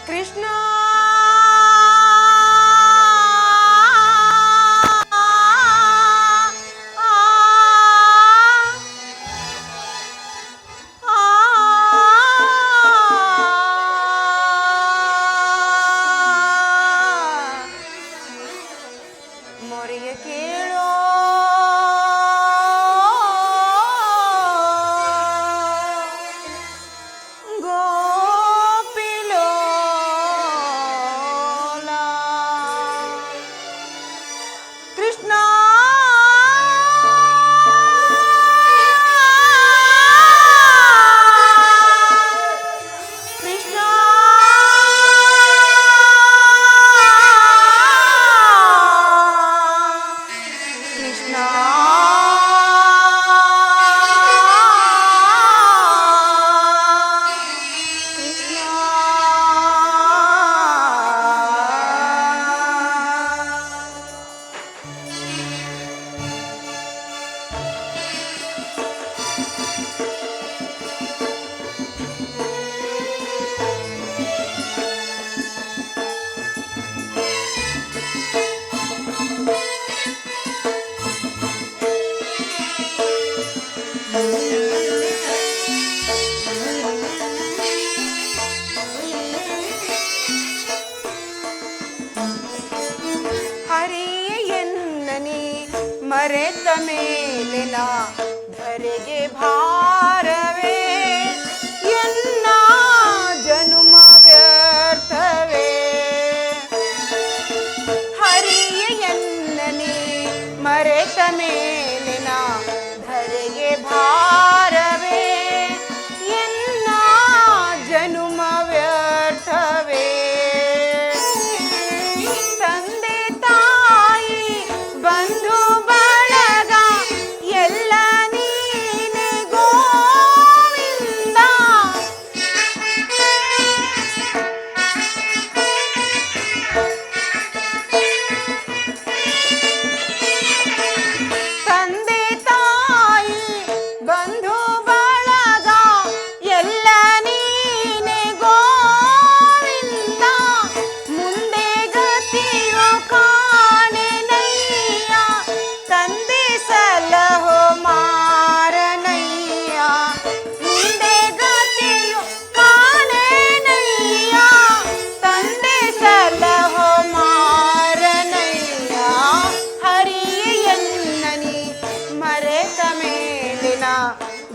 ಕೃಷ್ಣ ಮೊರೆಯ ಕೇಳೋ ಕೃಷ್ಣ ಕೃಷ್ಣ ಕೃಷ್ಣ ಹರಿಯೆನ್ನನಿ ಮರೆತ ಮೇಲಿನ ಧರೆಗೆ ಭಾರವೇ ಎನ್ನ ಜನುಮ ವ್ಯರ್ಥವೇ ಹರಿಯೆನ್ನನಿ ಮರೆತ ಮೇಲಿನ ಧರೆಗೆ ಭಾರವೇ ಎನ್ನ ಜನುಮ ವ್ಯರ್ಥವೇ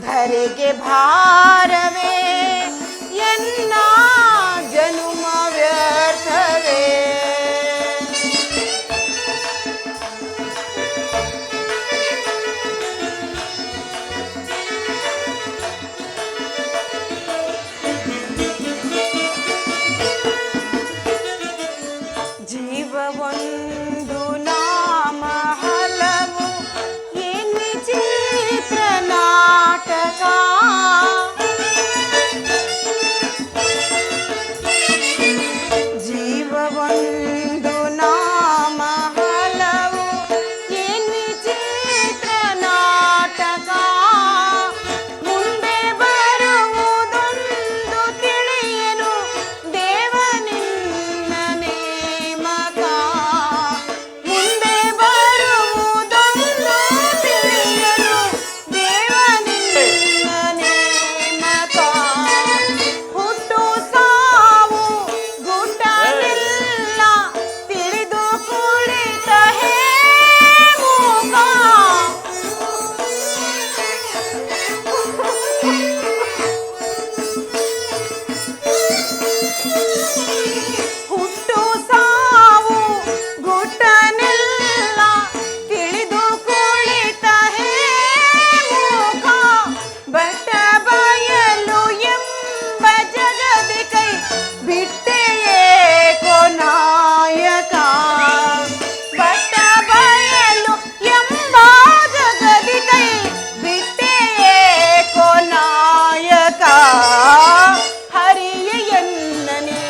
ಧರೆಗೆ ಭಾರವೇ ಎನ್ನ ಜನುಮ ವ್ಯರ್ಥವೇ ಜೀವವೊಂದು ನಾಮ ಹಲವು ಎನ್ನಿ ಚಿತ್ರ ನಾಟಕ ಜೀವವೊಂದು ನಾಮ ಹಲವು ಎನ್ನಿ ಚಿತ್ರ ನಾಟಕ ಮುಂದೆ ಬರುವುದೊಂದು ತಿಳಿಯನು ದೇವನಿನ್ನ ನೇಮಕ ಮುಂದೆ ಬರುವುದೊಂದು ತಿಳಿಯನು ದೇವನಿನ್ನ ನೇಮಕ ಹುಟ್ಟು ಸಾವು ಗುಡ್ಡವಿಲ್ಲ ತಿಳಿದು ಕುಳಿತ ಹೇ ಮೂಕ ಹುಟ್ಟು ಸಾವು ಗುಡ್ಡನಿಲ್ಲ ತಿಳಿದು ಕುಳಿತ ಹೇ ಮೂಕ ಬಟ್ಟ ಬಯಲು ಎಂಬ ಜಗದಿ ಕೈ ಬಿಟ್ಟೆಯೇ ಕೊನಾಯಕ ಬಟ್ಟ ಬಯಲು ಎಂಬ ಜಗದಿ ಕೈ ಬಿಟ್ಟೆಯೇ ಕೊನಾಯಕ ಹರಿಯೆನ್ನನೆ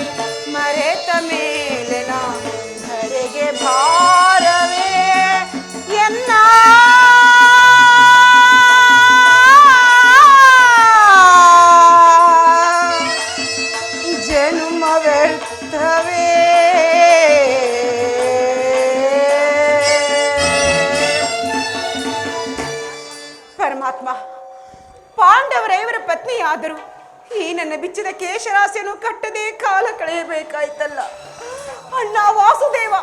ಜನುಮ ವ್ಯರ್ಥವೇ. ಪರಮಾತ್ಮ, ಪಾಂಡವರ ಇವರ ಪತ್ನಿಯಾದರು ಈ ನನ್ನ ಬಿಚ್ಚಿದ ಕೇಶರಾಶಿಯನ್ನು ಕಟ್ಟದೆ ಕಾಲ ಕಳೆಯಬೇಕಾಯ್ತಲ್ಲ. ಅಣ್ಣ ವಾಸುದೇವ,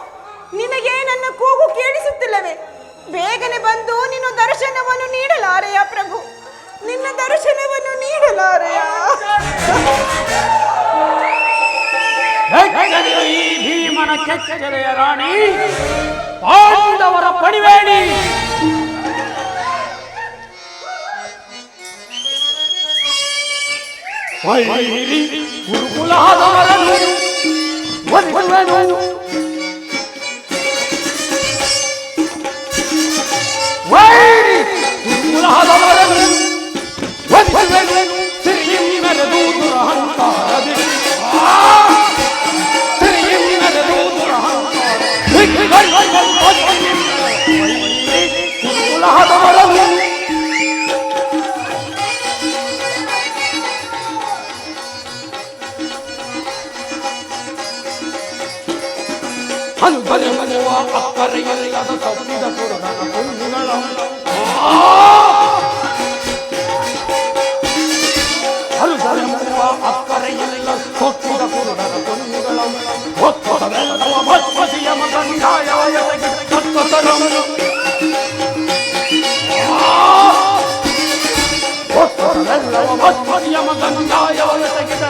ನಿನಗೆ ನನ್ನ ಕೂಗು ಕೇಳಿಸುತ್ತಿಲ್ಲವೇ? ಬೇಗನೆ ಬಂದು ನಿನ್ನ ದರ್ಶನವನ್ನು ನೀಡಲಾರೆಯ ಪ್ರಭು, ನಿನ್ನ ದರ್ಶನವನ್ನು ನೀಡಲಾರೆಯ? ಈ ಭೀಮನ ಕೆಚ್ಚೆದೆಯ ರಾಣಿ ಪಾಂಡವರ ಪಡಿಬೇಡಿ. ಗುರುಕುಲದವರನ್ನು ವಧಿಸುವೆನು, ಗುರುಕುಲದವರನ್ನು ವಧಿಸುವೆನು. ಸಿರಿಯಂ ಮೆರೆದು ದುರಹಂಕಾರದಿ, ಸಿರಿಯಂ ಮೆರೆದು ದುರಹಂಕಾರದಿ ಗುರುಕುಲದವರನ್ನು ಅನುಭವಿಸುವ ಅಕ್ಕರೆಯಲ್ಲದ ತಪ್ಪಿದ ಪುರುಷನ ಕುಂದಿಗಳ ಅನುಭವಿಸುವ ಅಕ್ಕರೆಯಲ್ಲ ತಪ್ಪಿದ ಪುರುಷನ ಕುಂದಿಗಳ ಒತ್ತಡವೆಲ್ಲವ ಭಸ್ಮಸಿಯ ಮಗಂಗಾಯ ಕತ್ತರಮನು ಒತ್ತಡವೆಲ್ಲವ ಭಸ್ಮಸಿಯ ಮಗಂಗಾಯ ತೆಗೆದ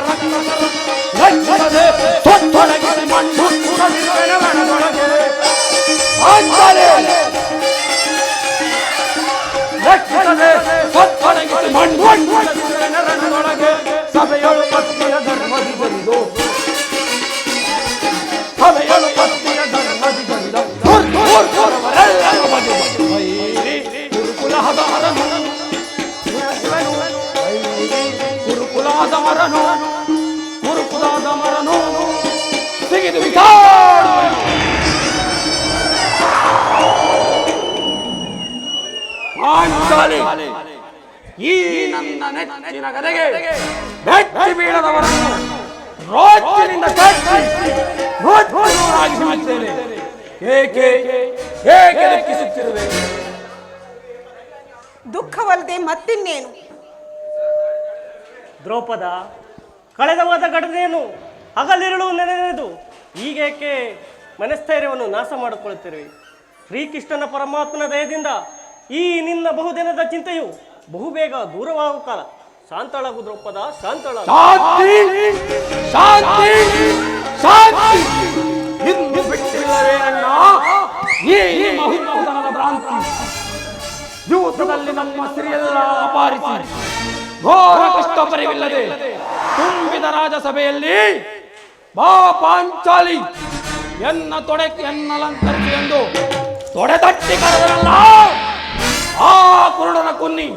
ರಕ್ತದೆ ತೊತ್ತೊಳಗೆ ಮಣ್ಣು ಸುರದಿರುವೆನೊಳಗೆ ಆಂತರೆ ರಕ್ತದೆ ತೊತ್ತೊಳಗೆ ಮಣ್ಣು ಸುರದಿರುವೆನೊಳಗೆ ಸಭೆಯಳು ಪತ್ನಿಯ ಧರ್ಮದಿ ಬಂದು, ಸಭೆಯಳು ಪತ್ನಿಯ ಧರ್ಮದಿ ಬಂದ ದುರ್ಗುರುವರೆಲ್ಲರೂ ಬಂದು ಗುರುಕುಲದವರನು ಗುರುಕುಲದವರನು ಗುರುಕುಲದವರನು ಸಿಗಿದು ವಿಚಾರ ಪಾಂಚಾಲಿ ಈ ನನ್ನ ನೆಚ್ಚಿನ ಗದೆಗೆ ಬೆಚ್ಚಿ ಬೀಳದವರನ್ನು ರೋಚಿನಿಂದ ರೋಚಿಸುತ್ತೇನೆ. ಏಕೆ ಏಕೆ ಲೆಕ್ಕಿಸುತ್ತಿರುವೆ? ದುಃಖವಲ್ಲದೆ ಮತ್ತಿನ್ನೇನು? ದ್ರೌಪದ, ಕಳೆದವಾದ ಘಟನೆಯನ್ನು ಹಗಲಿರುಳು ನೆನೆದು ಈಗೇಕೆ ಮನಸ್ಥೈರ್ಯವನ್ನು ನಾಶ ಮಾಡಿಕೊಳ್ಳುತ್ತಿರುವೆ? ಶ್ರೀಕೃಷ್ಣನ ಪರಮಾತ್ಮನ ದಯದಿಂದ ಈ ನಿನ್ನ ಬಹುದಿನದ ಚಿಂತೆಯು ಬಹುಬೇಗ ದೂರವಾಗುವ ಕಾಲ. ಶಾಂತಳಾಗು ದ್ರೌಪದ, ಶಾಂತಳಾಗು. ಇಂದು ಬಿಟ್ಟಿಲ್ಲವೇನಣ್ಣ ಈ ಮಹುತ್ತಮದ ಭ್ರಾಂತಿ? ಯೂತದಲ್ಲಿ ನಮ್ಮ ಸ್ತ್ರೀಯೆಲ್ಲ ಅಪಾರಿಸಿ ಘೋರ ಕಷ್ಟಪರಿವಿಲ್ಲದೆ ತುಂಬಿದ ರಾಜಸಭೆಯಲ್ಲಿ ಬಾ ಪಾಂಚಾಲಿ ಎನ್ನ ಎನ್ನಲಂಕರಿಸಿ ಎಂದು ತೊಡೆತಟ್ಟಿ ಕರೆದರಲ್ಲ ಆ ಕುರುಡನ ಕುನ್ನಿ.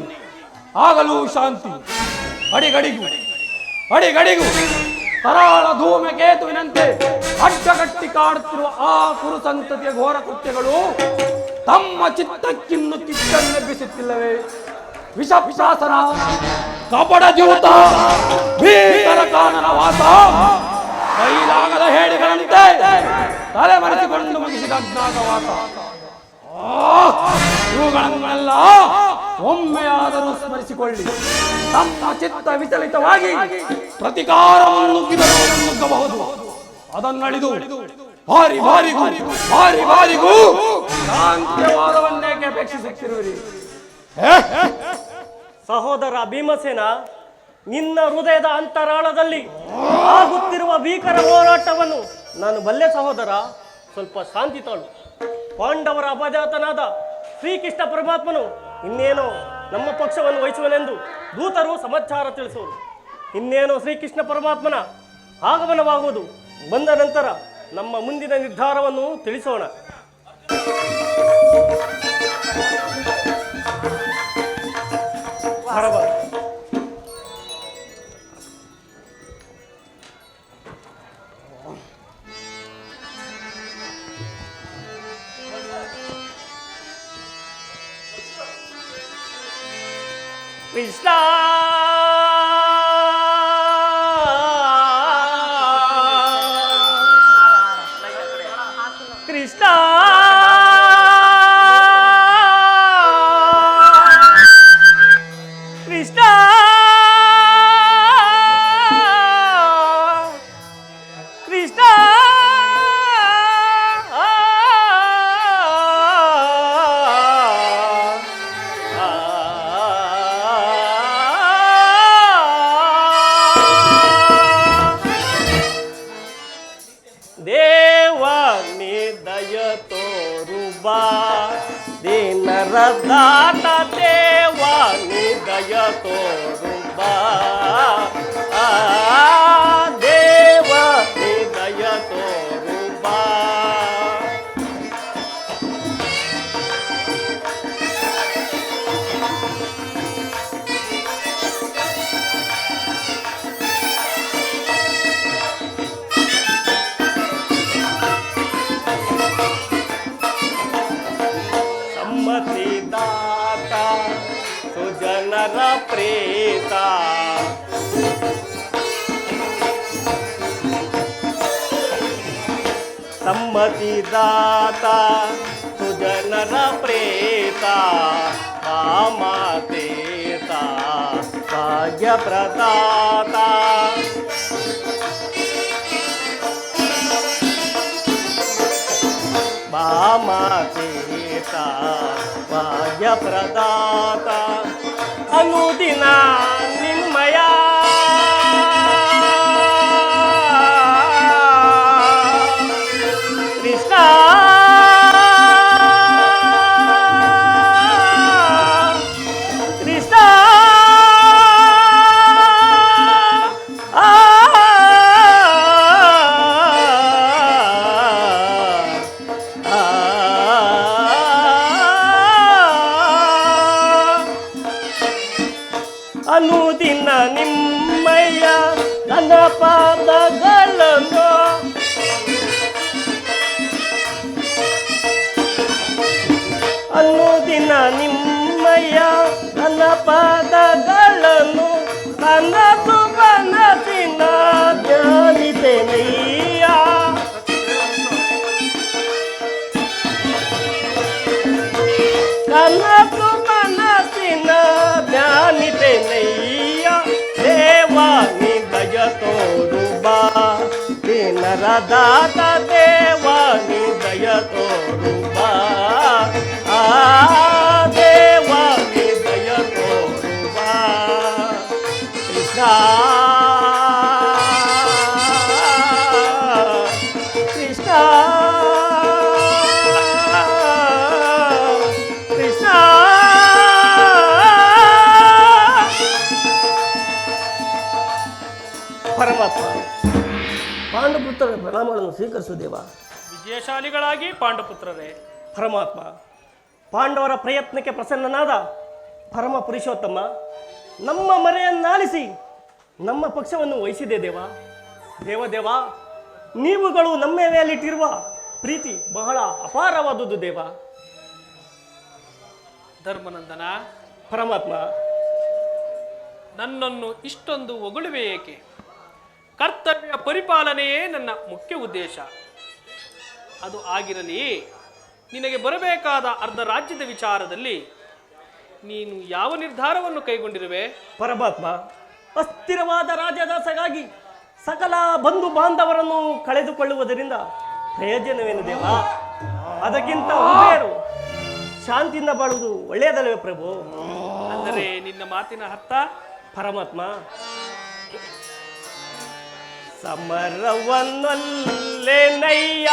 ಆಗಲೂ ಶಾಂತಿ. ಅಡಿಗಡಿಗೂ ಕರಾಳ ಧೂಮಕೇತುವಿನಂತೆ ಅಡ್ಡಗಟ್ಟಿ ಕಾಡುತ್ತಿರುವ ಆ ಕುರು ಸಂತತಿಯ ಘೋರ ಕೃತ್ಯಗಳು ತಮ್ಮ ಚಿತ್ತಕ್ಕಿನ್ನು ಕಿಚ್ಚನ್ನೆಬ್ಬಿಸುತ್ತಿಲ್ಲವೇ? ವಿಷಪಿಶಾಸನ, ಕಪಡ ಜೂತ, ಭೀಕರ ಕಾನನ ವಾಸ, ಕೈಲಾಗದ ಹೇಡಿಗಳಂತೆ ತಲೆಮರೆಸಿಕೊಂಡು ಮುಗಿಸಿದ ಅಜ್ಞಾತವಾಸ. ಇವುಗಳನ್ನೆಲ್ಲ ಒಮ್ಮೆಯಾದರೂ ಸ್ಮರಿಸಿಕೊಳ್ಳಿ. ತಮ್ಮ ಚಿತ್ತ ವಿಚಲಿತವಾಗಿ ಪ್ರತಿಕಾರವನ್ನು ನುಗ್ಗಬಹುದು. ಅದನ್ನಳಿದು ಭಾರಿ ಭಾರಿಗೂ ಶಾಂತಿವಾದವನ್ನೇಕೆ ಅಪೇಕ್ಷಿಸುತ್ತಿರುವಿರಿ? ಸಹೋದರ ಭೀಮಸೇನ, ನಿನ್ನ ಹೃದಯದ ಅಂತರಾಳದಲ್ಲಿ ಆಗುತ್ತಿರುವ ಭೀಕರ ಹೋರಾಟವನ್ನು ನಾನು ಬಲ್ಲೆ ಸಹೋದರ. ಸ್ವಲ್ಪ ಶಾಂತಿ ತಾಳು. ಪಾಂಡವರ ಅಪಜಾತನಾದ ಶ್ರೀಕೃಷ್ಣ ಪರಮಾತ್ಮನು ಇನ್ನೇನೋ ನಮ್ಮ ಪಕ್ಷವನ್ನು ವಹಿಸುವನೆಂದು ದೂತರು ಸಮಾಚಾರ ತಿಳಿಸುವರು. ಇನ್ನೇನೋ ಶ್ರೀಕೃಷ್ಣ ಪರಮಾತ್ಮನ ಆಗಮನವಾಗುವುದು. ಬಂದ ನಂತರ ನಮ್ಮ ಮುಂದಿನ ನಿರ್ಧಾರವನ್ನು ತಿಳಿಸೋಣ. ಕೃಷ್ಣ ವರದಾತ ದೇವ ನಿದಯ ತೋರುಂಬ ದೇವ ನಿದಯ ತೋರುಂಬ. ಸಮ್ಮತಿದಾತ ಸುಜನರ ಪ್ರೇತ ಸಮ್ಮತಿದಾತ ಸುಜನರ ಪ್ರೇತ ಕಾಮತೇತ ಭಾಗ್ಯ ಪ್ರದಾತ ಭಾಗ್ಯ ಪ್ರದಾತ ಅನುದಿನ ನಿಮ್ಮಯ ಕೃಷ್ಣ ಕೃಷ್ಣ ಅನುದಿನ ನಿಮ್ಮಯ್ಯ ನನ್ನ ಪಾದಗಳನ್ನು ಅನುದಿನ ನಿಮ್ಮಯ್ಯ ನನ್ನ ಪಾದಗಳನ್ನು ಕನಸು ಕನಸಿನ ಧ್ಯಾನಿತೆನಯ್ಯ ಕನಸು ಕನಸಿನ ಧ್ಯಾನಿತೆನಯ್ಯ ದೇವ ನಿದಯ ತೋರುಬ ದಿನರದಾತ ದೇವ ನಿದಯ ತೋರುಬ ದೇವ ನಿದಯ ತೋರುಬ ಕೃಷ್ಣ ಕೃಷ್ಣ ಕೃಷ್ಣ ಪರಮಾತ್ಮ ಪಾಂಡುಪುತ್ರರ ಪ್ರಣಾಮಗಳನ್ನು ಸ್ವೀಕರಿಸು ದೇವ. ವಿಜಯಶಾಲಿಗಳಾಗಿ ಪಾಂಡುಪುತ್ರರೇ. ಪರಮಾತ್ಮ ಪಾಂಡವರ ಪ್ರಯತ್ನಕ್ಕೆ ಪ್ರಸನ್ನನಾದ ಪರಮ ಪುರುಷೋತ್ತಮ ನಮ್ಮ ಮರೆಯನ್ನಾಲಿಸಿ ನಮ್ಮ ಪಕ್ಷವನ್ನು ವಹಿಸಿದೆ ದೇವ. ದೇವದೇವ ನೀವುಗಳು ನಮ್ಮ ಮೇಲಿಟ್ಟಿರುವ ಪ್ರೀತಿ ಬಹಳ ಅಪಾರವಾದುದು ದೇವ. ಧರ್ಮನಂದನ, ಪರಮಾತ್ಮ ನನ್ನನ್ನು ಇಷ್ಟೊಂದು ಹೊಗಳುವೆ ಏಕೆ? ಕರ್ತವ್ಯ ಪರಿಪಾಲನೆಯೇ ನನ್ನ ಮುಖ್ಯ ಉದ್ದೇಶ. ಅದು ಆಗಿರಲಿ, ನಿನಗೆ ಬರಬೇಕಾದ ಅರ್ಧ ರಾಜ್ಯದ ವಿಚಾರದಲ್ಲಿ ನೀನು ಯಾವ ನಿರ್ಧಾರವನ್ನು ಕೈಗೊಂಡಿರುವೆ? ಪರಮಾತ್ಮ ಅಸ್ಥಿರವಾದ ರಾಜ್ಯದಾಸಗಾಗಿ ಸಕಲ ಬಂಧು ಬಾಂಧವರನ್ನು ಕಳೆದುಕೊಳ್ಳುವುದರಿಂದ ಪ್ರಯೋಜನವೇನು ದೇವ? ಅದಕ್ಕಿಂತ ಉಭಯರು ಶಾಂತಿಯಿಂದ ಬಾಳುವುದು ಒಳ್ಳೆಯದಲ್ಲವೇ ಪ್ರಭು? ಅಂದರೆ ನಿನ್ನ ಮಾತಿನ ಅರ್ಥ? ಪರಮಾತ್ಮ ಸಮರವನ್ನಲ್ಲೇನಯ್ಯ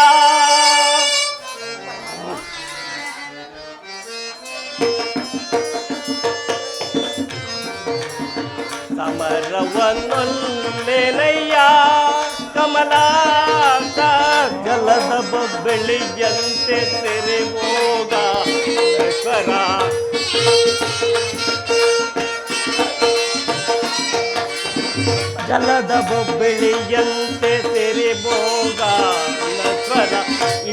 ಸಮರವನ್ನಲ್ಲೇನಯ್ಯ ಕಮಲಾಸ ಜಲದ ಬೊಬ್ಬೆಳಿಯಂತೆ ತೆರೆ ಹೋಗ ಸ್ವರ ಜಲದ ಬೊಬ್ಬೆಳಿಯಂತೆ ತೆರೆ ಭೋಗ ಸ್ವರ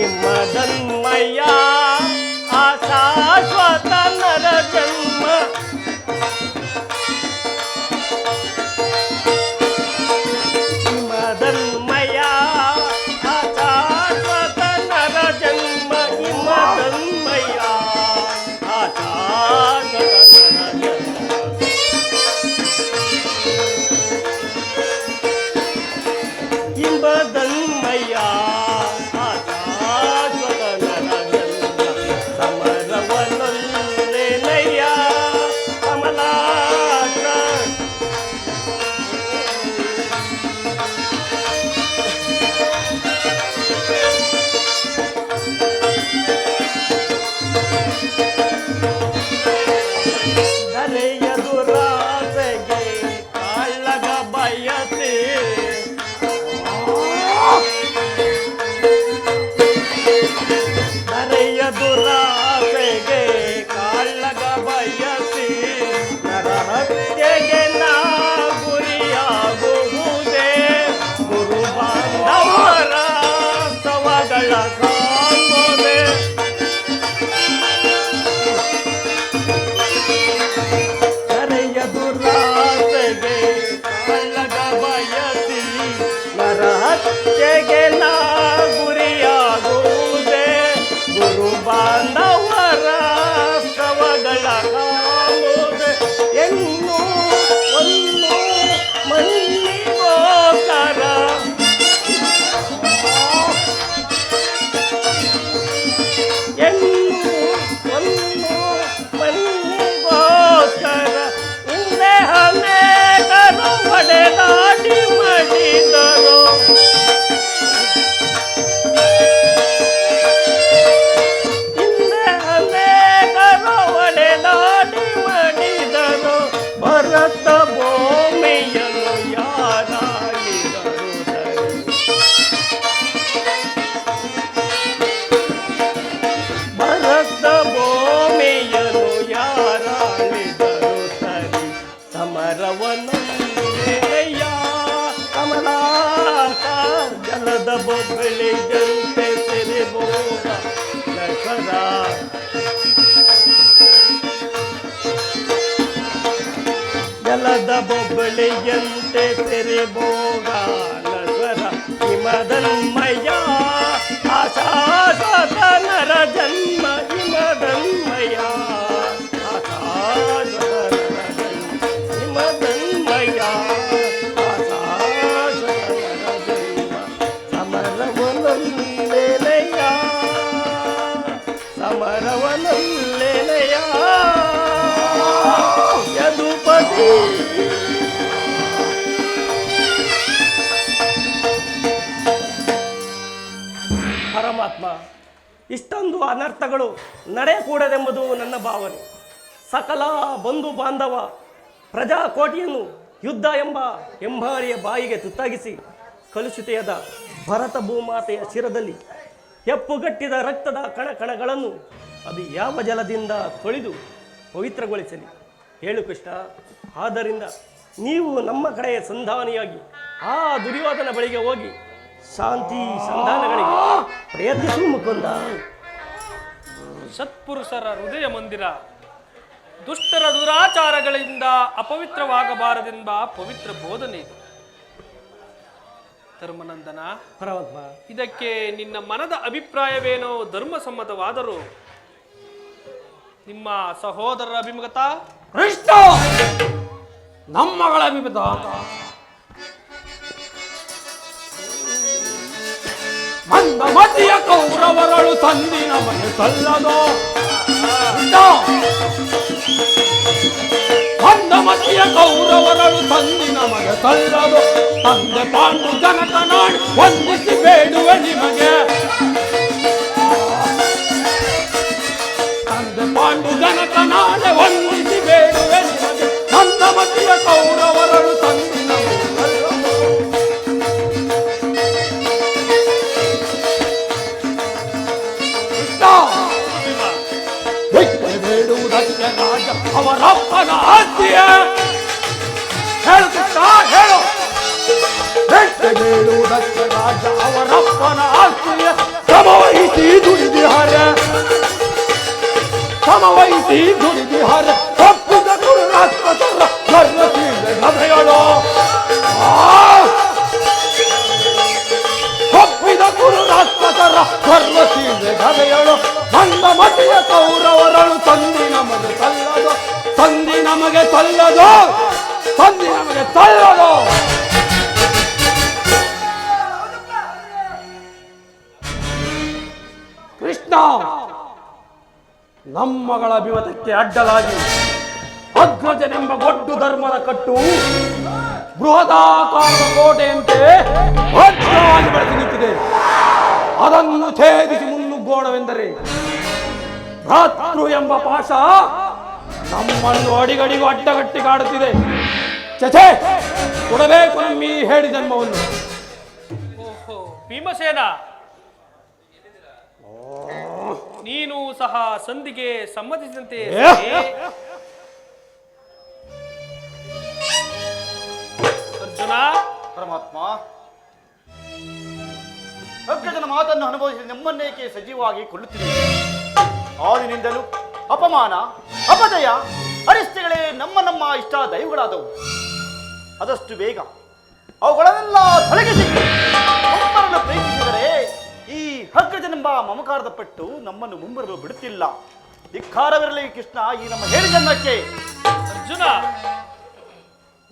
ಇಮ್ಮದನ್ಮಯ ಆ ಶಾಶ್ವತ ನರ ಜನ್ಮ ಇಮ್ಮದನ್ಮಯ ಆ ಶಾಶ್ವತ ನರ ಜನ್ಮ ಇಮ್ಮದನ್ಮಯ ಆ ಶಾಶ್ವತ ನರ ಜನ್ಮ ಹತ್ಯೆಗೆ ನಾ ಗುರಿಯಾಗುವುದೇ ಗುರು ಬಾಂಧವರ ಶವಗಳ ಕಾಮುದೆ ಎನ್ನು ಒಂದು ಮಣ್ಣಿಗೋಸ್ಕರ ಎನ್ನು ಒಂದು ಮಣ್ಣಿಗೋಸ್ಕರ ಹಿಂದೆ ಅನೇಕರು ಹೊಡೆದಾಡಿ ಮಾಡಿದರು ಹಿಂದೆ ಅನೇಕರು ಹೊಡೆದಾಡಿ ಮಾಡಿದರು ಭರತ ಭೂಮಿಯನ್ನು ಯಾರಾಗಿದರು ಭರತ ಭೂಮಿಯನ್ನು ಯಾರಾಳಿದರು ಸರಿ ಸಮರವನಯ್ಯ ಕಮಲಾಕ ಜಲದ ಬೊಬ್ಬಳಿಗಂತೆ ಸೆರೆಬೋಗ ನಕರ ಜಲದ ಬೊಬ್ಬಳಿಗಂತೆ ಸೆರೆಬೋಗ ನಕರ ಹಿಮದನ್ಮಯ ಆಶಾಶ್ವತ ನರ ಜನ್ಮ ಹಿಮದನ್ಮಯ ಆಶಾಶ್ವತ ನರ ಜನ್ಮ ಹಿಮದನ್ಮಯ ಆಶಾಶ್ವತ ನರ ಜನ್ಮ ಸಮರವನಲ್ಲೆನೆಯ ಸಮರವನಲ್ಲೆನೆಯ ಯದುಪತಿ ಪರಮಾತ್ಮ, ಇಷ್ಟೊಂದು ಅನರ್ಥಗಳು ನಡೆಯಕೂಡದೆಂಬುದು ನನ್ನ ಭಾವನೆ. ಸಕಲ ಬಂಧು ಬಾಂಧವ ಪ್ರಜಾಕೋಟಿಯನ್ನು ಯುದ್ಧ ಎಂಬ ಹೆಂಬಾರಿಯ ಬಾಯಿಗೆ ತುತ್ತಾಗಿಸಿ ಕಲುಷಿತೆಯಾದ ಭರತ ಭೂಮಾತೆಯ ಶಿರದಲ್ಲಿ ಹೆಪ್ಪುಗಟ್ಟಿದ ರಕ್ತದ ಕಣಕಣಗಳನ್ನು ಅದು ಯಾವ ಜಲದಿಂದ ತೊಳೆದು ಪವಿತ್ರಗೊಳಿಸಲಿ ಹೇಳು ಕೃಷ್ಣ. ಆದ್ದರಿಂದ ನೀವು ನಮ್ಮ ಕಡೆ ಸಂಧಾನಿಯಾಗಿ ಆ ದುರ್ಯೋಧನ ಬಳಿಗೆ ಹೋಗಿ ಶಾಂತಿ ಸಂಧಾನಗಳಿಗೆ ಪ್ರಯತ್ನಿಸು ಮುಕುಂದ. ಸತ್ಪುರುಷರ ಹೃದಯ ಮಂದಿರ ದುಷ್ಟರ ದುರಾಚಾರಗಳಿಂದ ಅಪವಿತ್ರವಾಗಬಾರದೆಂಬ ಪವಿತ್ರ ಬೋಧನೆ ಇದು. ಧರ್ಮನಂದನ, ಪರಮಾತ್ಮ, ಇದಕ್ಕೆ ನಿನ್ನ ಮನದ ಅಭಿಪ್ರಾಯವೇನೋ ಧರ್ಮಸಮ್ಮತವಾದರೂ ನಿಮ್ಮ ಸಹೋದರರ ಅಭಿಮತ ಕೃಷ್ಣ ನಮ್ಮಗಳ ಅಭಿಮತ ಮಂದಮತಿಯ ಕೌರವರಳು ತಂದಿನ ಮನೆ ಸಲ್ಲದೋ ಮಂದಮತಿಯ ಕೌರವರಳು ತಂದಿನ ಮನೆ ಸಲ್ಲದೋ ತಂದೆ ಪಾಂಡು ಜನಕ ನಾಡು ವಂದಿಸಿ ಬೇಡುವೆ ನಿಮಗೆ ತಂದೆ ಪಾಂಡು ಜನಕ ನಾಡೆ ವಂದಿಸಿ ಬೇಡುವೆ ನಿಮಗೆ ಮಂದಮತಿಯ ಕೌರವರಳು ತಂದಿನ ಮನೆ ಸಲ್ಲದೋ ಬೇಡುವುದಕ್ಕೆ ರಾಜ ಅವರಪ್ಪನ ಆಸ್ತಿಯ ಹೇಳು ಕೃಷ್ಣ ಹೇಳು. ಬೇಡುವುದಕ್ಕೆ ರಾಜ ಅವರಪ್ಪನ ಆಸ್ತಿಯ ಶ್ರಮವಹಿಸಿ ದುಡಿದಿಹಾರೆ ಶ್ರಮವಹಿಸಿ ದುಡಿದಿಹಾರೆ ತಪ್ಪಿದ ಕುರುರಾತ್ಮತರ ಗರ್ವತೀರ್ವೆ ಗದೆಯಳು ತಪ್ಪಿದ ಕುರುರಾತ್ಮತರ ಗರ್ವತೀರ್ವೆ ಗದೆಯಳು ಮಂದಮತಿಯ ಕೌರವರಳು ತಂದಿ ನಮಗೆ ತಲ್ಲದು ತಂದಿ ನಮಗೆ ತಲ್ಲದು ತಂದಿ ನಮಗೆ ತಲ್ಲದು. ಕೃಷ್ಣ ನಮ್ಮಗಳ ಅಭಿಮತಕ್ಕೆ ಅಡ್ಡಲಾಗಿ ಅಗ್ರಜನೆಂಬ ಗೊಡ್ಡು ಧರ್ಮದ ಕಟ್ಟು ಬೃಹದಾಕಾರದ ಕೋಟೆಯಂತೆ ಭದ್ರವಾಗಿ ಬೆಳೆದು ನಿಂತಿದೆ. ಅದನ್ನು ಛೇದಿಸಿ ಮುನ್ನುಗ್ಗೋಣವೆಂದರೆ ಭ್ರಾತೃ ಎಂಬ ಪಾಶ ನಮ್ಮನ್ನು ಅಡಿಗಡಿಗೂ ಅಡ್ಡಗಟ್ಟಿ ಕಾಡುತ್ತಿದೆ. ಚಚೆ ಕೊಡಬೇಕು ನಮ್ಮೀ ಹೇಳಿ ಜನ್ಮವನ್ನು. ಓಹೋ ಭೀಮಸೇನ, ನೀನು ಸಹ ಸಂಧಿಗೆ ಸಮ್ಮತಿಸಿದಂತೆ ಅರ್ಜುನ. ಪರಮಾತ್ಮ, ಅಗ್ರಜನ ಮಾತನ್ನು ಅನುಭವಿಸಿ ನಮ್ಮನ್ನೇಕೆ ಸಜೀವವಾಗಿ ಕೊಳ್ಳುತ್ತಿದೆ. ಆದಿನಿಂದಲೂ ಅಪಮಾನ ಅಪಜಯ ಅರಿಷ್ಟಗಳೇ ನಮ್ಮ ಇಷ್ಟ ದೈವಗಳಾದವು. ಆದಷ್ಟು ಬೇಗ ಅವುಗಳನ್ನೆಲ್ಲ ತೊಲಗಿಸಿ ಮಮಕಾರದ ಪಟ್ಟು ನಮ್ಮನ್ನು ಮುಂಬರಲು ಬಿಡುತ್ತಿಲ್ಲ. ಧಿಕ್ಕಾರವಿರಲಿ ಕೃಷ್ಣ ಈ ನಮ್ಮ ಹೇಳಿ ಜನ್ಮಕ್ಕೆ. ಅರ್ಜುನ,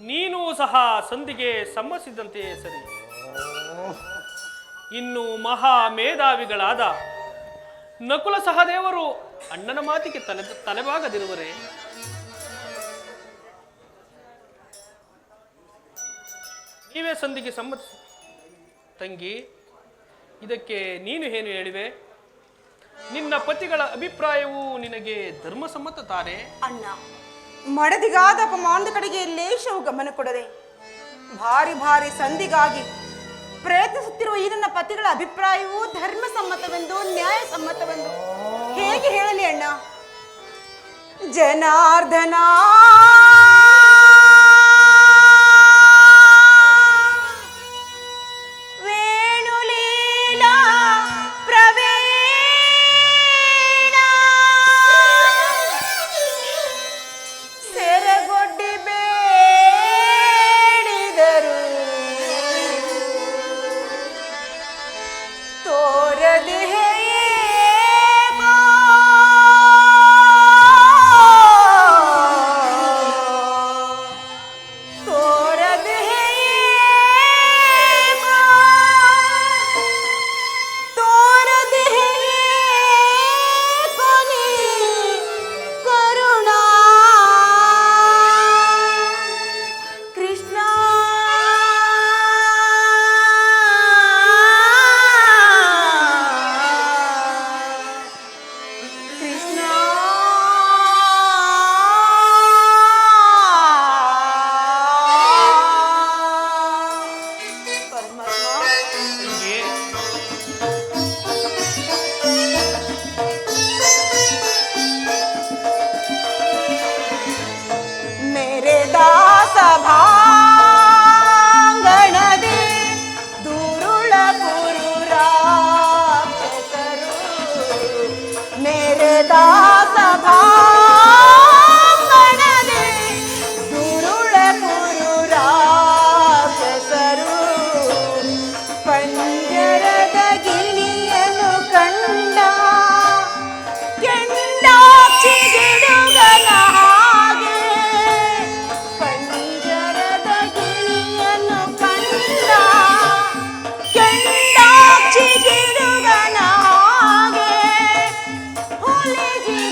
ನೀನು ಸಹ ಸಂಧಿಗೆ ಸಮ್ಮತಿಸಿದಂತೆ ಸರಿ. ಇನ್ನು ಮಹಾ ಮೇಧಾವಿಗಳಾದ ನಕುಲ ಸಹದೇವರು ಅಣ್ಣನ ಮಾತಿಗೆ ತಲೆಬಾಗದಿರುವರೆ? ನೀವೇ ಸಂಧಿಗೆ ಸಮ್ಮತಿಸಿ. ತಂಗಿ, ಇದಕ್ಕೆ ನೀನು ಏನು ಹೇಳಿವೆ? ನಿನ್ನ ಪತಿಗಳ ಅಭಿಪ್ರಾಯವು ನಿನಗೆ ಧರ್ಮಸಮ್ಮತ ತಾನೆ? ಅಣ್ಣ, ಮಡದಿಗಾದ ಅಪಮಾನದ ಕಡೆಗೆ ಲೇಷವು ಗಮನ ಕೊಡದೆ ಭಾರಿ ಭಾರಿ ಸಂಧಿಗಾಗಿ ಪ್ರಯತ್ನಿಸುತ್ತಿರುವ ಈ ನನ್ನ ಪತಿಗಳ ಅಭಿಪ್ರಾಯವು ಧರ್ಮಸಮ್ಮತವೆಂದು ನ್ಯಾಯಸಮ್ಮತವೆಂದು ಹೇಗೆ ಹೇಳಲಿ ಅಣ್ಣ? ಜನಾರ್ದನ ವೇಣುಲೀಲಾ ಪ್ರವೀಣ ಸೆರಗೊಡ್ಡಿ ಬೇಡಿದರು ತೋರದೆ ಸಭಾಂಗಣದಿ ದುರುಳ ಪುರುರಾಕ್ಷಸರು ಮೇರೆದ ಸಭಾಂಗಣದಿ ದುರುಳ ಪುರುರಾಕ್ಷಸರು ಪಂಜರದ ಗಿಣಿಯನ್ನು ಕಂಡ ಕೆಂಡಾಕ್ಷಿ ಗಿಡುಗನ ಹಾಗೆ ಪಂಜರದ ಗಿಣಿಯನ್ನು ಕಂಡ ಕೆಂಡಾಕ್ಷಿ ಗಿಡುಗನ ಹಾಗೆ ಹುಲಿಗಿ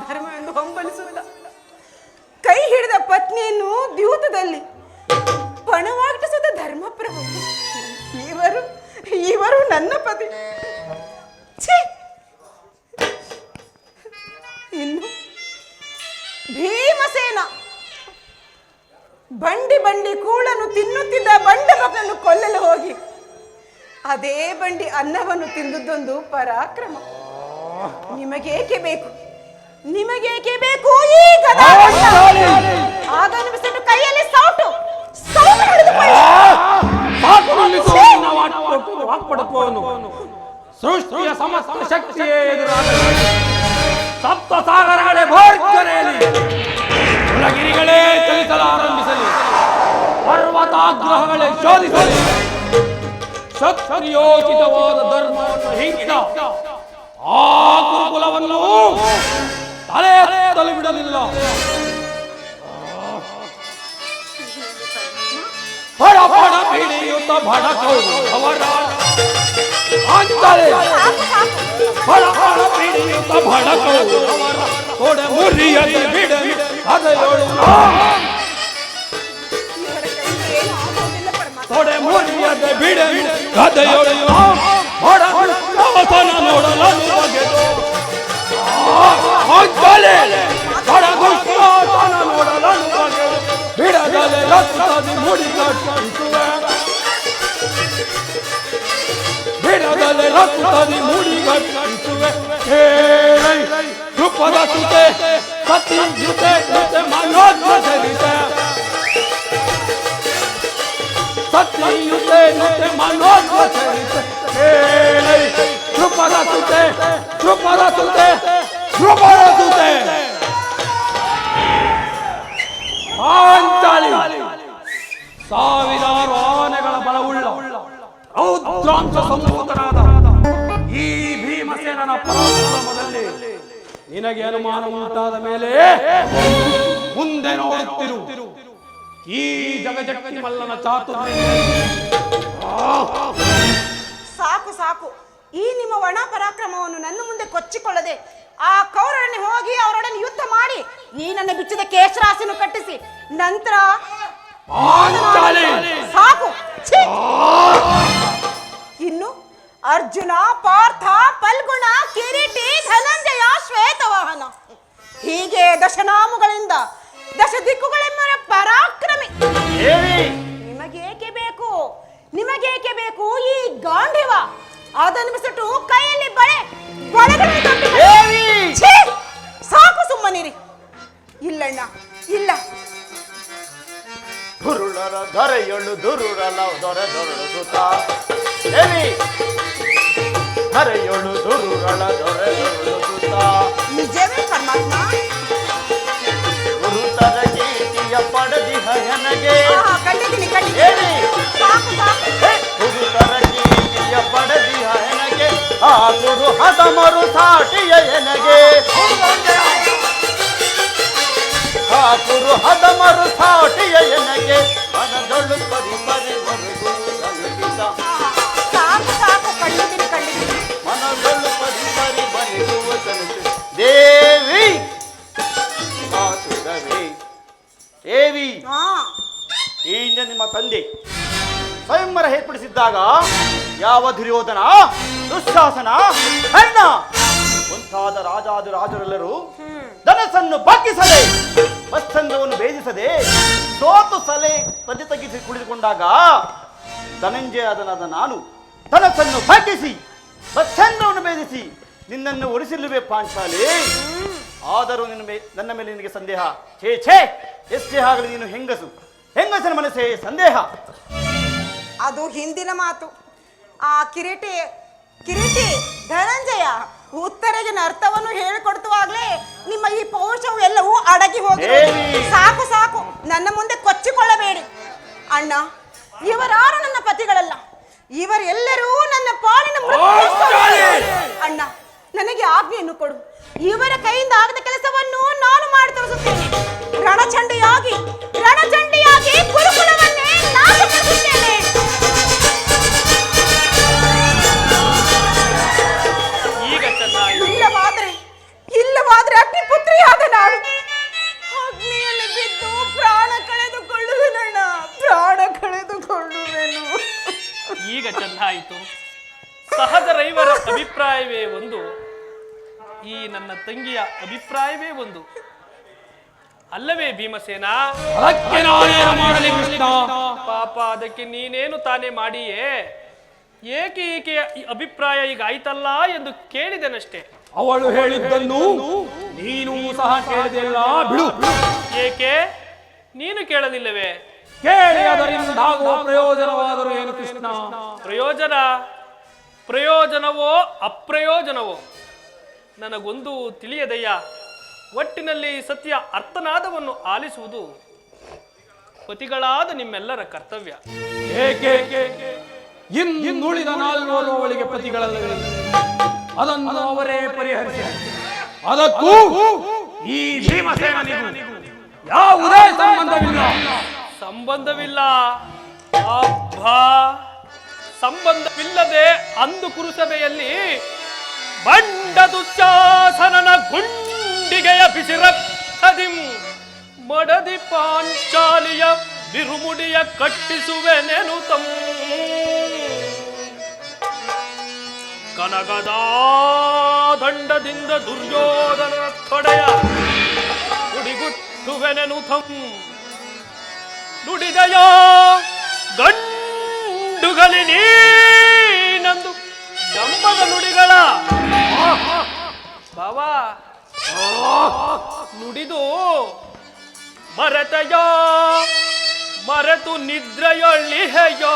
ಧರ್ಮವೆಂದು ಹಂಬಲಿಸುತ್ತ ಕೈ ಹಿಡಿದ ಪತ್ನಿಯನ್ನು ದ್ಯೂತದಲ್ಲಿ ಪಣವಾಗಿಸಿದ ಧರ್ಮಪ್ರಭು ಇವರು ನನ್ನ ಪತಿ. ಛೀ! ಇನ್ನು ಭೀಮಸೇನ ಬಂಡಿ ಬಂಡಿ ಕೂಳನ್ನು ತಿನ್ನುತ್ತಿದ್ದ ಬಂಡ ಮಗನನ್ನು ಕೊಲ್ಲಲು ಹೋಗಿ ಅದೇ ಬಂಡಿ ಅನ್ನವನ್ನು ತಿಂದುದೊಂದು ಪರಾಕ್ರಮ. ನಿಮಗೇಕೆ ಬೇಕು ಈ ಗದಾ? ಅದನ್ನು ಬಿಸಿಟ್ಟು ಕೈಯಲ್ಲಿ ಸೌಟು ಹಿಡಿದುಕೊಳ್ಳಿ. ಸೃಷ್ಟಿಯ ಸಮಸ್ತ ಶಕ್ತಿಯೇ ಎದುರಾಗಲಿ, ಸಪ್ತ ಸಾಗರಗಳೇ ಭೋರ್ಗರೆಯಲಿ, ಕುಲಗಿರಿಗಳೇ ಚಲಿಸಲಾರಂಭಿಸಲಿ, ಪರ್ವತಾಗ್ರಹಗಳೇ ಶೋಧಿಸಲಿ, ಕ್ಷತ್ರಿಯೋಚಿತವಾದ ಧರ್ಮವನ್ನು ಹಿಂಗಿದ ಆ ಗುರುಕುಲವನ್ನು ತಲೆ ಎತ್ತಲು ಬಿಡಲಿಲ್ಲ. ಬಡ ಬಡ ಹಿಡಿಯುತ್ತ ಬಡಕೌದು ಅವರ ಬಡ ಬಡ ಹಿಡಿಯುತ್ತ ಬಡಕೌದು ಅವರ ತೊಡೆ ಮುರಿಯದೆ ಬಿಡಲಿ ಕದೆಯೋಳು ತೊಡೆ ಮುರಿಯದೆ ಬಿಡಲಿ ಕದೆಯೋಳು ಬಡ ಬಡತನ ನೋಡಲು ಬಗೆದು ಬಡ ದುಷ್ಟತನ ನೋಡಲು ಬಗೆದು ಬಿಡದಲೆ ರಕ್ತದಿ ಮುಡಿಗಟ್ಟಿಸುವೆ, ಬಿಡದಲೆ ರಕ್ತದಿ ಮುಡಿಗಟ್ಟಿಸುವೆ. ಕೃಪದ ಸುತೆ ಸತಿ ಜುತೆ ಜೊತೆ ಮನೋಜ್ಞರಿತೆ, ಸತಿಯುತೆ ಜೊತೆ ಮನೋಜ್ಞರಿತೆ. ಕೃಪದ ಸುತೆ ಕೃಪದ ಸುತೆ ಕೃಪದ ಸುತೆ ಪಾಂಚಾಲಿ ಸಾವಿರಾರು ಆನೆಗಳ ಬಲವುಳ್ಳ ರೌದ್ರಾಂಶ ಸಂಭೂತನಾದ ಈ ಭೀಮಸೇನನ ಪರಾಕ್ರಮದಲ್ಲಿ ನಿನಗೆ ಅನುಮಾನ ಉಂಟಾದ ಮೇಲೆ ಮುಂದೆ ನೋಡುತ್ತಿರು. ಈ ಜಗಜಗತಿ ಮಲ್ಲನ ಚಾತುರ್ಯ. ಸಾಕು ಈ ನಿಮ್ಮ ಒಣ ಪರಾಕ್ರಮವನ್ನು ನನ್ನ ಮುಂದೆ ಕೊಚ್ಚಿಕೊಳ್ಳದೆ ಆ ಕೌರವರನ್ನು ಹೋಗಿ ಅವರೊಡನೆ ಯುದ್ಧ ಮಾಡಿ ಈ ನನ್ನ ಬಿಚ್ಚಿದ ಕೇಶರಾಶಿಯನ್ನು ಕಟ್ಟಿಸಿ ನಂತರ ಸಾಕು. ಇನ್ನು ಅರ್ಜುನ, ಪಾರ್ಥ, ಫಲ್ಗುಣ, ಕಿರೀಟಿ, ಧನಂಜಯ, ಶ್ವೇತವಾಹನ ಹೀಗೆ ದಶನಾಮಗಳಿಂದ ದಶ ದಿಕ್ಕುಗಳೆಂಬ ಪರಾಕ್ರಮಿ. ನಿಮಗೇಕೆ ಬೇಕು ಈ ಗಾಂಧಿವ? ಅದನ್ನು ಬಿಸಿಟ್ಟು ಕೈಯಲ್ಲಿ ಸಾಕು, ಸುಮ್ಮನಿರಿ. ಇಲ್ಲಣ್ಣ ಇಲ್ಲ. ದುರುಳರ ಧರೆಯೊಳು ದುರುಳಲ ದೊರೆ ದೊರಳು ಸುತ ದೇವಿ, ಧರೆಯೊಳು ದುರುಳಲ ದೊರೆ ದೊರಳು ಸುತ. ನಿಜವೇ ಪರಮಾತ್ಮ? ಗುರುತರ ಕೀರ್ತಿಯ ಪಡೆದಿಹ ನನಗೆ ಕಂಡಿದ್ದೀನಿ. ಗುರುತರ ಕೀರ್ತಿಯ ಪಡೆದಿಹ ನನಗೆ ಆ ಗುರು ಹದಮರು ಸಾಟಿಯ ಎನಗೆ, ಆ ಗುರು ಹದಮರು ಸಾಟಿಯ ಎನಗೆ ಮನದೊಳು ಪರಿ ಪರಿ ಬರುವುದು ತಲುಪಿದ. ಸಾಕು ಕಂಡಿದ್ದೀನಿ. ಮನದೊಳು ಪರಿ ಪರಿ ಬರುವುದು ತಲುಪಿದ. ದೇವಿ ಮಾತುರವೇ ದೇವಿ, ಈ ಹಿಂದೆ ನಿಮ್ಮ ತಂದೆ ಸ್ವಯಂವರ ಏರ್ಪಡಿಸಿದ್ದಾಗ ಯಾವ ದುರ್ಯೋಧನ, ದುಶ್ಯಾಸನ, ಕರ್ಣ ಮುಂತಾದ ರಾಜರೆಲ್ಲರೂ ಧನಸ್ಸನ್ನು ಬಾಕಿಸದೆ, ವಸ್ತ್ರಂಗವನ್ನು ಭೇದಿಸದೆ ಸೋತು ಸಲೆ ಪ್ರತಿ ತಗ್ಗಿಸಿ ಕುಳಿತುಕೊಂಡಾಗ ಧನಂಜಯನಾದ ನಾನು ಧನಸ್ಸನ್ನು ಬಾಕಿಸಿ ವಸ್ತ್ರಂಗವನ್ನು ಭೇದಿಸಿ ನಿನ್ನನ್ನು ಒಡಿಸಿಲ್ಲವೇ ಪಾಂಚಾಲಿ? ಆದರೂ ನನ್ನ ಮೇಲೆ ನಿನಗೆ ಸಂದೇಹ? ಛೇ, ಎಷ್ಟೇ ಆಗಲಿ ನೀನು ಹೆಂಗಸನ ಮನಸ್ಸೇ ಸಂದೇಹ. ಅದು ಹಿಂದಿನ ಮಾತು. ಆ ಕಿರೀಟಿ ಧನಂಜಯ ಉತ್ತರಗಿನ ಅರ್ಥವನ್ನು ಹೇಳಿಕೊಡುವಾಗಲೇ ನಿಮ್ಮ ಈ ಪೌರುಷವು ಎಲ್ಲವೂ ಅಡಗಿ ಹೋಗಿ. ಸಾಕು ನನ್ನ ಮುಂದೆ ಕೊಚ್ಚಿಕೊಳ್ಳಬೇಡಿ. ಅಣ್ಣ, ಇವರಾರು ನನ್ನ ಪತಿಗಳಲ್ಲ, ಇವರೆಲ್ಲರೂ ನನ್ನ ಪಾಲಿನ ಅಣ್ಣ. ನನಗೆ ಆಜ್ಞೆಯನ್ನು ಕೊಡು. ಇವರ ಕೈಯಿಂದ ಆಗದ ಕೆಲಸವನ್ನು ನಾನು ಮಾಡಿ ತೋರಿಸುತ್ತೇನೆ. ರಣಚಂಡಿಯಾಗಿ ಗುರುಕುಲವನ್ನೇ ನಾಶಪಡಿಸುತ್ತೇನೆ. ಈಗ ಚೆನ್ನಾಗಿ ಇಲ್ಲವಾದ್ರೆ ಅಗ್ನಿಪುತ್ರ ಸಹಜರೈವರ ಅಭಿಪ್ರಾಯವೇ ಒಂದು, ಈ ನನ್ನ ತಂಗಿಯ ಅಭಿಪ್ರಾಯವೇ ಒಂದು ಅಲ್ಲವೇ ಭೀಮಸೇನ? ಅದಕ್ಕೆ ನಾನೇನು ಮಾಡಲಿ ಕೃಷ್ಣ? ಪಾಪ, ಅದಕ್ಕೆ ನೀನೇನು ತಾನೇ ಮಾಡಿಯೇ? ಏಕೆ ಈಕೆಯ ಈ ಅಭಿಪ್ರಾಯ ಈಗ ಆಯ್ತಲ್ಲ ಎಂದು ಕೇಳಿದೆನಷ್ಟೇ. ಅವಳು ಹೇಳಿದ್ದನ್ನು ನೀನು ಸಹ ಕೇಳಿದೆಲ್ಲ ಬಿಡು. ಏಕೆ ನೀನು ಕೇಳಲಿಲ್ಲವೇ? ಕೇಳಿ ಅದರಿಂದಾಗುವ ಪ್ರಯೋಜನವಾದರೂ ಏನು ಕೃಷ್ಣ? ಪ್ರಯೋಜನವೋ ಅಪ್ರಯೋಜನವೋ ನನಗೊಂದು ತಿಳಿಯದಯ್ಯ. ಒಟ್ಟಿನಲ್ಲಿ ಸತ್ಯ ಅರ್ಥನಾದವನ್ನು ಆಲಿಸುವುದು ಪತಿಗಳಾದ ನಿಮ್ಮೆಲ್ಲರ ಕರ್ತವ್ಯ. ಏಕೆ ಇನ್ನುಳಿದ ನಾಲ್ವರು ಅವಳಿಗೆ ಪತಿಗಳಲ್ಲವೇ? ಅದನ್ನು ಅವರೇ ಪರಿಹರಿಸಿ. ಅದಕ್ಕೂ ಈ ಭೀಮಸೇನಿಗೂ ಯಾವುದೇ ಸಂಬಂಧವಿಲ್ಲ. ಅಬ್ಬಾ, ಸಂಬಂಧವಿಲ್ಲದೆ ಅಂದು ಕುರುಸಭೆಯಲ್ಲಿ ಬಂಡ ದುಶ್ಯಾಸನನ ಗುಂಡಿಗೆಯ ಬಿಸಿರಕ್ತದಿಂ ಮಡದಿ ಪಾಂಚಾಲಿಯ ಬಿರುಮುಡಿಯ ಕಟ್ಟಿಸುವೆನೆನುತಂ ಕನಗದ ದಂಡದಿಂದ ದುರ್ಯೋಧನ ತೊಡೆಯ ಕುಡಿಗುಟ್ಟುವೆನೆನುತಂ ನುಡಿದಯ ಗಂಡುಗಲಿ ನೀನಂದು ಡಂಬದ ನುಡಿಗಳ ಬಾವಾ ನುಡಿದು ಮರೆತಯ ಮರೆತು ನಿದ್ರೆಯೊಳ್ಳಿಹೆಯೋ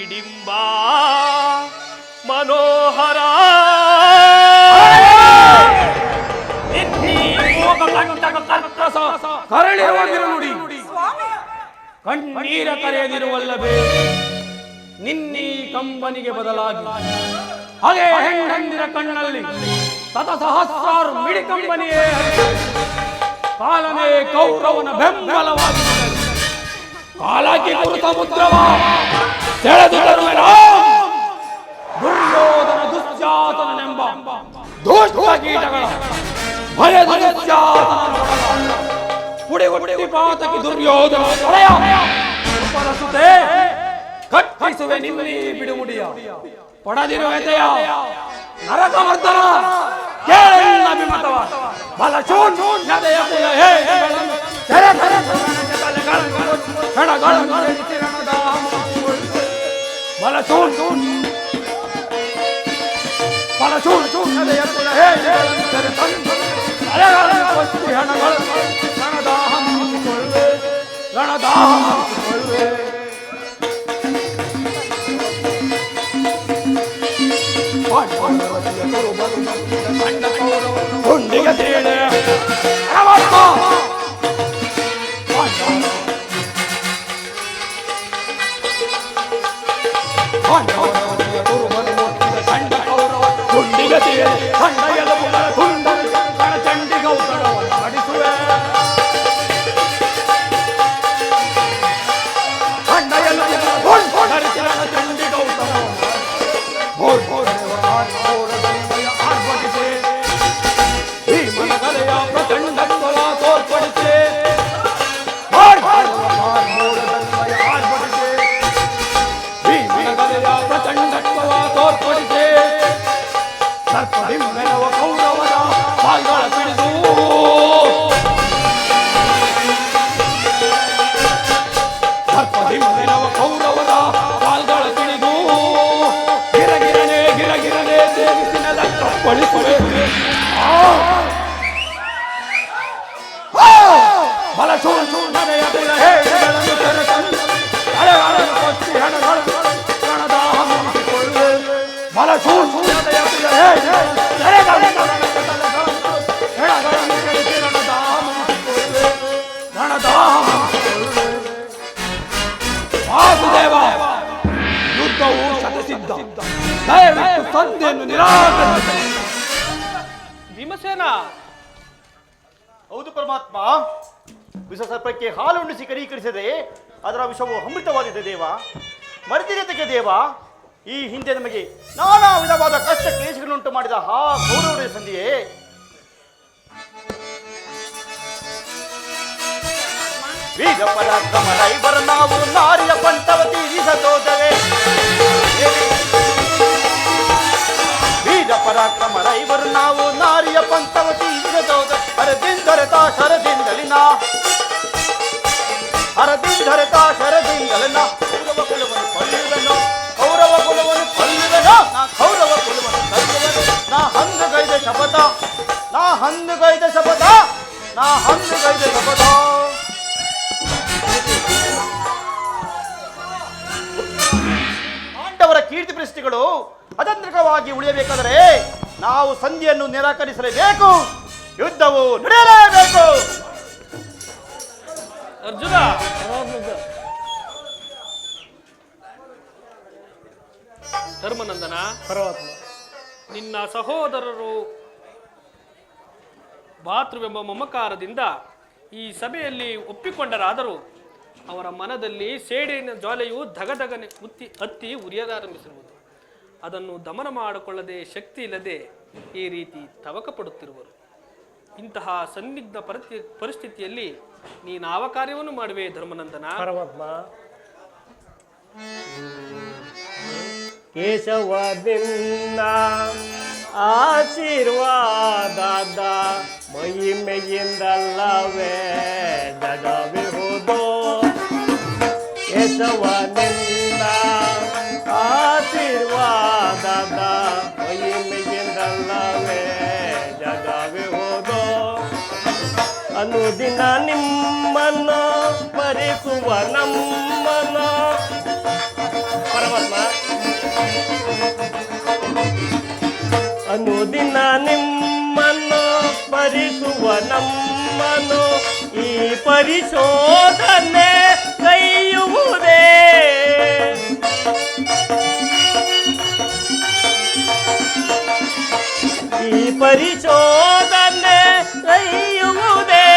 ಇಡಿಂಬ ಮನೋಹರ ಕರಳಿರುವ ಬಿರುನುಡಿ ಕಣ್ಣೀರ ಕರೆಯದಿರುವಲ್ಲವೇ? ನಿನ್ನೀ ಕಂಬನಿಗೆ ಬದಲಾಗಿ ಹಾಗೆ ಹೆಣ್ಣಂದಿರ ಕಣ್ಣಲ್ಲಿ ಸಹಸ್ರಾರು ಮಿಡಿ ಕಂಬನಿಯೇ ಕಾಲನೇ ಕೌರವನ ಬೆಂಬಲವಾಗಿ ಕಾಲಾಗಿ ಸಮುದ್ರವ ಸೆಳೆದು ತರುವೆನ ದುರ್ಯೋಧನ ದುಶ್ಯಾಸನೆಂಬ ದುಷ್ಟ ಕೀಟಗಳ ಭಯದ ದುಶ್ಯಾಸನ ಪುಡಿ ಪಾತಕಿ ದುರ್ಯೋಧನ ಸುತೆ ಕಟ್ಟಿಸುವೆ ನಿನ್ನೀ ಬಿಡುಮುಡಿಯ ಪಡದಿರುವೆತೆಯ ನರಕಮರ್ದನ ಕೇಳೆಲ್ಲ ಅಭಿಮತವ ಬಲಚೂನ್ ನದೆಯ ಕುಲ ಹೇಗಳನ್ನು ತೆರೆ ತೆರೆ ಹೆಣಗಳನ್ನು ಬಲಚೂನ್ ಬಲಚೂನ್ ನದೆಯ ಕುಲ ಹೇಗಳನ್ನು ತೆರೆ ತಂದು ಅಲೆಗಳನ್ನು ಕೊಚ್ಚಿ ಹೆಣಗಳನ್ನು ರಣದಾಹ ಮುಗಿಸಿಕೊಳ್ಳುವೆ ರಣದಾಹ ಮುಗಿಸಿಕೊಳ್ಳುವೆ ಗುಂಡಿಗೆ ತೇಳೆ ಗುಂಡಿಗೆ ತೇಳೆ ಖಂಡ ಎಲುಬುಗಳ ತುಂಡ ಚಂಡಿ ಗೌತಣವನ್ನು ನಡೆಸುವೆ ಖಂಡ ಎಲುಬುಗಳ ಚಂಡಿ ಗೌತಣವನ್ನು ಪ್ರಚಂಡತ್ವವ ತೋರ್ಪಡಿಸಿ ಪ್ರಚಂಡತ್ವವ ತೋರ್ಪಡಿಸಿ ಸರ್ಪಡಿಂಬೆನವ ಕೌರವರ ಪಾಲ್ಗಳ ಪಿಡಿದು ಸರ್ಪಡಿಂಬೆನವ ಕೌರವರ ಪಾಲ್ಗಳ ಪಿಡಿದು ಗಿರಗಿರನೆ ಗಿರಗಿರನೆ ದೇವಿಸಿನ ಕಪ್ಪಳಿಸುವೆ ಬಲಸೂನನೆಯ ಹೇಗಳನ್ನು ತೆರೆತಂದು ಅಲೆಗಳನ್ನು ಕೊಚ್ಚಿ ಹೆಣಗಳನ್ನು ರಣದಾಹ ಮುಗಿಸಿಕೊಳ್ಳುವೆ ಬಲಸೂನನೆಯ ಹೆಣಗಳನ್ನು ಕೆಡಿಸಿ ರಣದಾಹ ಮುಗಿಸಿಕೊಳ್ಳುವೆ ರಣದಾಹ ಮುಗಿಸಿಕೊಳ್ಳುವೆ ವಾಸುದೇವ ಯುದ್ಧವು ಶತಸಿದ್ಧ ದಯವಿಟ್ಟು ಸಂಧಿಯನ್ನು ನಿರಾಕರಿಸಿ. ಭೀಮಸೇನ, ಹೌದು ಪರಮಾತ್ಮ, ವಿಷ ಸರ್ಪಕ್ಕೆ ಹಾಲು ಉಣಿಸಿ ಕರೀಕರಿಸದೆ ಅದರ ವಿಷವು ಅಮೃತವಾದಿದೆ ದೇವ. ಮರ್ದಿರತಕ್ಕೆ ದೇವ, ಈ ಹಿಂದೆ ನಮಗೆ ನಾನಾ ವಿಧವಾದ ಕಷ್ಟ ಕ್ಲೇಶಗಳನ್ನುಂಟು ಮಾಡಿದ ಆ ಕೌರವರ ಸಂಧಿಯೇ ವೀರ ಪರಾಕ್ರಮರ ಇವರು ನಾವು ನಾರಿಯ ಪಂಥವ ತೀರಿಸತೋದವೆ ಶರದಿಂದಲಿನ ಹರದಿಂಧರಿತ ಶರದಿಂದಲಿನ ಕೌರವ ಕುಲವನ್ನು ಕೊಲ್ಲುವೆನು ಕೌರವ ಕುಲವನ್ನು ಕೊಲ್ಲುವೆನು ನಾ ಕೌರವ ಕುಲವನ್ನು ಕೊಲ್ಲುವೆನು ನಾ ಹಂದುಗೈದ ಶಪಥ ನಾ ಹಂದುಗೈದ ಶಪಥ ನಾ ಹಂದುಗೈದ ಶಪಥ. ಪಾಂಡವರ ಕೀರ್ತಿ ಪ್ರಶಸ್ತಿಗಳು ಅತಂತ್ರಿಕವಾಗಿ ಉಳಿಯಬೇಕಾದರೆ ನಾವು ಸಂಧಿಯನ್ನು ನಿರಾಕರಿಸಲೇಬೇಕು. ಯುದ್ಧವು ನಡೆಯಲೇಬೇಕು. ಅರ್ಜುನ, ಧರ್ಮನಂದನ, ಪರಮಾತ್ಮ. ನಿನ್ನ ಸಹೋದರರು ಭಾತೃವೆಂಬ ಮಮಕಾರದಿಂದ ಈ ಸಭೆಯಲ್ಲಿ ಒಪ್ಪಿಕೊಂಡರಾದರೂ ಅವರ ಮನದಲ್ಲಿ ಸೇಡಿನ ಜ್ವಾಲೆಯು ಧಗಧಗನೆ ಹತ್ತಿ ಉರಿಯಲಾರಂಭಿಸಿರುವುದು. ಅದನ್ನು ದಮನ ಮಾಡಿಕೊಳ್ಳದೆ ಶಕ್ತಿ ಇಲ್ಲದೆ ಈ ರೀತಿ ತವಕ ಪಡುತ್ತಿರುವರು. ಇಂತಹ ಸಂದಿಗ್ಧ ಪರಿಸ್ಥಿತಿಯಲ್ಲಿ ನೀನಾವ ಕಾರ್ಯವನ್ನು ಮಾಡುವೆ ಧರ್ಮನಂದನ? ಪರಮಾತ್ಮ, ಕೇಶವದಿಂದ ಆಶೀರ್ವಾದದ ಮಹಿಮೆಯಿಂದಲ್ಲವೇ ಜಗವಿರುವುದು. ಕೇಶವನಿಂದ ಆಶೀರ್ವಾದದ ಮಹಿಮೆಯಿಂದಲ್ಲವೇ ಜಗವಿರುವುದು. ಅನುದಿನ ನಿಮ್ಮನ್ನು ಸ್ಮರಿಸುವ ನಮ್ಮನ್ನು ಪರಮಾತ್ಮ, ಅನುದಿನ ನಿಮ್ಮನ್ನು ಸ್ಮರಿಸುವ ನಮ್ಮನ್ನು ಈ ಪರಿಶೋಧನೆ ಕೈಯುವುದೇ. ಈ ಪರಿಶೋಧನೆ ಕೈಯುವುದೇ.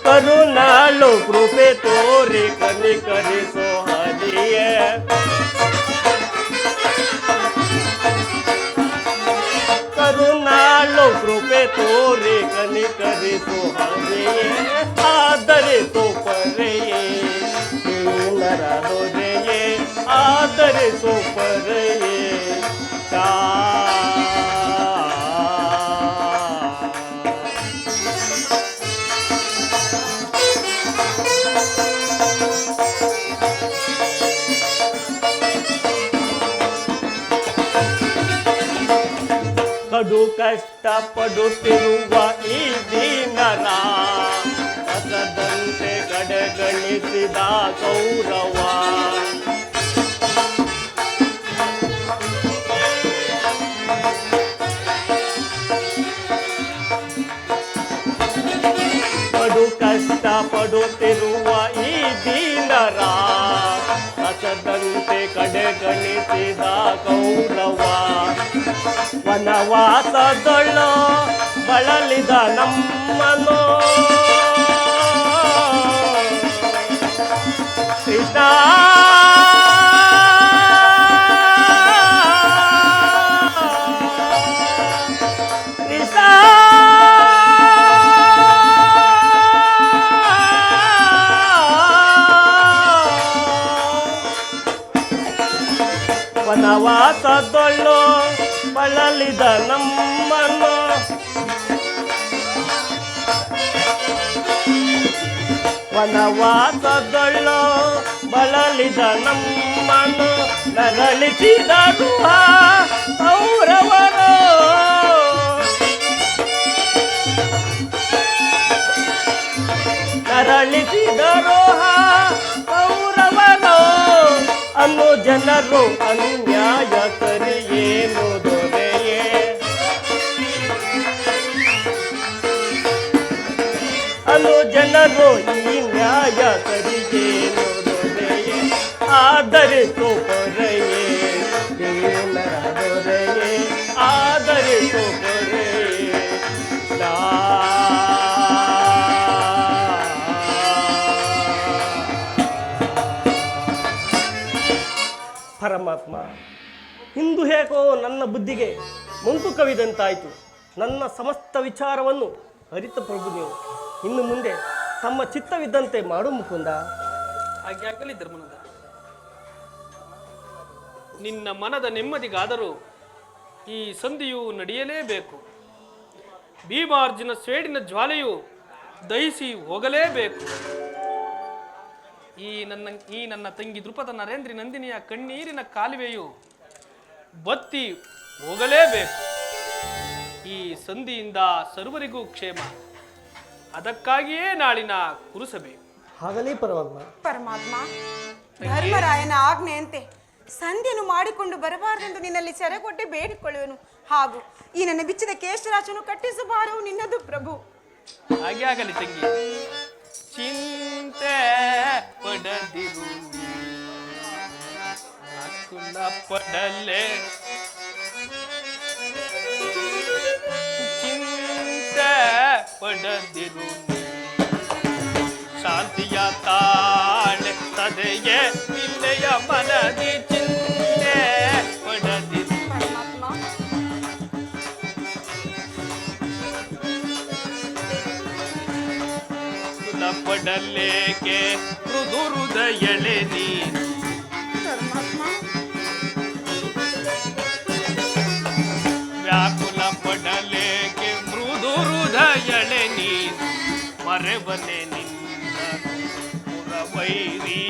ಕರುಣಾಳು ಕೃಪೆ ತೋರಿ ಕನಿಕರಿಸೋ ಹರಿಯೇ. ಕರುಣಾಳು ಕೃಪೆ ತೋರಿ ಕನಿಕರಿಸೋ ಹರಿಯೇ. ಆದರಿಸೋ ಪರೆಯೇ ದೀನರ ದೊರೆಯೇ. ಆದರಿಸೋ ಪರೆಯೇ ಕಡು ಕಷ್ಟ ಪಡುತ್ತಿರುವ ಈ ದೀನರ ಅಸದಂತೆ ಕಡೆಗಣಿಸಿದ ಕೌರವ. ಕಡು ಕಷ್ಟ ಪಡುತ್ತಿರುವ ಈ ದೀನರ ಅಸದಂತೆ ಕಡೆಗಣಿಸಿದ ಕೌರವ. ವನವಾಸದೊಳ್ಳು ಬಳಲಿದ ನಮ್ಮನು ಕೃಷ್ಣ ಕೃಷ್ಣ ವನವಾಸದೊಳ್ಳು ಬಳಲಿದ ನಮ್ಮನ್ನು ವನವಾಸದೊಳ್ಳು ಬಳಲಿದ ನಮ್ಮನ್ನು ನರಳಿಸಿದರು ಕೌರವರು. ನರಳಿಸಿದರು ಕೌರವರು. ಅನ್ನು ಜನರು ಅನ್ಯಾಯ ಸರಿಯೇನು ದೊರೆಯೇ. ಅನು ಜನರು ಈ ನ್ಯಾಯ ಸರಿಯೇನು ದೊರೆಯೇ. ಆದರಿಸೋ ಪೊರೆಯೇ ದೀನರ ದೊರೆಯೇ. ಆದರಿಸೋ ಪೊರೆಯೇ ಪರಮಾತ್ಮ, ಇಂದು ಹೇಗೋ ನನ್ನ ಬುದ್ಧಿಗೆ ಮುಂತು ಕವಿದಂತಾಯಿತು. ನನ್ನ ಸಮಸ್ತ ವಿಚಾರವನ್ನು ಅರಿತ ಪ್ರಭು ನೀವು. ಇನ್ನು ಮುಂದೆ ತಮ್ಮ ಚಿತ್ತವಿದ್ದಂತೆ ಮಾಡು ಮುಕುಂದ. ಹಾಗೆ ಆಗಲಿ ಧರ್ಮನಂದ. ನಿನ್ನ ಮನದ ನೆಮ್ಮದಿಗಾದರೂ ಈ ಸಂಧಿಯು ನಡೆಯಲೇಬೇಕು. ಭೀಮಾರ್ಜುನ ಸ್ವೇಡಿನ ಜ್ವಾಲೆಯು ದಹಿಸಿ ಹೋಗಲೇಬೇಕು. ಈ ನನ್ನ ತಂಗಿ ದೃಪದ ನರೇಂದ್ರಿ ನಂದಿನಿಯ ಕಣ್ಣೀರಿನ ಕಾಲುವೆಯು ಬತ್ತಿ ಹೋಗಲೇಬೇಕು. ಈ ಸಂಧಿಯಿಂದ ಸರ್ವರಿಗೂ ಕ್ಷೇಮ, ಅದಕ್ಕಾಗಿಯೇ ನಾಳಿನ ಕುರುಸಬೇಕು. ಹಾಗಲೇ ಪರಮಾತ್ಮ. ಪರಮಾತ್ಮ, ಧರ್ಮರಾಯನ ಆಜ್ಞೆಯಂತೆ ಸಂಧಿಯನ್ನು ಮಾಡಿಕೊಂಡು ಬರಬಾರದೆಂದು ನಿನ್ನಲ್ಲಿ ಸೆರೆಗೊಡ್ಡಿ ಬೇಡಿಕೊಳ್ಳುವೆನು. ಹಾಗೂ ಈ ನನ್ನ ಬಿಚ್ಚಿದ ಕೇಶರಾಶನು ಕಟ್ಟಿಸಬಾರವು ನಿನ್ನದು ಪ್ರಭು. ಹಾಗೆ ಆಗಲಿ ತಂಗಿ, ಚಿಂತೆ ಪಡದಿರು, ಅಕುಲ ಪಡಲೆ, ಚಿಂತೆ ಪಡದಿರು, ಶಾಂತಿಯ ತಾಳೆ ತದೆಯೇ ನಿನ್ನೆಯ ಮನದಿ ಚಿಂತೆ ಪಡದಿರು. ಪರಮಾತ್ಮ, ಪಡಲೇಕೆ ಮೃದು ಹೃದಯಳೆ ನೀ, ಪರಮಾತ್ಮ, ವ್ಯಾಕುಲ ಪಡಲೇಕೆ ಮೃದು ಹೃದಯಳೆ ನೀ, ಮರೆವನೆ ನಿನ್ನ ಪುರವೈರಿ,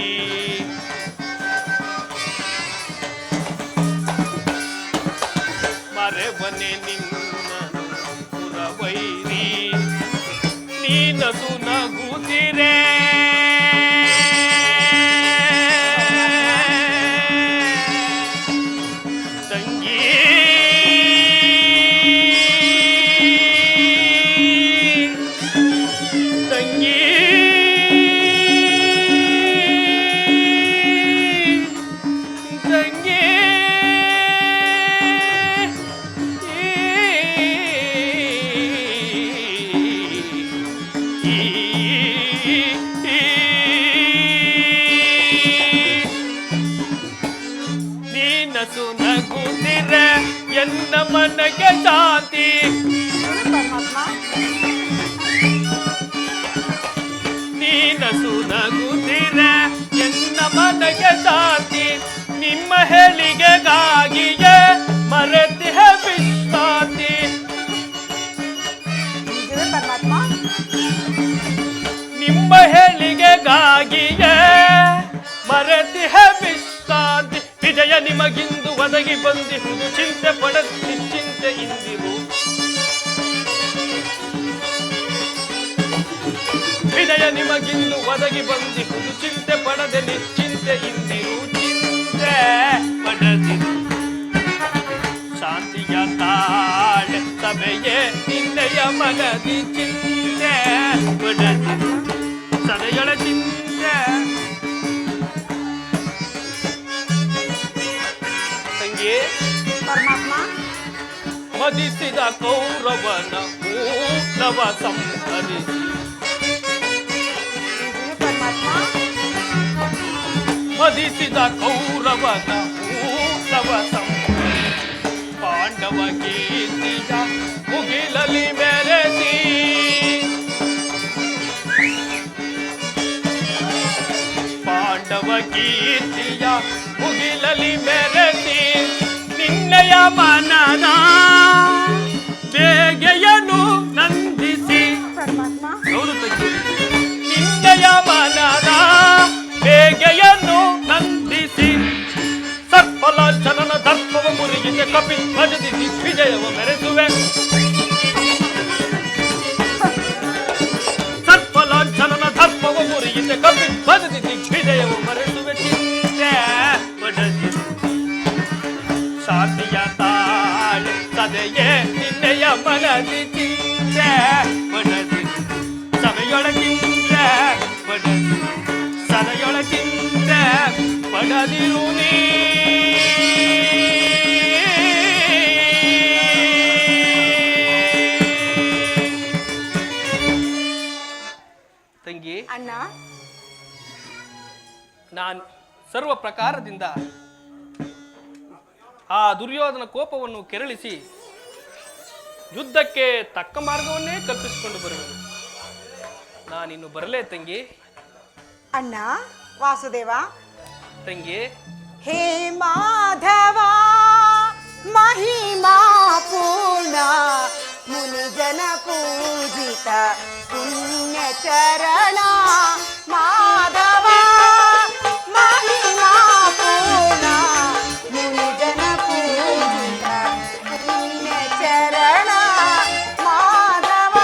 ಮರೆವನೆ ನಿನ್ನ ಪುರವೈರಿ, ನೀನದು ನಗುತ್ತಿರೆ ತಂಗಿ, ತಂಗಿ, ತಂಗಿ, ನೀನಸು ನಗುತ್ತಿರೆ ಎನ್ನ ಮನಗೆ ಶಾಂತಿ, ಪರಮಾತ್ಮ, ನೀನಸು ನಗುತ್ತಿರೆ ಎನ್ನ ಮನಗೆ ಶಾಂತಿ, ನಿಮ್ಮ ಹೇಳಿಗೆಗಾಗಿಯೇ ಮರೆತಿಹ ವಿಶ್ರಾಂತಿ, ನಿಜವೇ ಪರಮಾತ್ಮ, ನಿಮ್ಮ ಹೇಳಿಗೆಗಾಗಿಯೇ ಮರೆತಿಹ ವಿಶ್ರಾಂತಿ, ವಿಜಯ ನಿಮಗಿಂದು ಒದಗಿ ಬಂದಿರುವುದು, ಚಿಂತೆ ಪಡ ನಿಶ್ಚಿಂತೆ ಇಂದಿರು, ವಿಜಯ ನಿಮಗಿಂದು ಒದಗಿ ಬಂದಿರುವುದು, ಚಿಂತೆ ಪಡದೆ ನಿಶ್ಚಿಂತೆ ಇಂದಿರು, ಚಿಂತೆ ಪಡದಿರು, ಶಾಂತಿಯ ತಾಳೆ ಸಭೆಯೇ ನಿನ್ನೆಯ ಮನದಿ ಚಿಂತೆ ಪಡದಿರು, ಸದೆಯೊಳ ಚಿಂತೆ. ತಂಗಿ, ಪರಮಾತ್ಮ, ಮದಿಸಿದ ಕೌರವನ ಊಟವ ಸಂಹರಿಸಿ, ನಿಜವೇ ಪರಮಾತ್ಮ, ಮದಿಸಿದ ಕೌರವನ ಊಟವ ಸಂಹರಿಸಿ, ಪಾಂಡವ ಕೀರ್ತಿಯ ಮುಗಿಲಲಿ ಮೆರೆಸಿ, ಪಾಂಡವ ಕೀರ್ತಿಯ ಮುಗಿಲಲಿ ಮೆರೆಸಿ, ನಿನ್ನಯ ಮನದ ಬೇಗೆಯನ್ನು ನಂದಿಸಿ, ಪರಮಾತ್ಮ, ಹೌದು ತಂಗಿ, ನಿನ್ನಯ ಮನದ ಬೇಗೆಯನ್ನು ನಂದಿಸಿ, ಸರ್ಪಲ ಜನನ ದರ್ಪವ ಮುರಿಗಿಗೆ ಕಪಿ ಭಜದಿ ದಿಗ್ವಿಜಯವ ಮೆರೆಸುವೆ, ಸರ್ಪಲ ಜನನ ದರ್ಪವ ಮುರಿಗಿಗೆ ಕಪಿ ಭಜದಿ ದಿಗ್ವಿಜಯವ ಮೆರೆಸುವೆ, ಚಿಂತೆ ಪಡದಿರು, ಶಾಂತಿಯ ತಾಳೆ ಸದೆಯೇ ನಿನ್ನೆಯ ಮನದಿ ಚಿಂತೆ ಪಡದಿರು, ಸಭೆಯೊಳಗಿಂತೆ ಪಡದಿರು, ಸದೆಯೊಳಗಿಂತೆ ಪಡದಿರು ನೀ. ತಂಗಿ, ಅಣ್ಣ, ನಾನು ಸರ್ವ ಪ್ರಕಾರದಿಂದ ಆ ದುರ್ಯೋಧನ ಕೋಪವನ್ನು ಕೆರಳಿಸಿ ಯುದ್ಧಕ್ಕೆ ತಕ್ಕ ಮಾರ್ಗವನ್ನೇ ಕಲ್ಪಿಸಿಕೊಂಡು ಬರುವೆನು. ನಾನಿನ್ನು ಬರಲೇ ತಂಗಿ. ಅಣ್ಣ ವಾಸುದೇವ, ತಂಗಿ, ಹೇ ಮಾಧವ ಮಹಿಮಾ ಪೂರ್ಣ ಮುನಿಜನ ಪೂಜಿತ ಪುಣ್ಯ ಚರಣ ಮಾಧವ ಮಹಿಮಾ ಪೂರ್ಣ ಮುನಿಜನ ಪೂಜಿತ ಪುಣ್ಯ ಚರಣ ಮಾಧವ.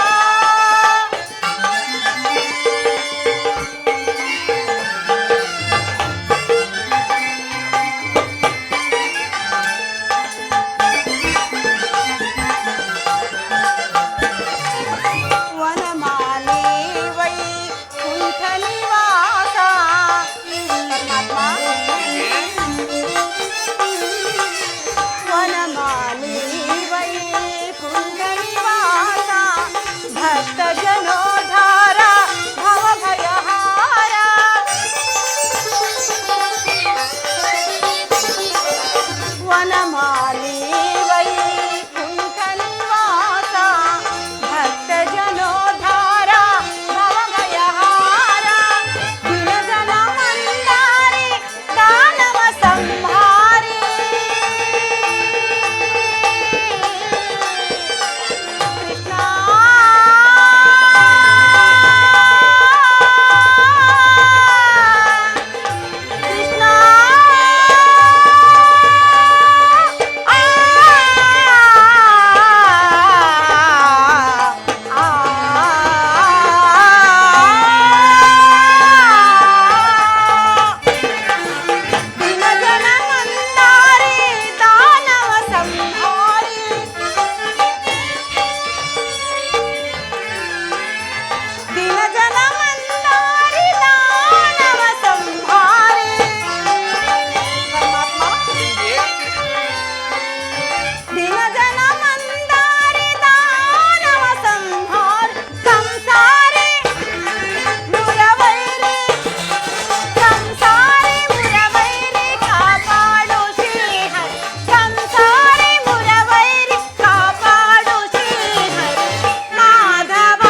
ವನಮಾಲಿ ವೈಕುಂಠ ನಿವಾಸ ಪರಮಾತ್ಮ. ವನಮಾಲಿ ವೈಕುಂಠ ನಿವಾಸ ಭಕ್ತ ಜನೋದ್ಧಾರ ಭವ ಭಯಹಾರ. ವನಮಾಲಿ ವೈಕುಂಠ ನಿವಾಸ ಭಕ್ತ ಜನೋದ್ಧಾರ ಭವ ಭಯಹಾರ. ದಿನಜನ ಮಂದಾರಿ ದಾನವ ಸಂಹಾರಿ. ಕೃಷ್ಣ ಕೃಷ್ಣ ದಿನಜನ ಮಂದಾರಿ ದಾನವ ಸಂಹಾರಿ. ದಿನಜನ ಮಂದಾರಿ ದಾನವ ಸಂಹಾರಿ. ಪರಮಾತ್ಮ ದಿನಜನ ಮಂದಾರಿ ದಾನವ ಸಂಹಾರಿ. ಸಂಸಾರಿ ಮುರವೈರಿ ಸಂಸಾರಿ ಮುರವೈರಿ ಕಾಪಾಡು ಶ್ರೀಹರಿ. ಸಂಸಾರಿ ಮುರವೈರಿ ಕಾಪಾಡು ಶ್ರೀಹರಿ. ಮಾಧವ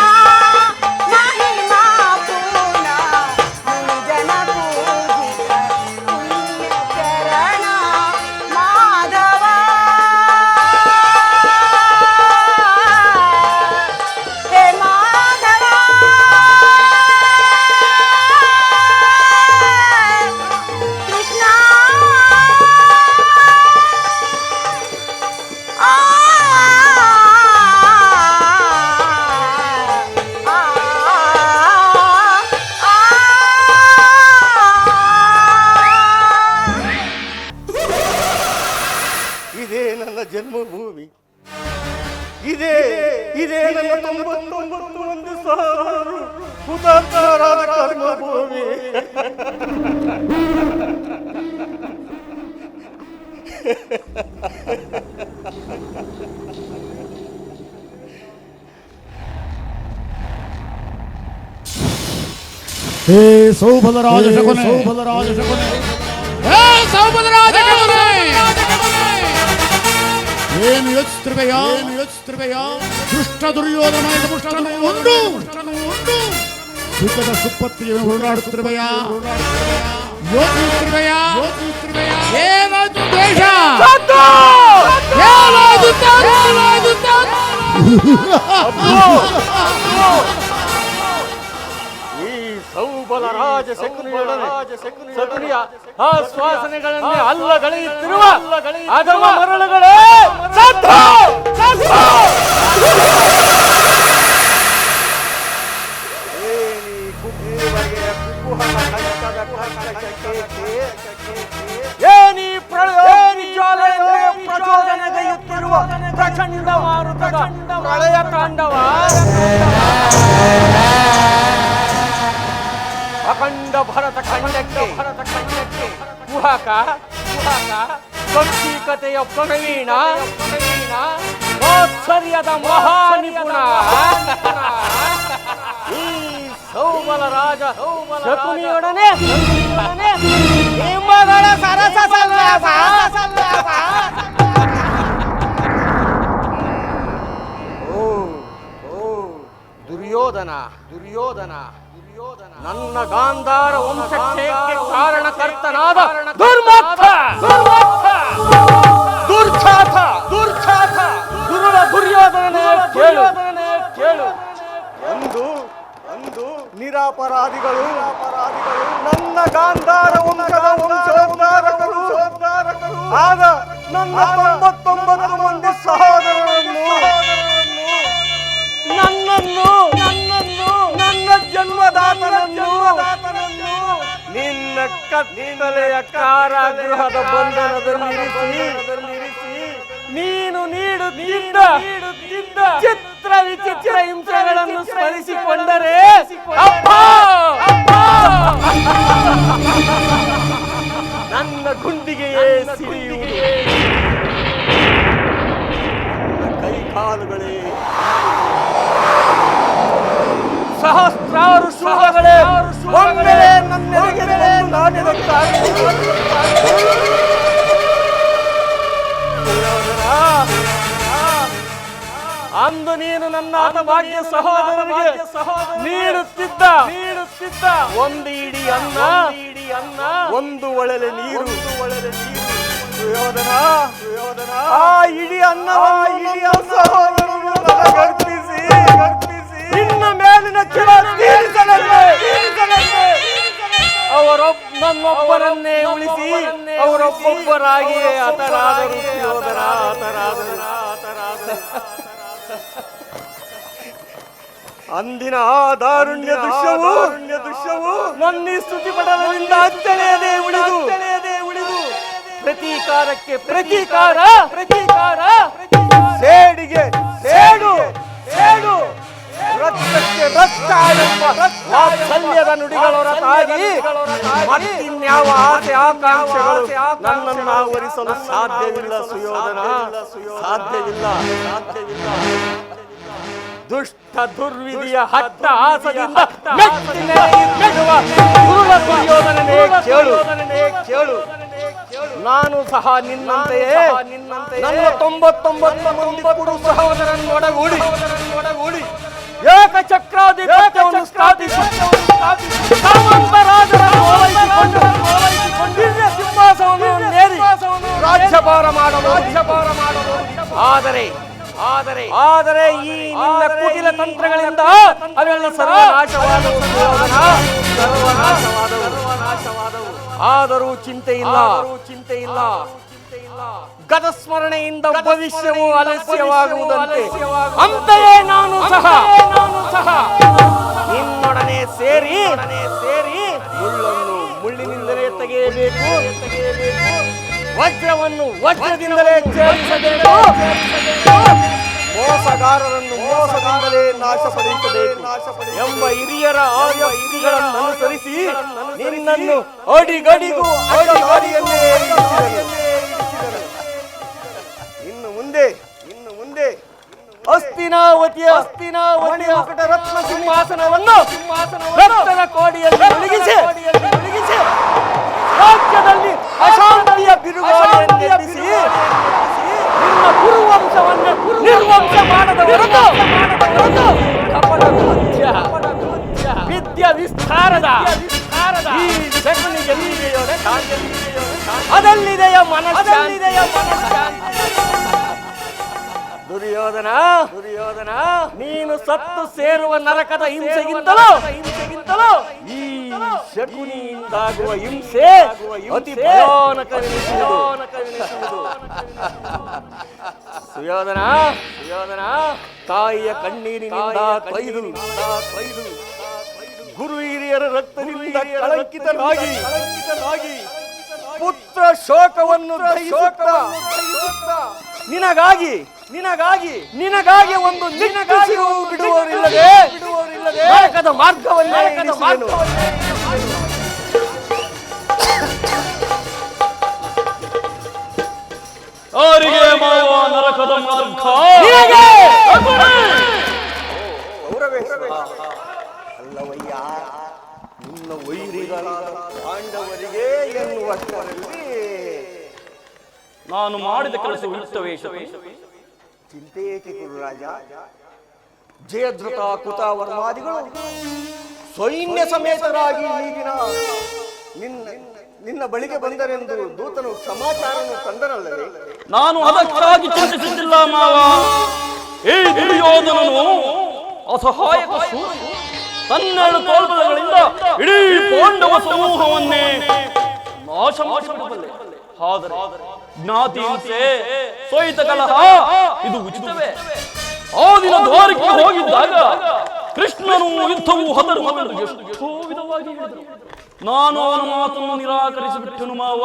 ಮಹಿಮಾ ಪೂರ್ಣ ಮುನಿಜನ ಪೂಜಿತ ಪುಣ್ಯ ಚರಣ ಮಾಧವ. ಹೇ ಮಾಧವ ಕೃಷ್ಣ ಇದೇ ನನ್ನ ಜನ್ಮಭೂಮಿ, ಇದೇ ಇದೇ ನನ್ನ 99,000 ಹುತಾತ್ಮರಾದ ಕರ್ಮಭೂಮಿ. ಹೇ ಸೌಬಲರಾಜ ಶಕುನೆ, ಸೌಬಲರಾಜ ಶಕುನೆ, ಹೇ ಸೌಬಲರಾಜ ಶಕುನೆ, ಏನು ಯೋಚಿಸ್ತಿರುವೆಯಾ, ಏನು ಯೋಚಿಸ್ತಿರುವೆಯಾ? ದುಷ್ಟ ದುರ್ಯೋಧನ ದುಷ್ಟನು ಒಂದು ಸುಖದ ಸುಪ್ಪತ್ತಿಗೆ ಹೋರಾಡುತ್ತಿರುವೆಯಾ, ಯೋಚಿಸ್ತಿರುವೆಯಾ, ಏನಾಯ್ತು ದ್ವೇಷ, ಈ ಸೌಬಲರಾಜ ಶಕುನಿಯ ಆಶ್ವಾಸನೆಗಳನ್ನೇ ಅಲ್ಲಗಳೆಯುತ್ತಿರುವ ಅಧಮ ಮರಳುಗಳೇ ಸತ್ತು! ಏನಿ ಪ್ರಚೋದನೆಗೈಯುತ್ತಿರುವ ಪ್ರಚಂಡ ಮಾರುತದ ಪ್ರಳಯ ತಾಂಡವ ಅಖಂಡ ಭರತ ಖಂಡಕ್ಕೆ ಕುಹಕ ಕಥೆಯ ಪ್ರವೀಣ ವಾತ್ಸರ್ಯದ ಮಹಾನಿಪುಣ ಈ ಸೌಬಲರಾಜ ಶಕುನಿಯೊಡನೆ ನಿಮ್ಮಗಳ ಸರಸ ಸಲ್ಲಾಸ ದುರ್ಯೋಧನ ನನ್ನ ಗಾಂಧಾರ ವಂಶಕ್ಷಯಕ್ಕೆ ಕಾರಣಕರ್ತನಾದ ದುರ್ಮಾರ್ಥ ದುರ್ಛಾತ ದುರುಳ ದುರ್ಯೋಧನನೇ ಕೇಳು. ಒಂದು ನನ್ನ 99 ಮಂದಿ ಸಹೋದರರನ್ನು ನನ್ನನ್ನು ನನ್ನ ಜನ್ಮದಾತನನ್ನು ನಿನ್ನ ಕತ್ತಲೆಯ ಕಾರಾಗೃಹದ ಬಂಧನದಲ್ಲಿರಿಸಿ ನೀನು ನೀಡುತ್ತಿದ್ದ ಚಿತ್ರ ವಿಚಿತ್ರ ಹಿಂಸೆಗಳನ್ನು ಸ್ಮರಿಸಿಕೊಂಡರೆ ನನ್ನ ಗುಂಡಿಗೆಯೇ ಸಿಡಿಯುವುದು. ಕೈ ಕಾಲುಗಳೇ ಸಹಸ್ರಾರು ಶೂಲಗಳೇ ಒಮ್ಮೆಲೆ ನನ್ನೆಡೆಗೆ ನಾಟಿದಂತಾಗಿ ಅಂದು ನೀನು ನನ್ನ ಹತಭಾಗ್ಯ ಸಹೋದರನಿಗೆ ನೀಡುತ್ತಿದ್ದ ಒಂದು ಇಡೀ ಅನ್ನ ಒಂದು ಒಳಲೆ ನೀರು ಸುಯೋಧನ ಆ ಇಡೀ ಅನ್ನವನ್ನು ಸಹೋದರನು ನನಗರ್ಪಿಸಿ ನಿನ್ನ ಮೇಲಿನ ಕೆಲ ತೀರಿಸಲೇ ನನ್ನೊಬ್ಬರನ್ನೇ ಉಳಿಸಿ ಅವರೊಬ್ಬೊಬ್ಬರಾಗಿಯೇ ಹತರಾದರು ಸುಯೋಧನ ಹತರಾದರು. ಅಂದಿನ ಆ ದಾರುಣ್ಯ ದೃಶ್ಯವು ನನ್ನ ಸ್ತುತಿ ಪಟಲದಿಂದ ಅಚ್ಚಳೆಯದೇ ಉಳಿದು ಪ್ರತೀಕಾರಕ್ಕೆ ಪ್ರತೀಕಾರ ಸೇಡಿಗೆ ಸೇಡು ರಕ್ತಕ್ಕೆ ರಕ್ತ ಎಂಬ ವಾತ್ಸಲ್ಯದ ನುಡಿಗಳ ಹೊರತಾಗಿ ಮತ್ತಿನ್ಯಾವ ಆಸೆ ಆಕಾಂಕ್ಷೆಗಳು ನನ್ನನ್ನು ಆವರಿಸಲು ಸಾಧ್ಯವಿಲ್ಲ ಸುಯೋಧನ, ಸಾಧ್ಯವಿಲ್ಲ. ದುಷ್ಟ ದುರ್ವಿಧಿಯ ಹಟ್ಟ ಆಸದಿಂದ ದುರ್ಯೋಧನನೇ ಕೇಳು, ನಾನು ಸಹ ನಿನ್ನಂತೆಯೇ ನನ್ನ 99 ಮಂದಿ ಕುರು ಸಹೋದರನ್ನೊಡಗೂಡಿ ಏಕಚಕ್ರಾಧಿಪತ್ಯವನ್ನು ಸ್ಥಾಪಿಸಿ ಸಾಮಂತರಾಜರನ್ನು ಓಲೈಸಿಕೊಂಡು ದಿವ್ಯ ಸಿಂಹಾಸನವನ್ನು ನೇರಿ ರಾಜ್ಯಭಾರ ಮಾಡಬಹುದು. ಆದರೆ ಈ ನಿನ್ನ ಕುಟಿಲ ತಂತ್ರಗಳಿಂದ ಅವೆಲ್ಲ ಸರ್ವನಾಶವಾದವು. ಆದರೂ ಚಿಂತೆ ಇಲ್ಲ. ಗತಸ್ಮರಣೆಯಿಂದ ಭವಿಷ್ಯವು ಅಲಸ್ಯವಾಗುವುದಂತೆ ಅಂತೆಯೇ ನಾನು ಸಹ ನಿನ್ನೊಡನೆ ಸೇರಿ ಮುಳ್ಳನ್ನು ಮುಳ್ಳಿನಿಂದಲೇ ತೆಗೆಯಬೇಕು, ವಜ್ರವನ್ನು ವಜ್ರದಿಂದಲೇ ಛೇದಿಸಬೇಕು, ಮೋಸಗಾರರನ್ನು ಮೋಸದಿಂದಲೇ ನಾಶಪಡಿಸಬೇಕು ಎಂಬ ಹಿರಿಯರ ಆರ್ಯ ವಿಧಿಗಳನ್ನು ಅನುಸರಿಸಿ ನಿನ್ನನ್ನು ಅಡಿಗಡಿಗೂ ಅಡಿಗಡಿಯನ್ನೇ ಇನ್ನು ಮುಂದೆ ಹಸ್ತಿನಾವತಿಯ ಮಣಿಮಕುಟ ರತ್ನ ಸಿಂಹಾಸನವನ್ನು ರಕ್ತದ ಕೋಡಿಯಲ್ಲಿ ಮುಳುಗಿಸಿ ರಾಜ್ಯದಲ್ಲಿ ಅಶಾಂತಿಯ ಬಿರುಗಾಳಿಯನ್ನು ಎಬ್ಬಿಸಿ ನಿನ್ನ ಕುರುವಂಶವನ್ನೇ ನಿರ್ವಂಶ ಮಾಡದ ಹೊರತು ವಿದ್ಯಾ ವಿಸ್ತಾರದ ಈ ಶಕುನಿಗೆ ಅದಲ್ಲಿದೆಯ ಮನಸ್ಸಾಂತಿ. ದುರ್ಯೋಧನ ನೀನು ಸತ್ತು ಸೇರುವ ನರಕದ ಹಿಂಸೆಗಿಂತಲೂ ಈ ಶಕುನಿಯಿಂದಾಗುವ ಹಿಂಸೆ ಅತಿ ಭಯಾನಕವೆನಿಸುವುದು. ಸುಯೋಧನ ತಾಯಿಯ ಕಣ್ಣೀರಿನಿಂದ ಕೊಯ್ದು ಗುರು ಹಿರಿಯರ ರಕ್ತದಿಂದ ಕಳಂಕಿತನಾಗಿ ಪುತ್ರ ಶೋಕವನ್ನು ನಿನಗಾಗಿ ಒಂದು ನಿನಗಾಗಿರುವ ಬಿಡುವವರಿಲ್ಲದೆ ನರಕದ ಮಾರ್ಗವನ್ನೇ ಇರಿಸುವೆನು. ಅವರಿಗೆ ಮಾಡುವ ನರಕದ ಮಾರ್ಗ ಅಲ್ಲವಯ್ಯ, ನಿನ್ನ ವೈರಿಗಳಾದ ಪಾಂಡವರಿಗೆ ಎನ್ನುವಷ್ಟರಲ್ಲಿ ನಾನು ಮಾಡಿದ ಕೆಲಸವು ಇಷ್ಟವೇ? ಚಿಂತೆ ಏಕೆ ಗುರುರಾಜ? ಜಯದ್ರಥ ಕುತಾವರ್ಮಾದಿಗಳು ಸೈನ್ಯ ಸಮೇತರಾಗಿ ಈಗಿನ ನಿನ್ನ ಬಳಿಗೆ ಬಂದರೆಂದು ದೂತನು ಸಮಾಚಾರವನ್ನು ತಂದರಲ್ಲವೇ? ನಾನು ಅದಕ್ಕಾಗಿ ಚಿಂತಿಸುತ್ತಿಲ್ಲ ಮಾವ. ಈ ದುರ್ಯೋಧನನು ಅಸಹಾಯಕ ಶೂರ, ತನ್ನೆರಡು ತೋಳ್ಬಲಗಳಿಂದ ಇಡೀ ಪಾಂಡವ ಸಮೂಹವನ್ನೇ ನಾಶ ಮಾಡಿಬಿಡಬಲ್ಲೆ. ಆದರೆ ಜ್ಞಾತಿ ಹಿಂಸೆ ಸೋಯಿತ ಕಲಹ ಇದು ಉಚಿತವೇ? ಆ ದಿನ ದ್ವಾರಕ್ಕೆ ಹೋಗಿದ್ದಾಗ ಕೃಷ್ಣನು ಯುದ್ಧವು ಹತರುವೆಂದು ಎಷ್ಟೋ ವಿಧವಾಗಿ ಹೇಳಿದರು. ನಾನು ಅವನ ಮಾತನ್ನು ನಿರಾಕರಿಸಿಬಿಟ್ಟನು ಮಾವ.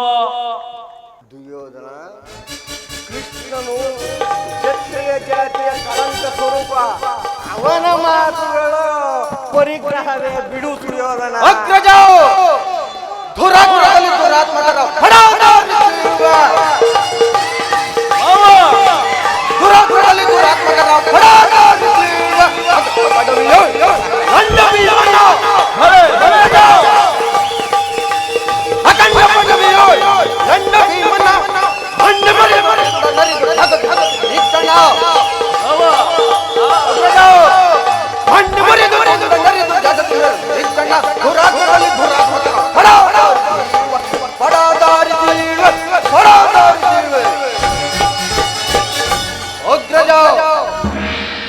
ದುರ್ಯೋಧನ, ಕೃಷ್ಣನು ಕ್ಷತ್ರಿಯ ಜಾತಿಯ ಕಳಂಕ ಸ್ವರೂಪ. ಅವನ ಮಾತುಗಳು ಪರಿಗ್ರಹವೇ. ಬಿಡು ದುರ್ಯೋಧನ. ಅಗ್ರಜ ದುರಾತ್ಮರಲ್ಲಿ ದುರಾತ್ಮಕರ ದುರಾತ್ಮರಲ್ಲಿ ದುರಾತ್ಮಕರ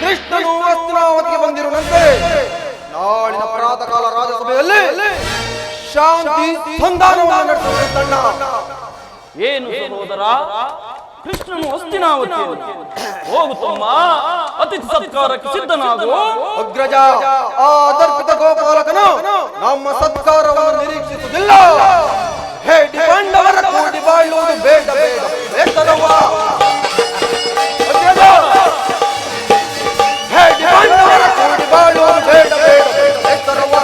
ಕೃಷ್ಣನು ಹಸ್ತಿನಾವತಿಗೆ ಬಂದಿರುವಂತೆ ನಾಳಿನ ಪ್ರಾತಃ ಕಾಲ ರಾಜಸಭೆಯಲ್ಲಿ ಶಾಂತಿ ಸಂಧಾನವನ್ನು ನಡೆಸುವ ತಂಡ. ಏನು ಸಹೋದರ, ಕೃಷ್ಣನು ಹಸ್ತಿನಾವತಿ ಹೋಗುತ್ತಮ್ಮ, ಅತಿಥಿ ಸತ್ಕಾರಕ್ಕೆ ಸಿದ್ಧನಾಗು. ಅಗ್ರಜ, ಆ ದರ್ಪಿತ ಗೋಪಾಲಕನು ನಮ್ಮ ಸತ್ಕಾರವನ್ನು ನಿರೀಕ್ಷಿಸುವುದಿಲ್ಲ. ಹೇಡಿ ಪಾಂಡವರ ಕೂಡಿ ಬಾಳುವುದು ಬೇಡ ಬೇಡ ಬೇಕದವ್ವ. ಅಗ್ರಜ, ಹೇಡಿ ಪಾಂಡವರ ಕೂಡಿ ಬಾಳುವುದು ಬೇಡ ಬೇಡ ಬೇಡ ಬೇಕದವ್ವ.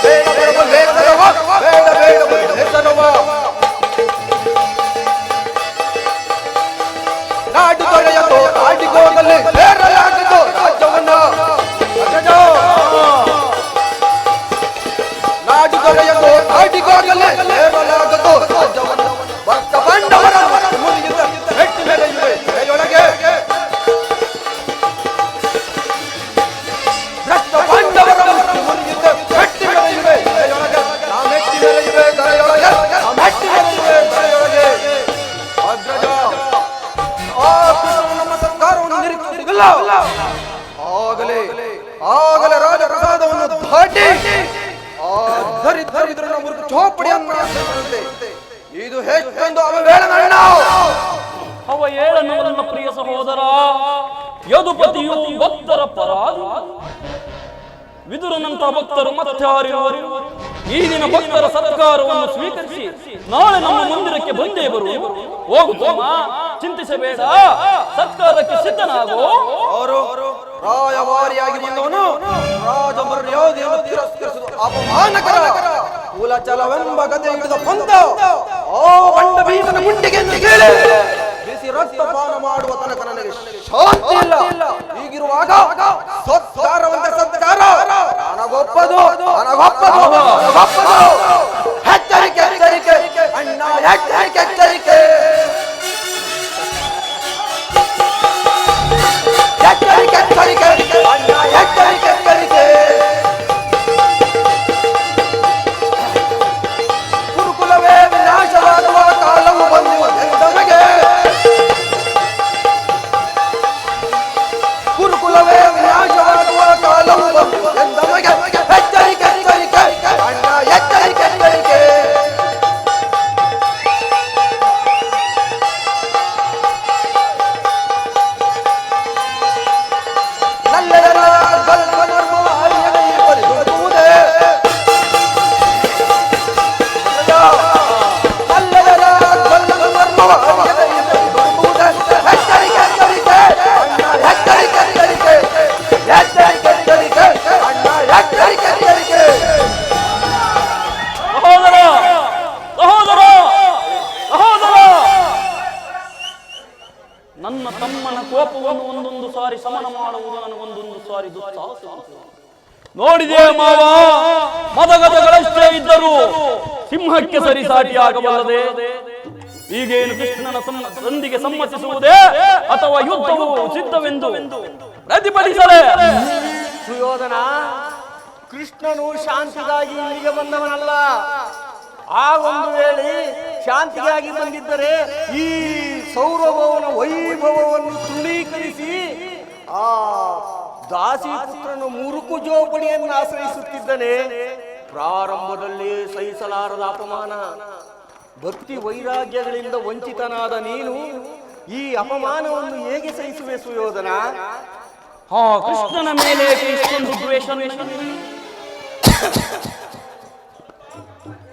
ಬೇಡ ಬೇಡ ಬೇಕದವ್ವ, ಬೇಡ ಬೇಡ ಬೇಕದವ್ವ. ನಾಡು ತೊರೆಯಲು ನಾಡಿಗೋಗಲಿ ಸೇರಲಾಗದು ರಾಜ್ಯವನ್ನು. ನಾಡು ತೊರೆಯಲು ನಾಡಿಗೋಗಲಿ ಸೇರಲಾಗದು ರಾಜ್ಯವನ್ನು. ಭಕ್ತ ಪಾಂಡವರ ಮುರಿಯುವ ಮೆಟ್ಟಿ ಮೆರೆಯುವೆ ಜೊಳಗೆ. ಭಕ್ತ ಪಾಂಡವರ ಮುರಿಯುವ ಮೆಟ್ಟಿ ಮೆರೆಯುವೆ ಜೊಳಗೆ. ನಾ ಮೆಟ್ಟಿ ಮೆರೆಯುವೆ ದರೆಯೊಳಗೆ, ನಾ ಮೆಟ್ಟಿ ಮೆರೆಯುವೆ ದರೆಯೊಳಗೆ. ಅಗ್ರಜ, ಆ ಕೃಷ್ಣನು ನಮ್ಮ ಸರ್ಕಾರವನ್ನು ನಿರೀಕ್ಷಿಸುವುದಿಲ್ಲ. ಆಗಲೇ ರಾಜ ಪ್ರಸಾದವನ್ನು ದಾಟಿ ಆ ದರಿದ್ರನ ಮುರಿದು ಚೋಪಡಿಯನ್ನು ಆಚರಿಸುವಂತೆ. ಇದು ಹೆಚ್ಚೊಂದು ಅವಹೇಳನ. ಅವ ಏಳನು ನನ್ನ ಪ್ರಿಯ ಸಹೋದರ. ಯದುಪತಿಯು ಭಕ್ತರ ಪರಾಧಿ. ವಿದುರನಂತಹ ಭಕ್ತರು ಮತ್ತಾರಿರುವರು. ಈ ದಿನ ಭಕ್ತರ ಸತ್ಕಾರವನ್ನು ಸ್ವೀಕರಿಸಿ ನಾಳೆ ನಮ್ಮ ಮಂದಿರಕ್ಕೆ ಬಂದೇ ಬರುವರು. ಹೋಗುತ್ತಮ್ಮ, ಚಿಂತಿಸಬೇಡ, ಸತ್ಕಾರಕ್ಕೆ ಸಿದ್ಧನಾಗು. ಅವರು ರಾಯವಾರಿಯಾಗಿ ಬಂದವನು ರಾಜ ಮರ್ಯಾದೆಯನ್ನು ತಿರಸ್ಕರಿಸುವುದು ಅಪಮಾನಕರ. ಕುಲಚಲವೆಂಬ ಗದೆ ಹಿಡಿದ ಪಂಥ ಆ ಬಂಡ ಭೀಮನ ಗುಂಡಿಗೆಯನ್ನು ಕೇಳಿ ಬಿಸಿ ರಕ್ತಪಾನ ಮಾಡುವ ತನಕ ನನಗೆ ಶಾಂತಿ ಇಲ್ಲ. ಹೀಗಿರುವಾಗ ಸತ್ಕಾರವಂತೆ ಸತ್ಕಾರ ನನಗೊಪ್ಪದು, ನನಗೊಪ್ಪದು, ನನಗೊಪ್ಪದು. ಎಚ್ಚರಿಕೆ, ಎಚ್ಚರಿಕೆ ಅಣ್ಣ, ಎಚ್ಚರಿಕೆ, ಎಚ್ಚರಿಕೆ. ಎಚ್ಚರಿಕೆ, ಎಚ್ಚರಿಕೆ ಅಣ್ಣ, ಎಚ್ಚರಿಕೆ, ಎಚ್ಚರಿಕೆ. ಗುರುಕುಲವೇ ವಿನಾಶವಾಗುವ ಕಾಲವು ಬಂದಿದೆ ನಮಗೆ. ಗುರುಕುಲವೇ ವಿನಾಶವಾಗುವ ಕಾಲವು ಬಂದಿದೆ ನಮಗೆ. ಎಚ್ಚರಿಕೆ, ಎಚ್ಚರಿಕೆ ಅಣ್ಣ, ಎಚ್ಚರಿಕೆ, ಎಚ್ಚರಿಕೆ. ನಲ್ಲೆಯರ ಗಲ್ಪನರ್ಮ ಹರಿಯದೆ ಪರಿದುವುದೇ. ನಲ್ಲೆಯರ ಗಲ್ಪನರ್ಮ ಹರಿಯದೆ ಪರಿದುವುದೇ. ಎಚ್ಚರಿಕೆ, ಎಚ್ಚರಿಕೆ ಅಣ್ಣ, ಎಚ್ಚರಿಕೆ, ಎಚ್ಚರಿಕೆ. ಎಚ್ಚರಿಕೆ, ಎಚ್ಚರಿಕೆ ಅಣ್ಣ, ಎಚ್ಚರಿಕೆ, ಎಚ್ಚರಿಕೆ. ಸಹೋದರ, ಸಹೋದರ, ಸಹೋದರ, ನನ್ನ ತಮ್ಮನ ಕೋಪವನ್ನು ಒಂದೊಂದು ಸಾರಿ ಶಮನ ಮಾಡುವುದು ನನಗೊಂದೊಂದು ಸಾರಿ ದುಸ್ಸಾಹಸ. ನೋಡಿದೆ ಮಾವ, ಮದಗದಗಳಷ್ಟೇ ಇದ್ದರೂ ಸಿಂಹಕ್ಕೆ ಸರಿಸಾಟಿಯಾಗಬಲ್ಲದೆ. ಈಗೇನು ಕೃಷ್ಣನ ಸಂಧಿಗೆ ಸಮ್ಮತಿಸುವುದೇ ಅಥವಾ ಯುದ್ಧವು ಸಿದ್ಧವೆಂದು ಪ್ರತಿಭಟಿಸಲೇ? ಸುಯೋಧನ, ಕೃಷ್ಣನು ಶಾಂತಿಗಾಗಿ ಇಲ್ಲಿಗೆ ಬಂದವನಲ್ಲ. ಆ ಒಂದು ವೇಳೆ ಶಾಂತಿಗಾಗಿ ಬಂದಿದ್ದರೆ ಈ ಸೌರಭವನ ವೈಭವವನ್ನು ತೃಣೀಕರಿಸಿ ಆ ದಾಸಿ ಪುತ್ರನ ಮುರುಕು ಜೋಪಡಿಯನ್ನು ಆಶ್ರಯಿಸುತ್ತಿದ್ದನೆ. ಪ್ರಾರಂಭದಲ್ಲಿ ಸಹಿಸಲಾರದ ಅಪಮಾನ ಭಕ್ತಿ ವೈರಾಗ್ಯಗಳಿಂದ ವಂಚಿತನಾದ ನೀನು ಈ ಅಪಮಾನವನ್ನು ಹೇಗೆ ಸಹಿಸುವೆ ಸುಯೋಧನ? ಆ ಕೃಷ್ಣನ ಮೇಲೆ ಇಷ್ಟೊಂದು ದ್ವೇಷ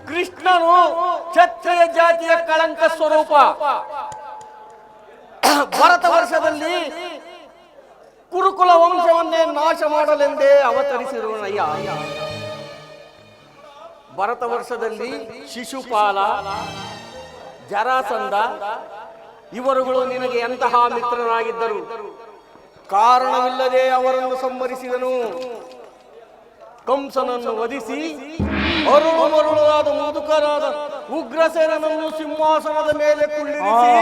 ಕೃಷ್ಣನು ಕ್ಷತ್ರಿಯ ಜಾತಿಯ ಕಳಂಕ ಸ್ವರೂಪ. ಭರತ ವರ್ಷದಲ್ಲಿ ಕುರುಕುಲ ವಂಶವನ್ನೇ ನಾಶ ಮಾಡಲೆಂದೇ ಅವತರಿಸಿರುವನಯ್ಯ. ಭರತ ವರ್ಷದಲ್ಲಿ ಶಿಶುಪಾಲ, ಜರಾಸಂಧ ಇವರುಗಳು ನಿನಗೆ ಎಂತಹ ಮಿತ್ರರಾಗಿದ್ದರು. ಕಾರಣವಿಲ್ಲದೆ ಅವರನ್ನು ಸಂಹರಿಸಿದನು. ಕಂಸನನ್ನು ವಧಿಸಿ ಅರುಳು ಮರುಳಾದ ಮುದುಕರಾದ ಉಗ್ರಸೇನನನ್ನು ಸಿಂಹಾಸನದ ಮೇಲೆ ಕುಳ್ಳಿರಿಸಿ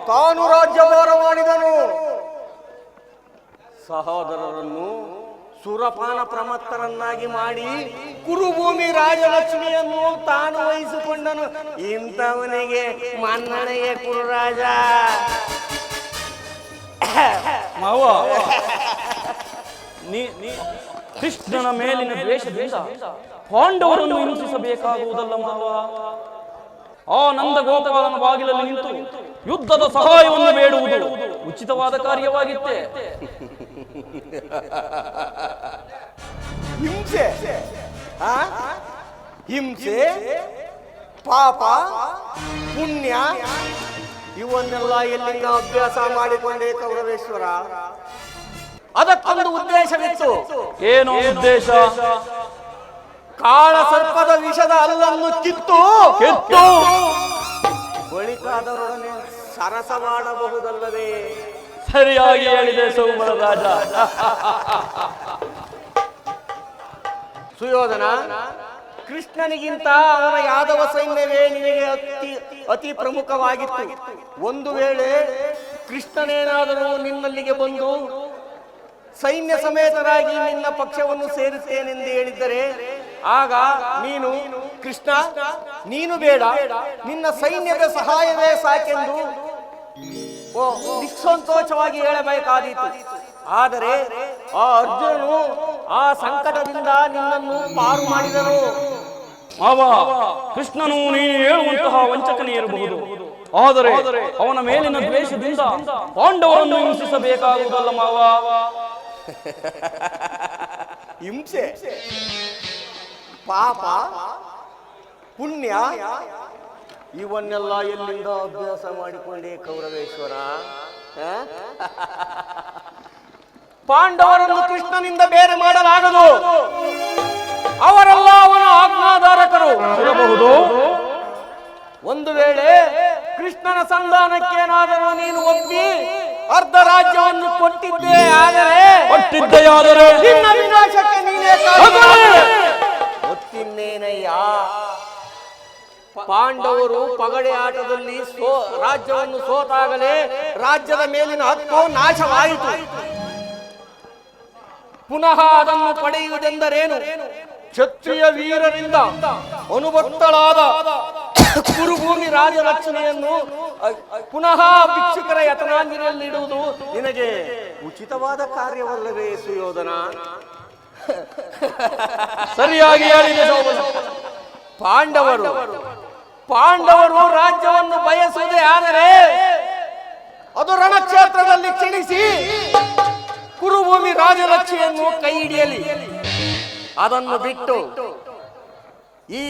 ತಾನು ರಾಜ್ಯಭಾರ ಮಾಡಿದನು. ಸಹೋದರರನ್ನು ಸುರಪಾನ ಪ್ರಮತ್ತರನ್ನಾಗಿ ಮಾಡಿ ಕುರುಭೂಮಿ ರಾಜಲಕ್ಷ್ಮಿಯನ್ನು ತಾನು ವಹಿಸಿಕೊಂಡನು. ಇಂಥವನಿಗೆ ಮನ್ನಣೆಯೇ ಕುರುರಾಜ. ಮಾವ, ಕೃಷ್ಣನ ಮೇಲಿನ ದ್ವೇಷದಿಂದ ಪಾಂಡವರನ್ನು ಹಿಂಸಿಸಬೇಕಾಗುವುದಲ್ಲ ಮಾವ. ಆ ನಂದ ಗೋಪಗಳನ್ನು ಬಾಗಿಲಲ್ಲಿ ನಿಂತು ಯುದ್ಧದ ಸಹಾಯವನ್ನು ಬೇಡುವುದು ಉಚಿತವಾದ ಕಾರ್ಯವಾಗಿತ್ತೆ. ಹಿಂಸೆ, ಹಿಂಸೆ, ಪಾಪ, ಪುಣ್ಯ ಇವನ್ನೆಲ್ಲ ಎಲ್ಲಿಂದ ಅಭ್ಯಾಸ ಮಾಡಿಕೊಂಡೇ ಕೌರವೇಶ್ವರ? ಅದಕ್ಕೊಂದು ಉದ್ದೇಶವಿತ್ತು. ಏನೋ ಉದ್ದೇಶ? ಕಾಳ ಸರ್ಪದ ವಿಷದ ಅಲ್ಲನ್ನು ಕಿತ್ತು ಬಳಿಕಾದರೊಡನೆ ಸರಸ ಮಾಡಬಹುದಲ್ಲವೇ? ಸರಿಯಾಗಿ ಹೇಳಿದೆ ಸೌಮರ ರಾಜ. ಸುಯೋಧನ, ಕೃಷ್ಣನಿಗಿಂತ ಅವನ ಯಾದವ ಸೈನ್ಯವೇ ನಿನಗೆ ಅತಿ ಪ್ರಮುಖವಾಗಿತ್ತು. ಒಂದು ವೇಳೆ ಕೃಷ್ಣನೇನಾದರೂ ನಿನ್ನಲ್ಲಿಗೆ ಬಂದು ಸೈನ್ಯ ಸಮೇತರಾಗಿ ನಿನ್ನ ಪಕ್ಷವನ್ನು ಸೇರುತ್ತೇನೆಂದು ಹೇಳಿದ್ದರೆ ಆಗ ನೀನು ಕೃಷ್ಣ ನೀನು ಬೇಡ, ನಿನ್ನ ಸೈನ್ಯದ ಸಹಾಯವೇ ಸಾಕೆಂದು ನಿಸ್ಸಂತೋಷವಾಗಿ ಹೇಳಬೇಕಾದೀತು. ಆದರೆ ಆ ಅರ್ಜುನನು ಆ ಸಂಕಟದಿಂದ ನಿನ್ನನ್ನು ಪಾರು ಮಾಡಿದನು. ಕೃಷ್ಣನು ನೀನು ಹೇಳುವಂತಹ ವಂಚಕನೇ ಇರಬಹುದು, ಆದರೆ ಅವನ ಮೇಲಿನ ದ್ವೇಷದಿಂದ ಪಾಂಡವರನ್ನು ಹಿಂಸಿಸಬೇಕಾಗುವುದಲ್ಲ ಮಾವ. ಹಿಂಸೆ, ಪಾಪ, ಪುಣ್ಯ ಇವನ್ನೆಲ್ಲ ಎಲ್ಲಿಂದ ಅಭ್ಯಾಸ ಮಾಡಿಕೊಂಡೇ ಕೌರವೇಶ್ವರ? ಪಾಂಡವರನ್ನು ಕೃಷ್ಣನಿಂದ ಬೇರೆ ಮಾಡಲಾಗದು. ಅವರೆಲ್ಲ ಅವನ ಆಜ್ಞಾಧಾರಕರು ಇರಬಹುದು. ಒಂದು ವೇಳೆ ಕೃಷ್ಣನ ಸಂಧಾನಕ್ಕೇನಾದರೂ ನೀನು ಒಪ್ಪಿ ಅರ್ಧ ರಾಜ್ಯವನ್ನು ಕೊಟ್ಟಿದ್ದೆಯಾದರೆ ನಿನ್ನ ವಿನಾಶಕ್ಕೆ ನೀನೇ ಗೊತ್ತಿನ್ನೇನಯ್ಯ. ಪಾಂಡವರು ಪಗಡೆ ಆಟದಲ್ಲಿ ರಾಜ್ಯವನ್ನು ಸೋತಾಗಲೇ ರಾಜ್ಯದ ಮೇಲಿನ ಹಕ್ಕು ನಾಶವಾಯಿತು. ಪುನಃ ಅದನ್ನು ಪಡೆಯುವುದೆಂದರೇನು? ಕ್ಷತ್ರಿಯ ವೀರರಿಂದ ಅನುಭಕ್ತಳಾದ ಕುರುಭೂಮಿ ರಾಜಲಕ್ಷ್ಮಿಯನ್ನು ಪುನಃ ಭಿಕ್ಷುಕರ ಯತನಾಂಗಿನಲ್ಲಿಡುವುದು ನಿನಗೆ ಉಚಿತವಾದ ಕಾರ್ಯವಲ್ಲವೇ ಸುಯೋಧನ? ಸರಿಯಾಗಿ ಹೇಳಿದೆ. ಪಾಂಡವರು ರಾಜ್ಯವನ್ನು ಬಯಸುವುದೇ ಆದರೆ ಅದು ರಣಕ್ಷೇತ್ರದಲ್ಲಿ ಕ್ಷಣಿಸಿ ಕುರುಭೂಮಿ ರಾಜಲಕ್ಷ್ಮಿಯನ್ನು ಕೈ ಹಿಡಿಯಲಿ. ಅದನ್ನು ಬಿಟ್ಟು ಈ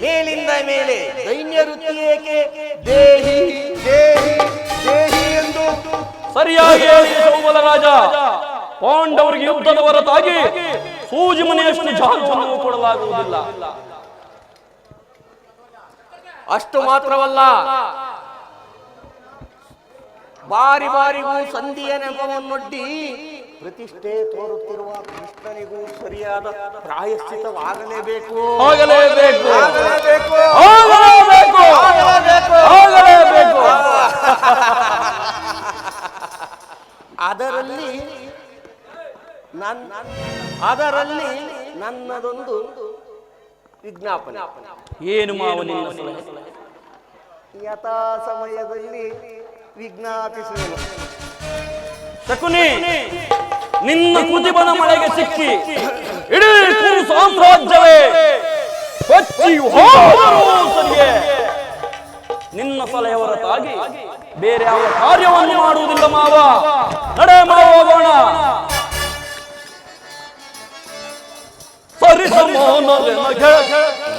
ಮೇಲಿಂದ ಮೇಲೆ ದೈನ್ಯ ವೃತ್ತಿ ಏಕೆ? ದೇಹಿ ದೇಹಿ ದೇಹಿ ಎಂದು ಸರಿಯಾಗಿ ಸೌಬಲ ರಾಜ. ಪಾಂಡವರಿಗೆ ಯುದ್ಧದ ಹೊರತಾಗಿ ಸೂಜಿ ಮನೆಯಷ್ಟು ಜಾಗವನ್ನು ಕೊಡಲಾಗುವುದಿಲ್ಲ. ಅಷ್ಟು ಮಾತ್ರವಲ್ಲ, ಬಾರಿ ಬಾರಿಗೂ ಸಂಧಿಯ ನೆಪವನ್ನೊಡ್ಡಿ ಪ್ರತಿಷ್ಠೆ ತೋರುತ್ತಿರುವ ಕೃಷ್ಣನಿಗೂ ಸರಿಯಾದ ಪ್ರಾಯಶ್ಚಿತವಾಗಲೇಬೇಕು. ಅದರಲ್ಲಿ ನನ್ನದೊಂದು ವಿಜ್ಞಾಪನೆ. ಏನು ಮಾವ ನಿನ್ನ ಸಲಹೆ? ಯಥಾ ಸಮಯದಲ್ಲಿ ವಿಜ್ಞಾಪಿಸುವೆನು. ಶಕುನಿ, ನಿನ್ನ ಕುದಿಬನ ಮಳೆಗೆ ಸಿಕ್ಕಿ ಇಡೀ ಕುರು ಸಾಮ್ರಾಜ್ಯವೇ ಕೊಚ್ಚಿ ಹೋದರೂ ಸರಿಯೇ ನಿನ್ನ ಸಲಹೆ ಹೊರತಾಗಿ ಬೇರೆ ಯಾವ ಕಾರ್ಯವನ್ನು ಮಾಡುವುದಿಲ್ಲ ಮಾವ. ನಡೆ ಮಾವ, ಹೋಗೋಣ. ಸರಿಸಮಾನರೆ ನಗೆ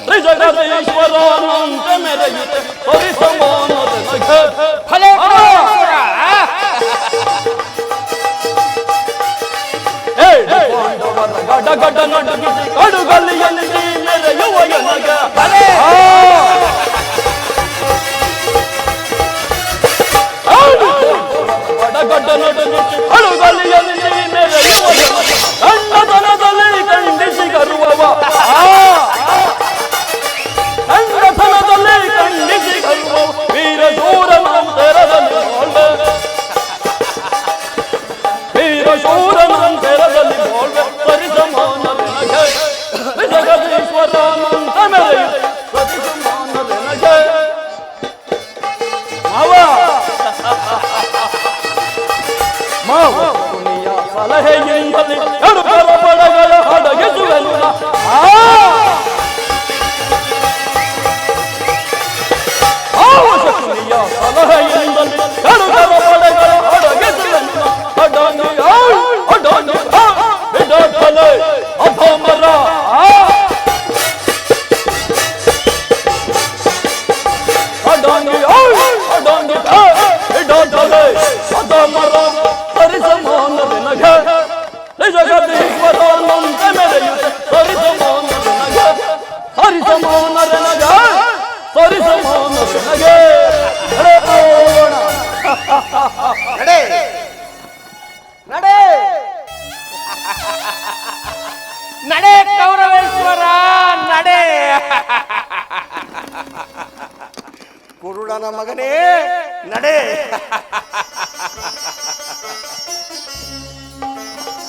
ತ್ರಿಜಗದೀಶ್ವರನಂತ ಮೆರೆಯುತ್ತೆ, ಸರಿಸಮಾನರೆ ನಗೆ ಪಾಂಡವರ ಗಡ ಗಡ ನಡುಗಿಸಿ ಕಡುಗಲ್ಲಿಯಲ್ಲಿ ಮೆರೆಯುವ ಎನಗ ಗಡ ನಡುಗಿಸಿ ಕಡುಗಲ್ಲಿಯಲ್ಲಿ ಮೆರೆಯುವ ಕಣ್ಣತನದಲ್ಲಿ ಖಂಡಿಸಿ ಗರುವವ, ಕಣ್ಣತನದಲ್ಲಿ ಖಂಡಿಸಿ ಗರುವವ ವೀರ ಶೂರನಂತರದಲ್ಲಿ ಬಾಳ್ವೆ, ವೀರ ಶೂರನಂತರದಲ್ಲಿ ಬಾಳ್ವೆ. ಸರಿಸಮಾನರೆ ನಗೆ ಜಗದೀಶ್ವರನಂತ ಮೆರೆಯುತ್ತೆ, ಸರಿಸಮಾನರೆ ನಗೆ ಮಾವ ಕುಣಿಯ ಸಲಹೆಯಿಂದಲೇ ಎಡುಕರ ಪಡಗಳ ಅಡಗಿಸುವೆನು. ಕುಣಿಯ ಸಲಹೆಯಿಂದಲೇ ಎಡುಕರ ಪಡಗಳ ಅಡಗಿಸುವೆನು. ಅಡಾನಿ ಅಡಾನಿ ಬಿಡಕಲೆ ಅಧಮರ ಅಡಾನಿ ಅಡಾನಿ ಬಿಡಕಲೆ ಅಧಮರ. ಸರಿಸಮಾನರೆ ನಗೆ ಜಗದೀಶ್ವರನಂತ ಮೆರೆಯುತ್ತೆ, ಸರಿಸಮಾನರೆ ನಗೆ ಸರಿಸಮಾನರೆ ನಗೆ ಸರಿಸಮಾನರೆ ನಗೆ. ನಡೆ ನಡೆ ನಡೆ ಕೌರವೇಶ್ವರ ನಡೆ. ಕುರುಡನ ಮಗನೇ ನಡೆ.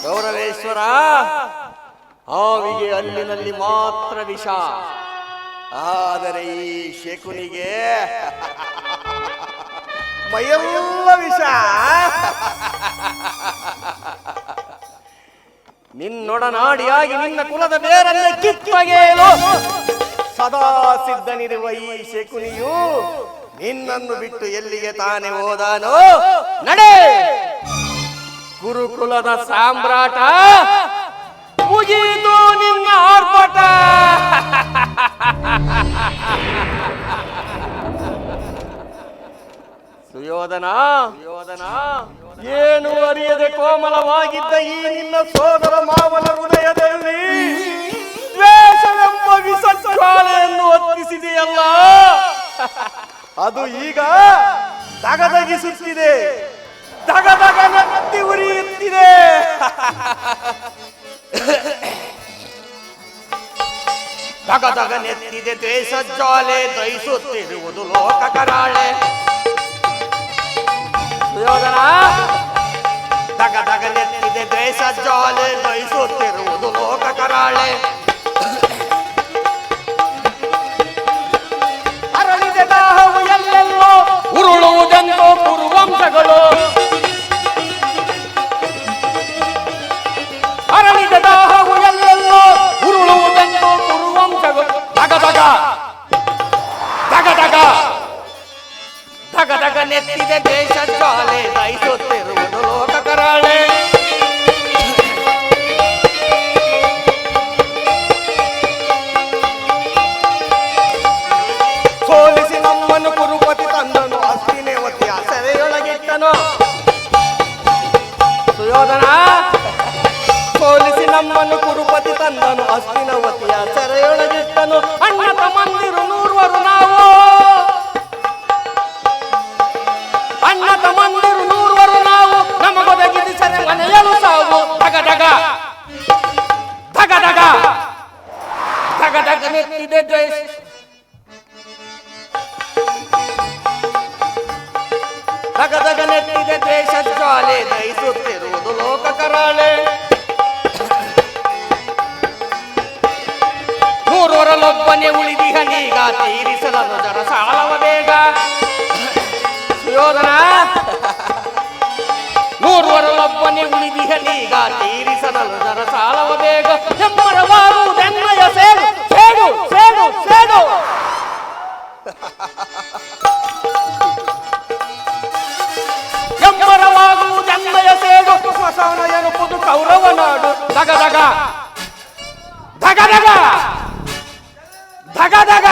ಗೌರವೇಶ್ವರ, ಹಾವಿಗೆ ಹಲ್ಲಿನಲ್ಲಿ ಮಾತ್ರ ವಿಷ, ಆದರೆ ಈ ಶಕುನಿಗೆ ಮೈಯೆಲ್ಲ ವಿಷ. ನಿನ್ನೊಡನಾಡಿಯಾಗಿ ನಿನ್ನ ಕುಲದ ಬೇರನ್ನ ಕಿತ್ತೊಗೆಯಲು ಸದಾ ಸಿದ್ಧನಿರುವ ಈ ಶಕುನಿಯು ನಿನ್ನನ್ನು ಬಿಟ್ಟು ಎಲ್ಲಿಗೆ ತಾನೇ ಹೋದಾನೋ. ನಡೆ, ಗುರುಕುಲದ ಸಾಮ್ರಾಟ, ಮುಗಿಯಿತು ನಿನ್ನ ಆರ್ಭಟ. ಸುಯೋಧನ, ಏನು ಅರಿಯದೆ ಕೋಮಲವಾಗಿದ್ದ ಈ ನಿನ್ನ ಸೋದರ ಮಾವನ ಹೃದಯದಲ್ಲಿ ದ್ವೇಷವೆಂಬ ವಿಷಜ್ವಾಲೆಯನ್ನು ಹೊತ್ತಿಸಿದೆಯಲ್ಲ, ಅದು ಈಗ ದಗದಗಿಸುತ್ತಿದೆ, ದಗದಗ ನೆತ್ತಿ ಉರಿಯುತ್ತಿದೆ. ದಗದಗ ನೆತ್ತಿದೆ ದ್ವೇಷಜ್ವಾಲೆ, ದಹಿಸುತ್ತಿರುವುದು ಲೋಕ ಕರಾಳೆ. ಸುಯೋಧನ, ದಗದಗ ನೆತ್ತಿದೆ ದ್ವೇಷಜ್ವಾಲೆ, ದಹಿಸುತ್ತಿರುವುದು ಲೋಕ ಕರಾಳೆ. ಅರಳಿದೆ ದಾಹವು ಎಲ್ಲೆಲ್ಲೋ, ಉರುಳುವುದೆಂದು ಕುರುವಂಶಗಳು. ಅರಳಿದ ದಾಹವು ಎಲ್ಲೆಲ್ಲೋ, ಉರುಳುವುದೆಂದು ಕುರುವಂಶಗಳು. ದಗದಗ ದಗದಗ ದಗದಗ ನೆತ್ತಿದೆ ದೇಶಜ್ವಾಲೆ, ದಹಿಸುತ್ತಿರುವುದು ಲೋಕ ಕರಾಳೆ. ಸೋಲಿಸಿ ನಮ್ಮನ್ನು ಕುರುಪತಿ ತಂದನು, ಹಸ್ತಿನೇವತಿಯ ಸೆರೆಯೊಳಗಿಟ್ಟನು. ಸುಯೋಧನ, ಸೋಲಿಸಿ ನಮ್ಮನ್ನು ಕುರುಪತಿ ತಂದನು, ಹಸ್ತಿನವತಿಯ ಸೆರೆಯೊಳಗಿಟ್ಟನು. ಅಣ್ಣ ತಮ್ಮಂದಿರು ನೂರ್ವರು ನಾವು, ಅಣ್ಣ ತಮ್ಮಂದಿರು ನೂರ್ವರು ನಾವು, ನಮಗೊದಗಿದ ಸೆರೆ ಮನೆಯಲು ಸಾವು. ದಗದಗ ದಗದಗ ದಗದಗ ನೆತ್ತಿದೆ ದ್ವೇಷ, ದಗದಗ ನೆತ್ತಿದೆ ದ್ವೇಷಜ್ವಾಲೆ, ದಹಿಸುತ್ತಿರುವುದು ಲೋಕ ಕರಾಳೆ. ಮೂರವರಲ್ಲೊಬ್ಬನೇ ಉಳಿದಿಹನೀಗ, ತೀರಿಸಲನು ಜರ ಸಾಲವ ಬೇಗ. ಸುಯೋಧನ, ಮೂರವರಲ್ಲೊಬ್ಬನೇ ಉಳಿದಿಹನೀಗ, ತೀರಿಸಲನು ಜರ ಸಾಲವ ಬೇಗ. ಹೆಮ್ಮರವಾರುವುದೆನ್ನಯ ಸೇಡು ಸೇಡು ಸೇಡು ಸೇಡು. ಸ್ಥಾನ ಎನ್ನುವುದು ಕೌರವ ನಾಡು. ದಗ ದಗ ದಗ ದಗ ದಗ ದಗ.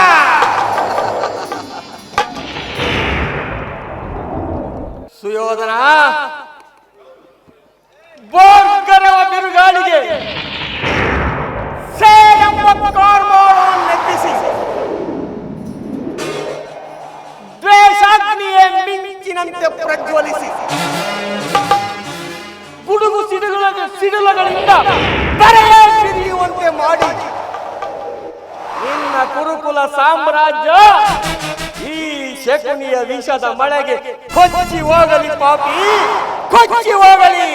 ಸುಯೋಧನ ಬೋರ್ಗರವ ಬಿರುಗಾಳಿಗೆ ಎಂಬ ಕಾರ್ಮೋಳವನ್ನು ನೆತ್ತಿಸಿ ದ್ವೇಷಾಗ್ನಿಯೇ ಮಿಂಚಿನಂತೆ ಪ್ರಜ್ವಲಿಸಿ ಗುಡುಗು ಸಿಡಿಲಗಳಿಂದ ಬರೆಯೇ ಸಿರಿಯುವಂತೆ ಮಾಡಿ ನಿನ್ನ ಕುರುಕುಲ ಸಾಮ್ರಾಜ್ಯ ಈ ಶಕುನಿಯ ವಿಷದ ಮಳೆಗೆ ಕೊಚ್ಚಿ ಹೋಗಲಿ ಪಾಪಿ, ಕೊಚ್ಚಿ ಹೋಗಲಿ.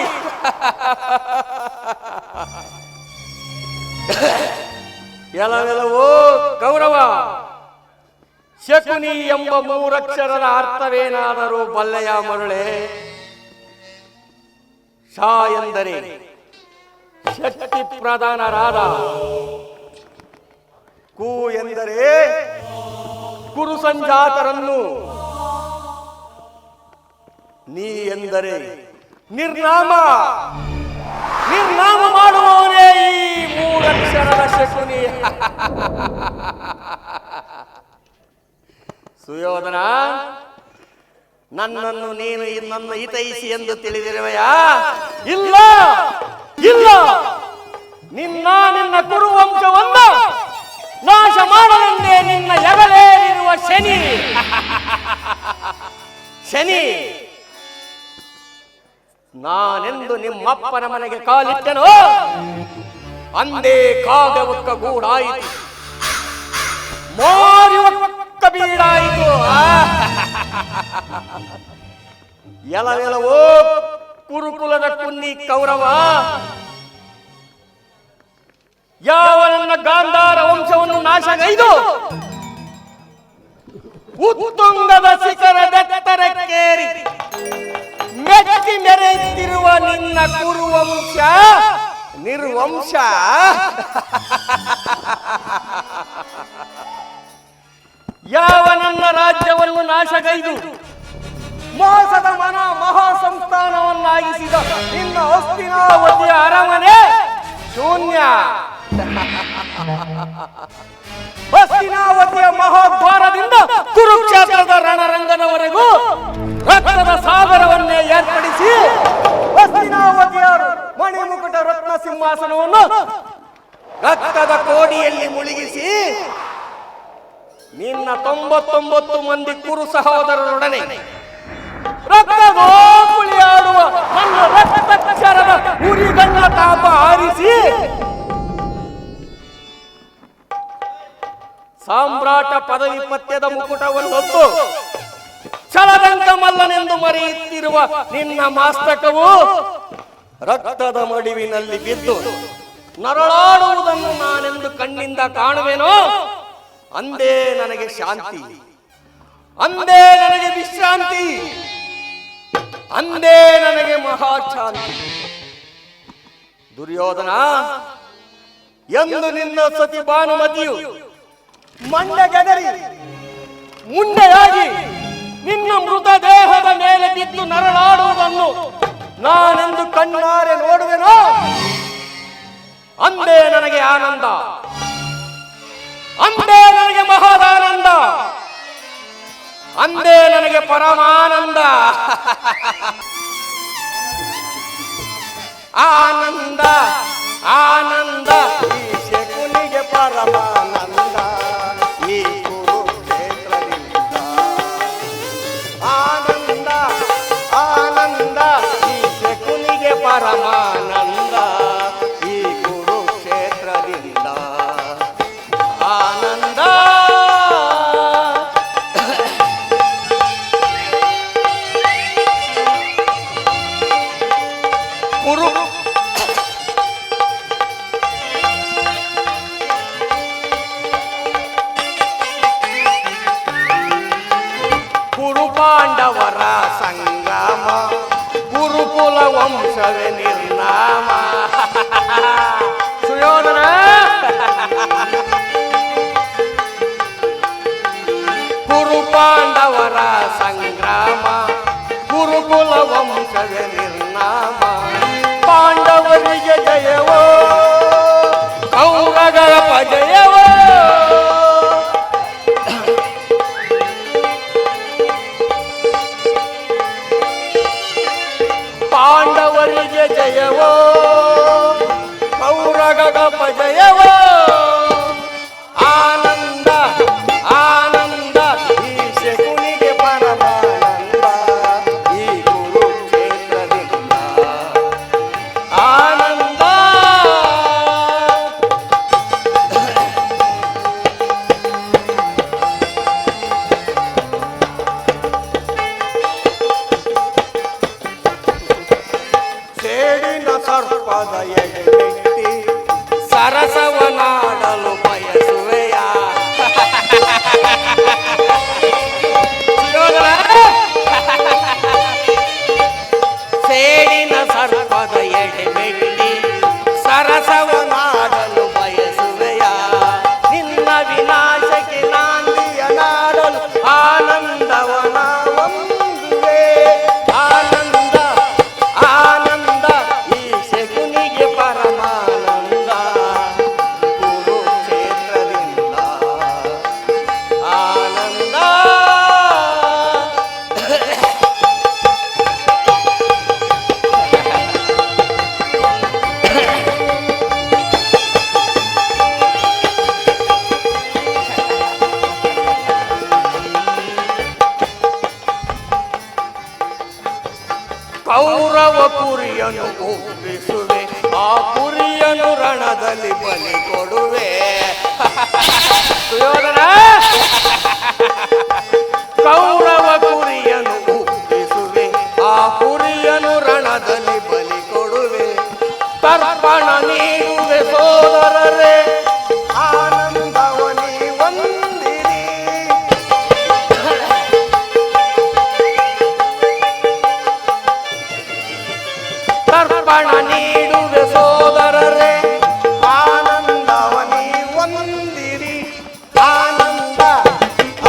ಎಲ್ಲವೆಲ್ಲವೋ ಗೌರವ, ಶಕುನಿ ಎಂಬ ಮೂರಕ್ಷರದ ಅರ್ಥವೇನಾದರೂ ಬಲ್ಲೆಯ ಮರುಳೆ? ಶಾ ಎಂದರೆ ಶಕ್ತಿ ಪ್ರಧಾನರಾದ, ಕು ಎಂದರೆ ಕುರು ಸಂಜಾತರನ್ನು, ನೀ ಎಂದರೆ ನಿರ್ನಾಮ ಮಾಡುವವನೇ ಈ ಮೂರಕ್ಷರದ ಶಕುನಿ. ಸುಯೋಧನ, ನನ್ನನ್ನು ನೀನು ನನ್ನ ಹಿತೈಷಿ ಎಂದು ತಿಳಿದಿರುವೆಯಾ? ಇಲ್ಲ ಇಲ್ಲ, ನಿನ್ನ ಕುರುವಂಶವನ್ನು ನಾಶ ಮಾಡಲೆಂದೇ ನಿನ್ನ ಎಗಲೇರಿರುವ ಶನಿ ಶನಿ ನಾನೆಂದು ನಿಮ್ಮಪ್ಪನ ಮನೆಗೆ ಕಾಲಿಟ್ಟೆನೋ ಅಂದೇ ಕಾಗ ಒಕ್ಕ ಗೂಡಾಯಿತು, ಮಾರಿ ಒಕ್ಕ ಬೀಡಾಯಿತು. ಎಲವೆಲವೋ ಕುರುಕುಲದ ಕುನ್ನಿ ಕೌರವ, ಯಾವ ನನ್ನ ಗಾಂಧಾರ ವಂಶವನ್ನು ನಾಶಗೈದು ಉತ್ತುಂಗದ ಶಿಖರದೆತ್ತರಕ್ಕೇರಿ ಮೆಚ್ಚಿ ಮೆರೆಯುತ್ತಿರುವ ನಿನ್ನ ಕುರುವಂಶ ನಿರ್ವಂಶ, ಯಾವ ನನ್ನ ರಾಜ್ಯವನ್ನು ನಾಶಗೈದು ಮೋಸದ ಮಹಾ ಸಂಸ್ಥಾನವನ್ನಾಗಿಸಿದ ನಿನ್ನ ಹಸ್ತಿನಾವತಿಯ ಅರಮನೆ ಶೂನ್ಯ. ಹಸ್ತಿನಾವತಿಯ ಮಹಾದ್ವಾರದಿಂದ ಕುರುಕ್ಷೇತ್ರದ ರಣರಂಗದವರೆಗೂ ರಕ್ತದ ಸಾಗರವನ್ನೇ ಏರ್ಪಡಿಸಿ ಹಸ್ತಿನಾವತಿಯ ಮಣಿಮುಕುಟ ರತ್ನ ಸಿಂಹಾಸನವನ್ನು ರಕ್ತದ ಕೋಡಿಯಲ್ಲಿ ಮುಳುಗಿಸಿ ನಿನ್ನ 99 ಮಂದಿ ಕುರು ಸಹೋದರರೊಡನೆ ರಕ್ತಗೋಕುಳಿಯಾಡುವ ನನ್ನ ರಕ್ತಕ್ಷರದ ಉರಿಗಣ್ಣ ತಾಪ ಆರಿಸಿ ಸಾಮ್ರಾಟ ಪದವಿ ಪತ್ಯದ ಮುಕುಟವನ್ನು ಹೊತ್ತು ಛಲದಂಕ ಮಲ್ಲನೆಂದು ಮರೆಯುತ್ತಿರುವ ನಿನ್ನ ಮಾಸ್ತಕವು ರಕ್ತದ ಮಡಿವಿನಲ್ಲಿ ಬಿದ್ದು ನರಳಾಡುವುದನ್ನು ನಾನೆಂದು ಕಣ್ಣಿಂದ ಕಾಣುವೆನೋ ಅಂದೇ ನನಗೆ ಶಾಂತಿ, ಅಂದೇ ನನಗೆ ವಿಶ್ರಾಂತಿ, ಅಂದೇ ನನಗೆ ಮಹಾಶಾಂತಿ. ದುರ್ಯೋಧನ, ಎಂದು ನಿನ್ನ ಸತಿ ಭಾನುಮತಿಯು ಮಂಡಗೆದರಿ ಮುಂಡೆಯಾಗಿ ನಿನ್ನ ಮೃತ ದೇಹದ ಮೇಲೆ ಬಿದ್ದು ನರಳಾಡುವುದನ್ನು ನಾನೆಂದು ಕಣ್ಣಾರೆ ನೋಡುವೆನೋ ಅಂದೇ ನನಗೆ ಆನಂದ, ಅಂದೇ ನನಗೆ ಮಹಾದಾನಂದ, ಅಂದೇ ನನಗೆ ಪರಮಾನಂದ. ಆನಂದ ಆನಂದ ಈ ಶಕುನಿಗೆ ಪರಮಾನಂದ ಈ ಕುರುಕ್ಷೇತ್ರದಿಂದ. ಆನಂದ ಆನಂದ ಈ ಶಕುನಿಗೆ ಪರಮಾನಂದ ಈ ಕುರುಕ್ಷೇತ್ರದಿಂದ. ಆನಂದ ಪಾಂಡವರ ಸಂಗ್ರಾಮ ಗುರುಕುಲ ವಂಶವೇ ನಿರ್ನಾಮ. ಸುಯೋಧನ, ಕುರು ಪಾಂಡವರ ಸಂಗ್ರಾಮ ಗುರುಕುಲ ವಂಶವೇ ನಿರ್ನಾಮ. ಪಾಂಡವರಿಗೆ ಜಯವೋ ಕೌರಗಪ ಜಯವೋ ಆನಂದ ಆನಂದ ಈ ಶಕುನಿಗೆ ಪರಮಾನಂದ ಈ ಕುರುಕ್ಷೇತ್ರದಿಂದ ಆನಂದ ಸೇಡಿನ ಸರ್ಪದ ಎಡೆಮೆಟ್ಟಿ ಸರಸವನಾಡಲು ಬಯಸುವೆಯ ಸೇಡಿನ ಸರ್ಪದ ಎಡೆಮೆಟ್ಟಿ ಸರಸವನಾಡಲು ಬಯಸುವೆಯ ನಿನ್ನ ವಿನಾಶಕ್ಕೆ ನಾಂದಿಯ ನಾಡಲು ಆನಂದವನ ಒಂದುವೆ ಆನಂದ ಆನಂದ ಈ ಶಕುನಿಗೆ ಪರಮಾನಂದ ಕುರುಕ್ಷೇತ್ರದಿಂದ ಆನಂದ ಕೌರವ ಕುರಿಯನ್ನು ಒಪ್ಪಿಸುವೆ ಆ ಕುರಿಯನ್ನು ರಣದಲ್ಲಿ ಬಲಿ ಕೊಡುವೆ ಸುಯೋಧನ ಕೌರವ ಕುರಿಯನ್ನು ಒಪ್ಪಿಸುವೆ ಆ ಕುರಿಯನ್ನು ರಣದಲ್ಲಿ ಬಲಿ ಕೊಡುವೆ ತರ್ಪಣ ನೀಡುವೆ ಸೋದರರೇ ಆನಂದವನಿ ವಂದಿರಿ ತರ್ಪಣ ನೀಡುವೆ ಸೋದರರೇ ಆನಂದವನಿ ವಂದಿರಿ ಆನಂದ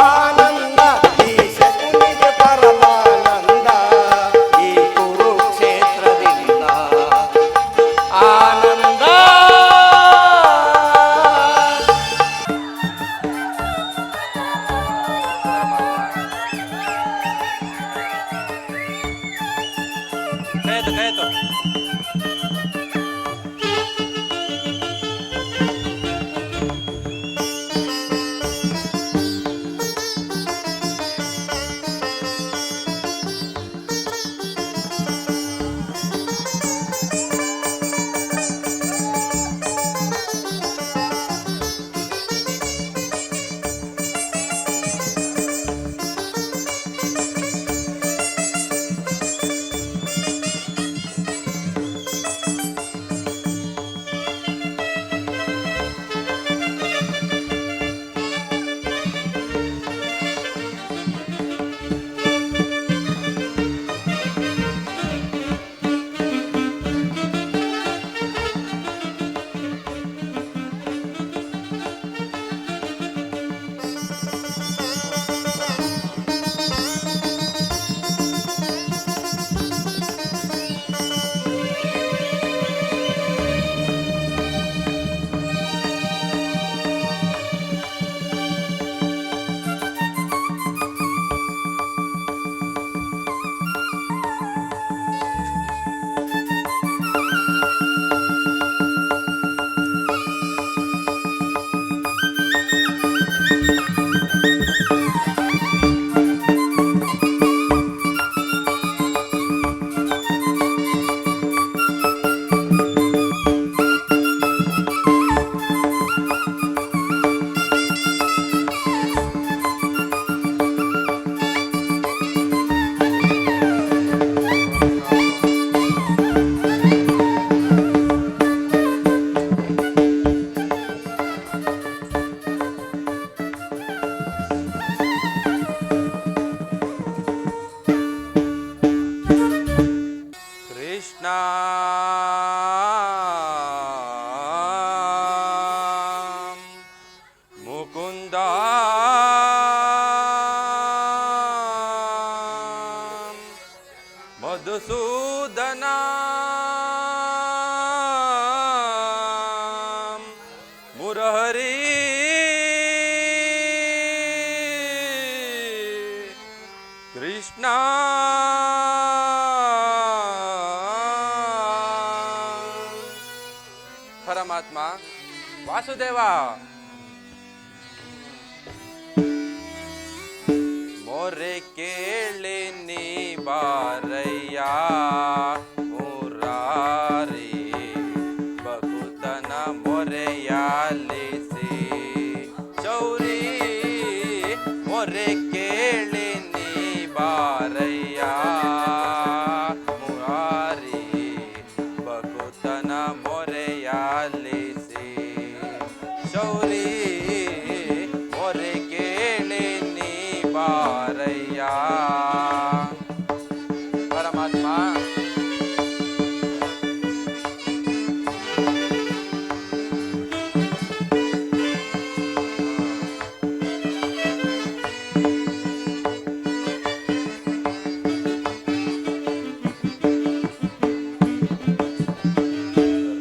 ಆನಂದ ಈ ಶಕುನಿಗೆ ಪರಮಾನಂದ ಈ ಕುರುಕ್ಷೇತ್ರದಿಂದ ಆನಂದ ಮಧುಸೂದನ ಮುರಹರಿ ಕೃಷ್ಣ ಪರಮಾತ್ಮ ವಾಸುದೇವ. ಮೊರೆ ಕೇಳಿ ನೀ ಬಾರಯ್ಯ ಮುರಾರಿ ಭಕುತನ ಮೊರೆಯಾಲಿಸಿ ಚೌರಿ. ಮೊರೆ ಕೇಳಿ ನೀ ಬಾರಯ್ಯ ಮುರಾರಿ ಭಕುತನ ಮೊರೆಯಾಲಿಸಿ ಚೌರಿ. ಮೊರೆ ಕೇಳಿ ನೀ ಬಾರಯ್ಯ ಪರಮಾತ್ಮ.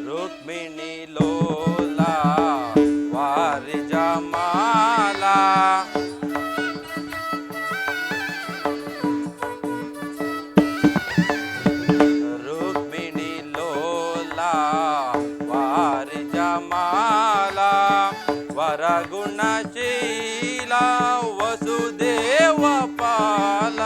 ರುಕ್ಮಿಣಿ ಲೋಲ ವಾರಿ ಜಮಾಲ ರುಕ್ಮಿಣಿ ಲೋಲ ವಾರಿ ಜಮಾಲ ವರಗುಣಶೀಲ ವಸುದೇವ ಪಾಲ.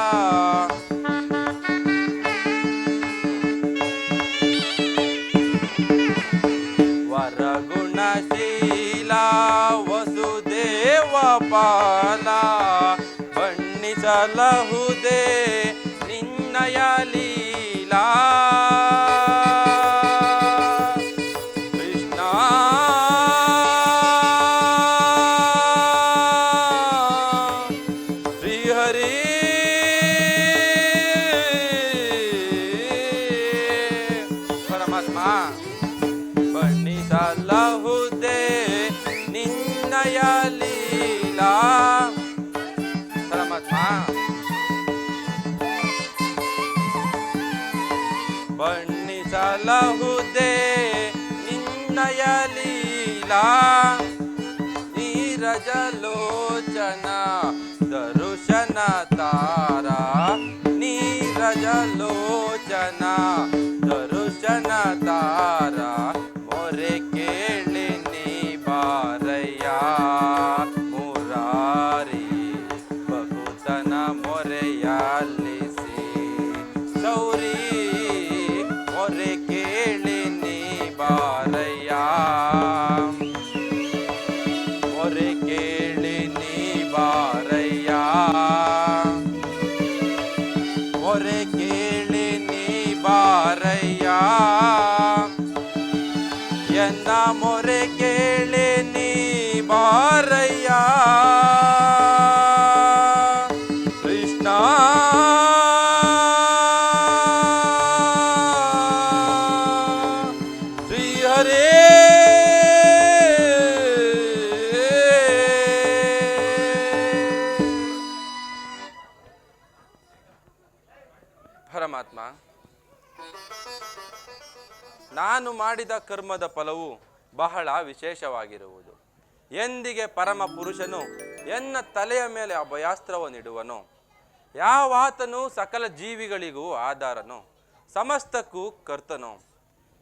ವರಗುಣಶೀಲ ವಸುದೇವ ಪಾಲ ಬಣ್ಣಿಸಲಹುದೇ ನಿನ್ನಯ ಲೀಲಾ. ಕೃಷ್ಣ ಶ್ರೀಹರಿ ಪರಮಾತ್ಮ ಬಣ್ಣಿಸಲಹುದೇ ನಿನ್ನಯ ಲೀಲಾ. ಪರಮಾತ್ಮ ಬಣ್ಣಿಸಲಹುದೇ ನಿನ್ನಯ ಲೀಲಾ. ನೀರಜಲೋಚನ ದರುಶನ ತಾರ ನೀರಜಲೋಚನ ದರುಶನ ತಾರ. ಮೊರೆ ಕೇಳಿ ನೀ ಬಾರಯ್ಯ ಮುರಾರಿ ಭಕುತನ ಮೊರೆಯಾಲಿಸಿ ಚೌರಿ. ಮೊರೆ ಕೇಳಿ ನೀ ಬಾರಯ್ಯ ಮೊರೆ ಕೇಳಿ ನೀ ಬಾರಯ್ಯ ಮೊರೆ ಕೇಳಿ ನೀ ಬಾರಯ್ಯ ಎನ್ನ ಮೊರೆ ಕೇಳಿ ನೀ ಬಾರಯ್ಯ ಕೃಷ್ಣ. ಶ್ರೀಹರೇ ಪರಮಾತ್ಮ, ನಾನು ಮಾಡಿದ ಕರ್ಮದ ಫಲವು ಬಹಳ ವಿಶೇಷವಾಗಿರುವುದು. ಎಂದಿಗೆ ಪರಮ ಪುರುಷನು ಎನ್ನ ತಲೆಯ ಮೇಲೆ ಅಭಯಾಸ್ತ್ರವನ್ನಿಡುವನು. ಯಾವಾತನು ಸಕಲ ಜೀವಿಗಳಿಗೂ ಆಧಾರನು, ಸಮಸ್ತಕ್ಕೂ ಕರ್ತನು.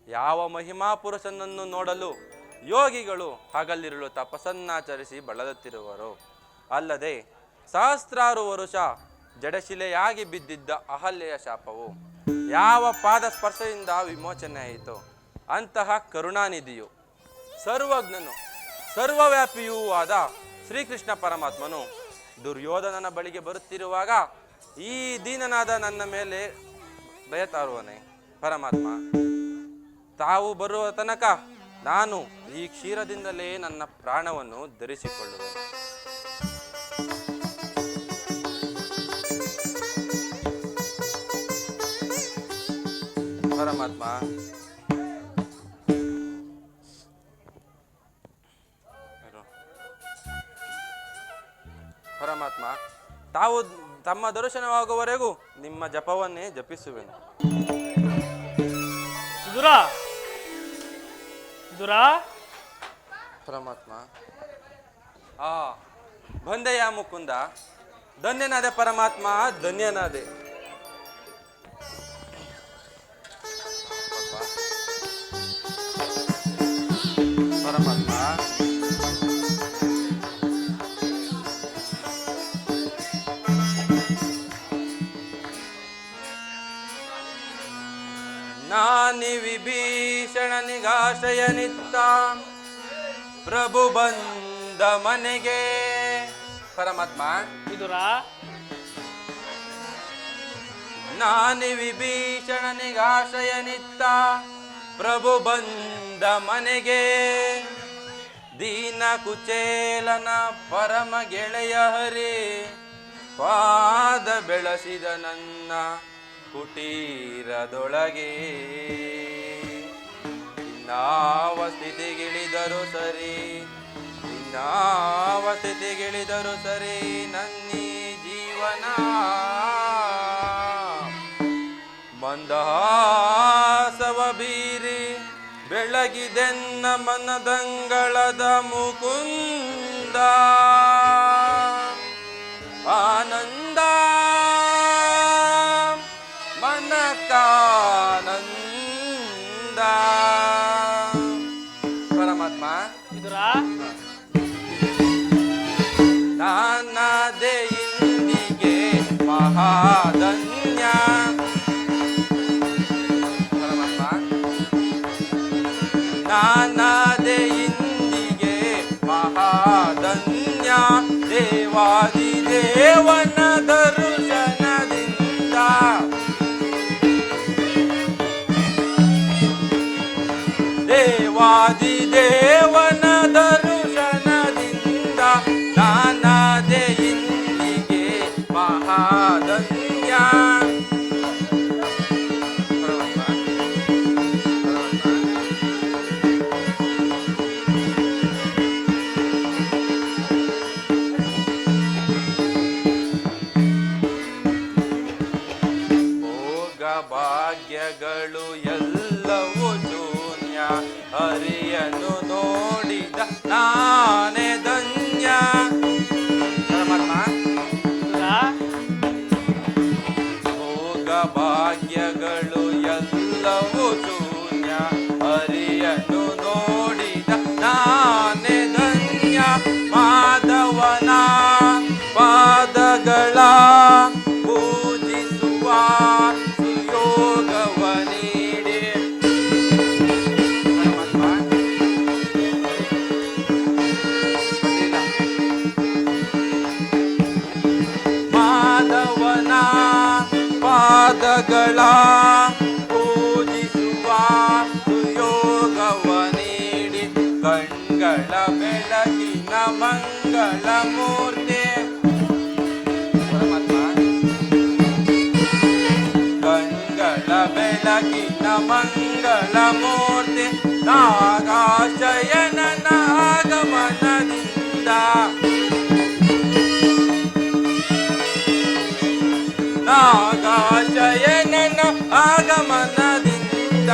ಯಾವ ಮಹಿಮಾ ಪುರುಷನನ್ನು ನೋಡಲು ಯೋಗಿಗಳು ಹಗಲಿರುಳು ತಪಸ್ಸನ್ನಾಚರಿಸಿ ಬಳಲುತ್ತಿರುವರು. ಅಲ್ಲದೆ ಸಹಸ್ರಾರು ವರುಷ ಜಡಶಿಲೆಯಾಗಿ ಬಿದ್ದಿದ್ದ ಅಹಲ್ಯೆಯ ಶಾಪವು ಯಾವ ಪಾದ ಸ್ಪರ್ಶದಿಂದ ವಿಮೋಚನೆಯಾಯಿತು. ಅಂತಹ ಕರುಣಾನಿಧಿಯು ಸರ್ವಜ್ಞನು ಸರ್ವವ್ಯಾಪಿಯೂ ಆದ ಶ್ರೀಕೃಷ್ಣ ಪರಮಾತ್ಮನು ದುರ್ಯೋಧನನ ಬಳಿಗೆ ಬರುತ್ತಿರುವಾಗ ಈ ದೀನನಾದ ನನ್ನ ಮೇಲೆ ದಯ ತಾರುವನೆ. ಪರಮಾತ್ಮ, ತಾವು ಬರುವ ತನಕ ನಾನು ಈ ಕ್ಷೀರದಿಂದಲೇ ನನ್ನ ಪ್ರಾಣವನ್ನು ಧರಿಸಿಕೊಳ್ಳುವೆ. ಪರಮಾತ್ಮ, ಪರಮಾತ್ಮ, ತಾವು ತಮ್ಮ ದರ್ಶನವಾಗುವವರೆಗೂ ನಿಮ್ಮ ಜಪವನ್ನೇ ಜಪಿಸುವೆನು. ಪರಮಾತ್ಮ, ಬಂದೆಯ ಮುಕುಂದ, ಧನ್ಯನಾದೆ ಪರಮಾತ್ಮ, ಧನ್ಯನಾದೆ. ಪರಮಾತ್ಮ ನಾನಿ ವಿಭೀಷಣನಿಗಾಶ್ರಯನಿತ್ತ ಪ್ರಭು ಬಂದ ಮನೆಗೆ. ಪರಮಾತ್ಮ ವಿದುರ, ನಾನಿ ವಿಭೀಷಣನಿಗಾಶ್ರಯನಿತ್ತ ಪ್ರಭು ಬಂದ ಮನೆಗೆ. ದೀನ ಕುಚೇಲನ ಪರಮ ಗೆಳೆಯ ಹರಿ ಪಾದ ಬೆಳೆಸಿದ ನನ್ನ ಕುಟೀರದೊಳಗೆ. ಇನ್ನಾವ ಸ್ಥಿತಿಗಿಳಿದರು ಸರಿ, ಇನ್ನಾವ ಸ್ಥಿತಿಗಿಳಿದರು ಸರಿ ನನ್ನೀ ಜೀವನ. ಮಂದಹಾಸವ ಬೀರಿ ಬೆಳಗಿದೆನ್ನ ಮನದಂಗಳದ ಮುಕುಂದ. ಆನಂದ ಮನಕಾನಂದ. ಪರಮಾತ್ಮ ವಿದುರ, ನಾನದೆ ಇಂದಿಗೆ ಮಹಾಧನ್ಯ. ಪರಮಾತ್ಮ ನಾನದೆ ಇಂದಿಗೆ ಮಹಾಧನ್ಯ. ದೇವಾದಿ ದೇವನ ದರ್ಶನದಿಂದ ದೇವಾದಿ ದೇವನ ದರ್ಶನದಿಂದ ನಾನದೆ ಇಂದಿಗೆ ಮಹಾಧನ್ಯ. ಭೋಗ ಭಾಗ್ಯಗಳು ಎಲ್ಲವೂ ಶೂನ್ಯ. ಹರಿಯನ್ನು ನೋಡಿದ ನಾನೇ ಧನ್ಯ. ಪರಮಾತ್ಮ ವಿದುರ, ಭೋಗ ಭಾಗ್ಯಗಳು ಎಲ್ಲವೂ ಶೂನ್ಯ. ಹರಿಯನ್ನು ನೋಡಿದ ನಾನೇ ಧನ್ಯ. ಮಾಧವನ ಪಾದಗಳ ಪೂಜಿಸುವ ಸುಯೋಗವ ನೀಡಿ. ಪರಮಾತ್ಮ ಗೊತ್ತಿಲ್ಲ. ಮಾಧವನ ಪಾದಗಳ ಪೂಜಿಸುವ ಸುಯೋಗವ ನೀಡಿ. ಕಣ್ಗಳ ಬೆಳಗಿನ ಮಂಗಳ ಮೂರ್ತಿ. ಪರಮಾತ್ಮ ಕಣ್ಗಳ ಬೆಳಗಿನ ಮಂಗಳ ಮೂರ್ತಿ. ನಾಗಾಶಯನನ ಆಗಮನದಿಂದ ನಾಗಾಶಯನನ ಆಗಮನದಿಂದ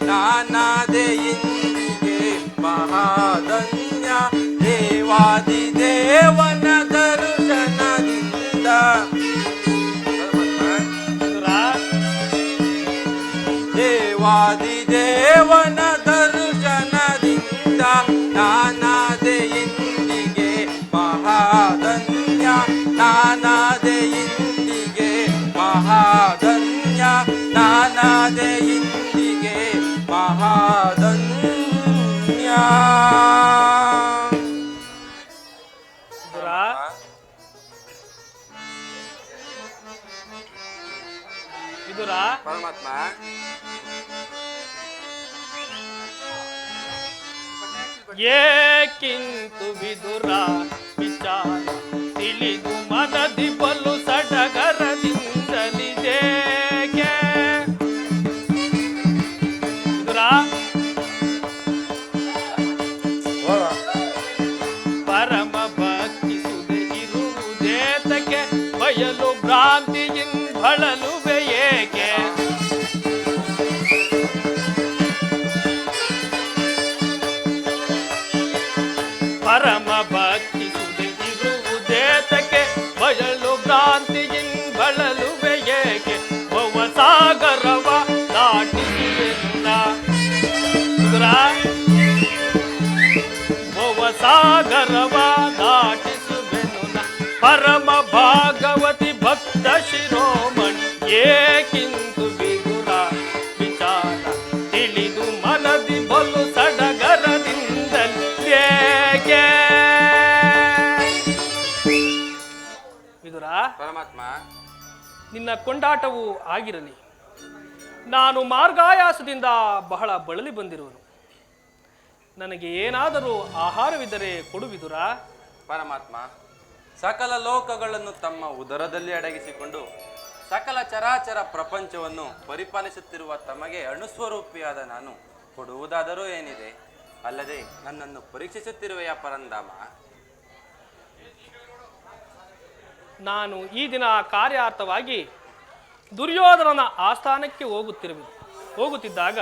ನಾನದೆ ಇಂದಿಗೆ ಮಹಾಧನ್ಯ. ದೇವಾದಿ ದೇವನ ದರ್ಶನದಿಂದ. ವಿದುರ, ದೇವಾದಿ ದೇವನ ದರ್ಶನದಿಂದ ನಾನದೆ ಇಂದಿಗೆ ಮಹಾಧನ್ಯ. ನಾನದೆ ಇಂದಿಗೆ ಮಹಾಧನ್ಯ. ನಾನದೆ ಇಂದಿಗೆ ಮಹಾಧನ್ಯ. ವಿದುರ, ವಿದುರ, ಪರಮಾತ್ಮ ಏಕಿಂತು ವಿದುರ ವಿಚಾರ ತಿಳಿದು ಮನದಿ ಬಲು ಸಡಗರದಿಂದಲಿದೇಕೆ. ವಿದುರ, ಪರಮ ಭಕ್ತಿ ಸುದೆ ಇರುವುದೇತಕ್ಕೆ ಬಯಲು ಭ್ರಾಂತಿಯಿಂದ ಬಳಲುವೆ ಏಕೆ. ಪರಮ ಭಕ್ತಿ ಸುದೆ ಇರುವುದೇತಕ್ಕೆ ಬಯಲು ಭ್ರಾಂತಿಯಿಂದ ಬಳಲುವೆ ಏಕೆ. ಭವಸಾಗರವ ಭಾಗವತಿ ಭಕ್ತ ಶಿರೋಮಣಿ ಏಕಿಂತು ಬಿಗುರ ವಿಚಾರ ತಿಳಿದು ಮನದಿ ಬಲು ಸಡಗರದಿಂದಲೇಕೆ ವಿದುರ ಪರಮಾತ್ಮ, ನಿನ್ನ ಕೊಂಡಾಟವೂ ಆಗಿರಲಿ. ನಾನು ಮಾರ್ಗಾಯಾಸದಿಂದ ಬಹಳ ಬಳಲಿ ಬಂದಿರುವನು. ನನಗೆ ಏನಾದರೂ ಆಹಾರವಿದ್ದರೆ ಕೊಡುವಿದುರ. ಪರಮಾತ್ಮ, ಸಕಲ ಲೋಕಗಳನ್ನು ತಮ್ಮ ಉದರದಲ್ಲಿ ಅಡಗಿಸಿಕೊಂಡು ಸಕಲ ಚರಾಚರ ಪ್ರಪಂಚವನ್ನು ಪರಿಪಾಲಿಸುತ್ತಿರುವ ತಮಗೆ ಅಣುಸ್ವರೂಪಿಯಾದ ನಾನು ಕೊಡುವುದಾದರೂ ಏನಿದೆ? ಅಲ್ಲದೆ ನನ್ನನ್ನು ಪರೀಕ್ಷಿಸುತ್ತಿರುವೆಯ ಪರಂಧಾಮ? ನಾನು ಈ ದಿನ ಕಾರ್ಯಾರ್ಥವಾಗಿ ದುರ್ಯೋಧನನ ಆಸ್ಥಾನಕ್ಕೆ ಹೋಗುತ್ತಿದ್ದಾಗ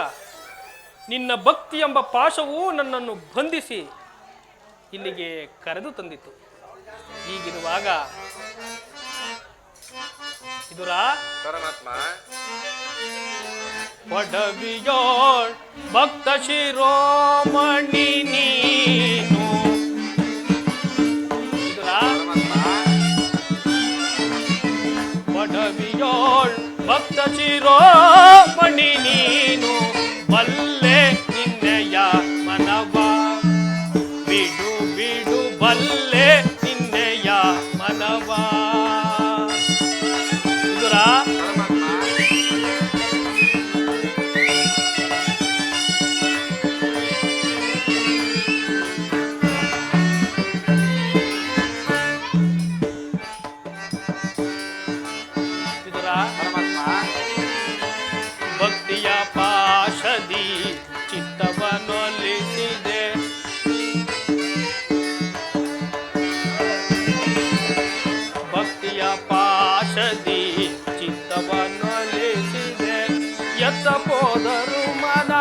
ನಿನ್ನ ಭಕ್ತಿ ಎಂಬ ಪಾಶವು ನನ್ನನ್ನು ಬಂಧಿಸಿ ಇಲ್ಲಿಗೆ ಕರೆದು ತಂದಿತು. ಹೀಗಿರುವಾಗ ವಿದುರ, ಪರಮಾತ್ಮ, ಒಡವಿಯೋಳ್ ಭಕ್ತ ಶಿರೋಮಣಿ ನೀನು. ವಿದುರ, ಒಡವಿಯೋಳ್ ಭಕ್ತ ಶಿರೋಮಣಿ ನೀನು, ಬಲ್ಲೆ ನಿನ್ನೆಯ ಮನವ ಬಿಡು ಬಿಡು ಬಲ್ಲೆ ನಿನ್ನೆಯ ಮನವ. ವಿದುರ, ಭಕ್ತಿಯ ಪಾಶದಿ ಚಿತ್ತವನ್ನೊಲಿಸಿದೆ, ಭಕ್ತಿಯ ಪಾಶದಿ ಚಿತ್ತವನ್ನೊಲಿಸಿದೆ, ಎತ್ತ ಹೋದರು ಮನ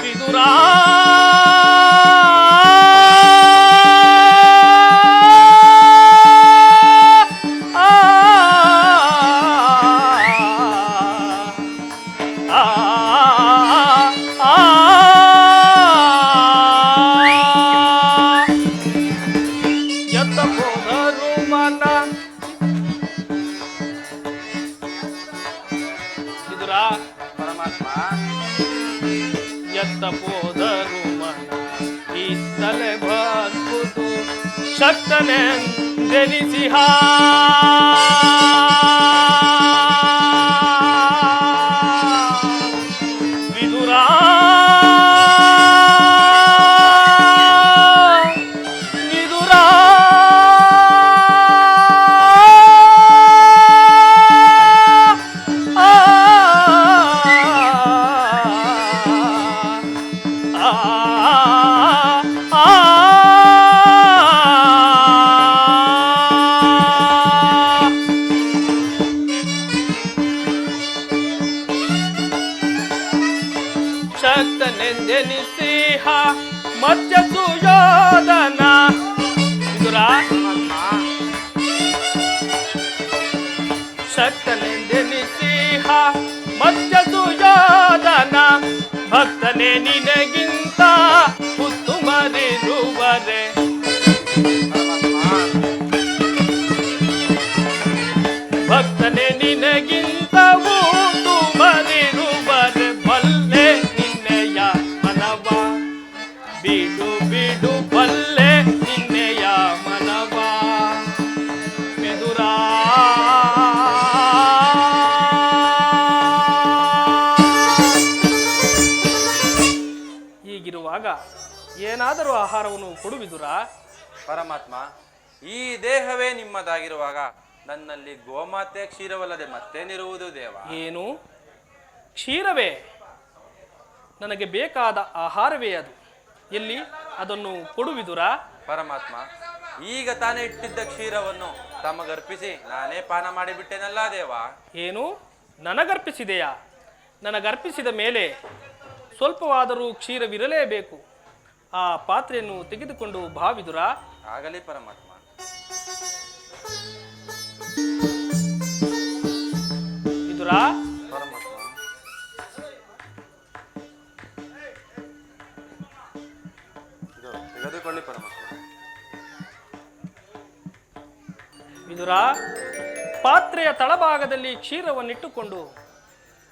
ವಿದುರ. ಪರಮಾತ್ಮ, ಎತ್ತ ಹೋದರು ಮನ ಇತ್ತಲೆ ಬದುಕುದು ಶಕ್ತನೆಂದೆನಿಸಿಹ. ವಿದುರ, ವಿದುರ, ಶಕ್ತನೆಂದೆನಿಸಿಹ ಮಧ್ಯ ಸುಯೋಧನ. ವಿದುರ, ಶಕ್ತನೆಂದೆನಿಸಿಹ ಮಧ್ಯ ಸುಯೋಧನ, ಭಕ್ತನೇ ನಿನಗಿಂತ ಉತ್ತಮರಿರುವರೆ. ಭಕ್ತನೇ ನಿನಗಿಂತ ಉತ್ತಮರಿರುವರೆ, ಬಲ್ಲೆ ನಿನ್ನೆಯ ಮನವ ಬಿಡು ಬಿಡು ಬಲ್ಲೆ ನಿನ್ನೆಯ ಮನವ. ವಿದುರ, ಹೀಗಿರುವಾಗ ಏನಾದರೂ ಆಹಾರವನ್ನು ಕೊಡುವಿದುರ. ಪರಮಾತ್ಮ, ಈ ದೇಹವೇ ನಿಮ್ಮದಾಗಿರುವಾಗ ನನ್ನಲ್ಲಿ ಗೋಮಾತೆ ಕ್ಷೀರವಲ್ಲದೆ ಮತ್ತೇನಿರುವುದು ದೇವ? ಏನು ಕ್ಷೀರವೇ? ನನಗೆ ಬೇಕಾದ ಆಹಾರವೇ ಅದು. ಎಲ್ಲಿ ಅದನ್ನು ಕೊಡುವಿದುರ. ಪರಮಾತ್ಮ, ಈಗ ತಾನೇ ಇಟ್ಟಿದ್ದ ಕ್ಷೀರವನ್ನು ತಮಗರ್ಪಿಸಿ ನಾನೇ ಪಾನ ಮಾಡಿಬಿಟ್ಟೆನಲ್ಲ ದೇವ. ಏನು ನನಗರ್ಪಿಸಿದೆಯಾ? ನನಗರ್ಪಿಸಿದ ಮೇಲೆ ಸ್ವಲ್ಪವಾದರೂ ಕ್ಷೀರವಿರಲೇಬೇಕು. ಆ ಪಾತ್ರೆಯನ್ನು ತೆಗೆದುಕೊಂಡು ಭಾವಿದುರ. ಆಗಲಿ ಪರಮಾತ್ಮ. ವಿದುರ, ಪರಮಾತ್ಮ, ವಿದುರ, ಪಾತ್ರೆಯ ತಳಭಾಗದಲ್ಲಿ ಕ್ಷೀರವನ್ನಿಟ್ಟುಕೊಂಡು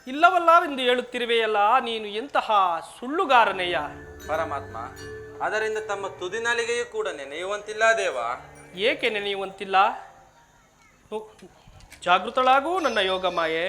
ಇಲ್ಲವಲ್ಲವೆಂದು ಹೇಳುತ್ತಿರುವೆಯಲ್ಲ, ನೀನು ಎಂತಹ ಸುಳ್ಳುಗಾರನೆಯ. ಪರಮಾತ್ಮ, ಅದರಿಂದ ತಮ್ಮ ತುದಿನಲಿಗೆಯೂ ಕೂಡ ನೆನೆಯುವಂತಿಲ್ಲ ದೇವ. ಏಕೆ ನೆನೆಯುವಂತಿಲ್ಲ? ಜಾಗೃತಳಾಗೂ ನನ್ನ ಯೋಗ ಮಾಯೆ.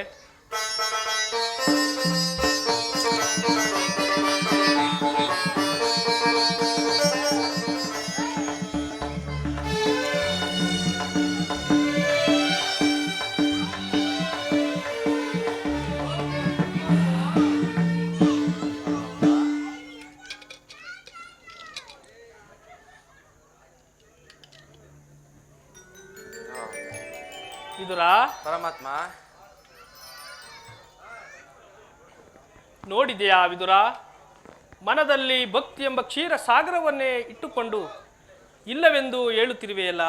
ವಿದುರ, ಪರಮಾತ್ಮ, ನೋಡಿದೆಯಾ ವಿದುರ? ಮನದಲ್ಲಿ ಭಕ್ತಿ ಎಂಬ ಕ್ಷೀರ ಸಾಗರವನ್ನೇ ಇಟ್ಟುಕೊಂಡು ಇಲ್ಲವೆಂದು ಹೇಳುತ್ತಿರುವೆಯಲ್ಲ,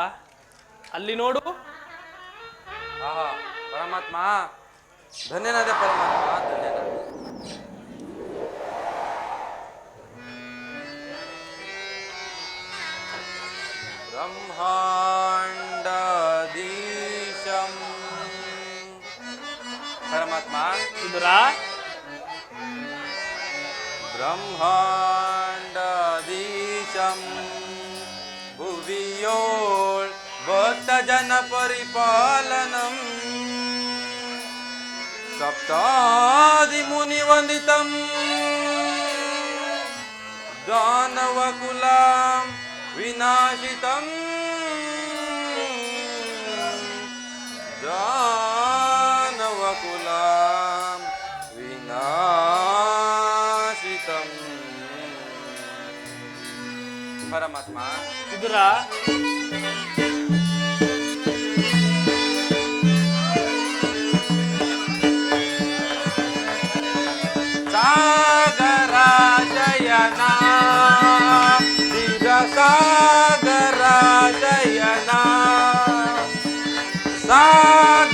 ಅಲ್ಲಿ ನೋಡು. ಆಹಾ ಪರಮಾತ್ಮ, ಧನ್ಯನಾದೆ ಪರಮಾತ್ಮ, ಧನ್ಯನಾದೆ. ಬ್ರಹ್ಮಾಂಡದೀಶಂ. ಪರಮಾತ್ಮ, ವಿದುರ, ಬ್ರಹ್ಮಾಂಡದೀಶಂ ಭುವಿಯೋಳ್ ಭಕ್ತಜನ ಪರಿಪಾಲನಂ ಸಪ್ತಾದಿ ಮುನಿವಂದಿತಂ ದಾನವಕುಲಾಂ ವಿನಾಶಿತಂ ದಾನವಕುಲಾಂ ವಿನಾಶಿತಂ. ಪರಮಾತ್ಮ, ವಿದುರ, ಸಾಗರಾಶಯನ ಸಾಗರಾಶಯನ ಸಾಗರಾಶಯನ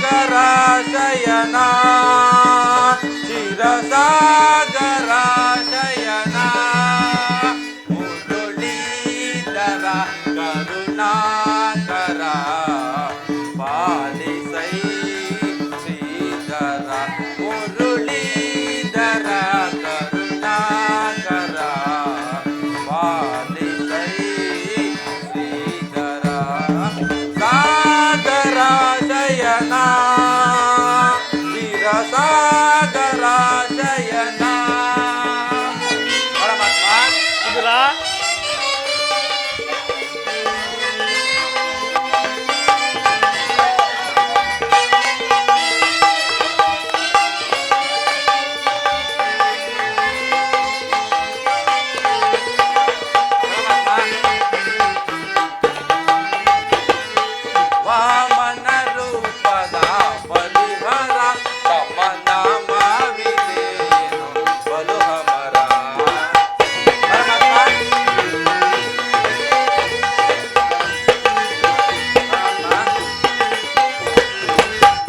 ಚಿರಸಾಗರಾಶಯನ ಮುರುಳೀಧರ ಕರುಣಾಕರ ಪಾಲಿಸೈ ಶ್ರೀಧರ ಮುರುಳೀಧರ ಕರುಣಾಕರ ಪಾಲಿಸೈ ಶ್ರೀಧರ ಸಾಗರಾಶಯನ ಕ್ಷೀರಸಾಗರಾಶಯನ. ಪರಮಾತ್ಮ, ವಿದುರ, ವಾಮನ ರೂಪದ ಬಲಿಹರ ತಮ್ಮ ನಾಮವಿದೇನು ಬಲುಹಮರ.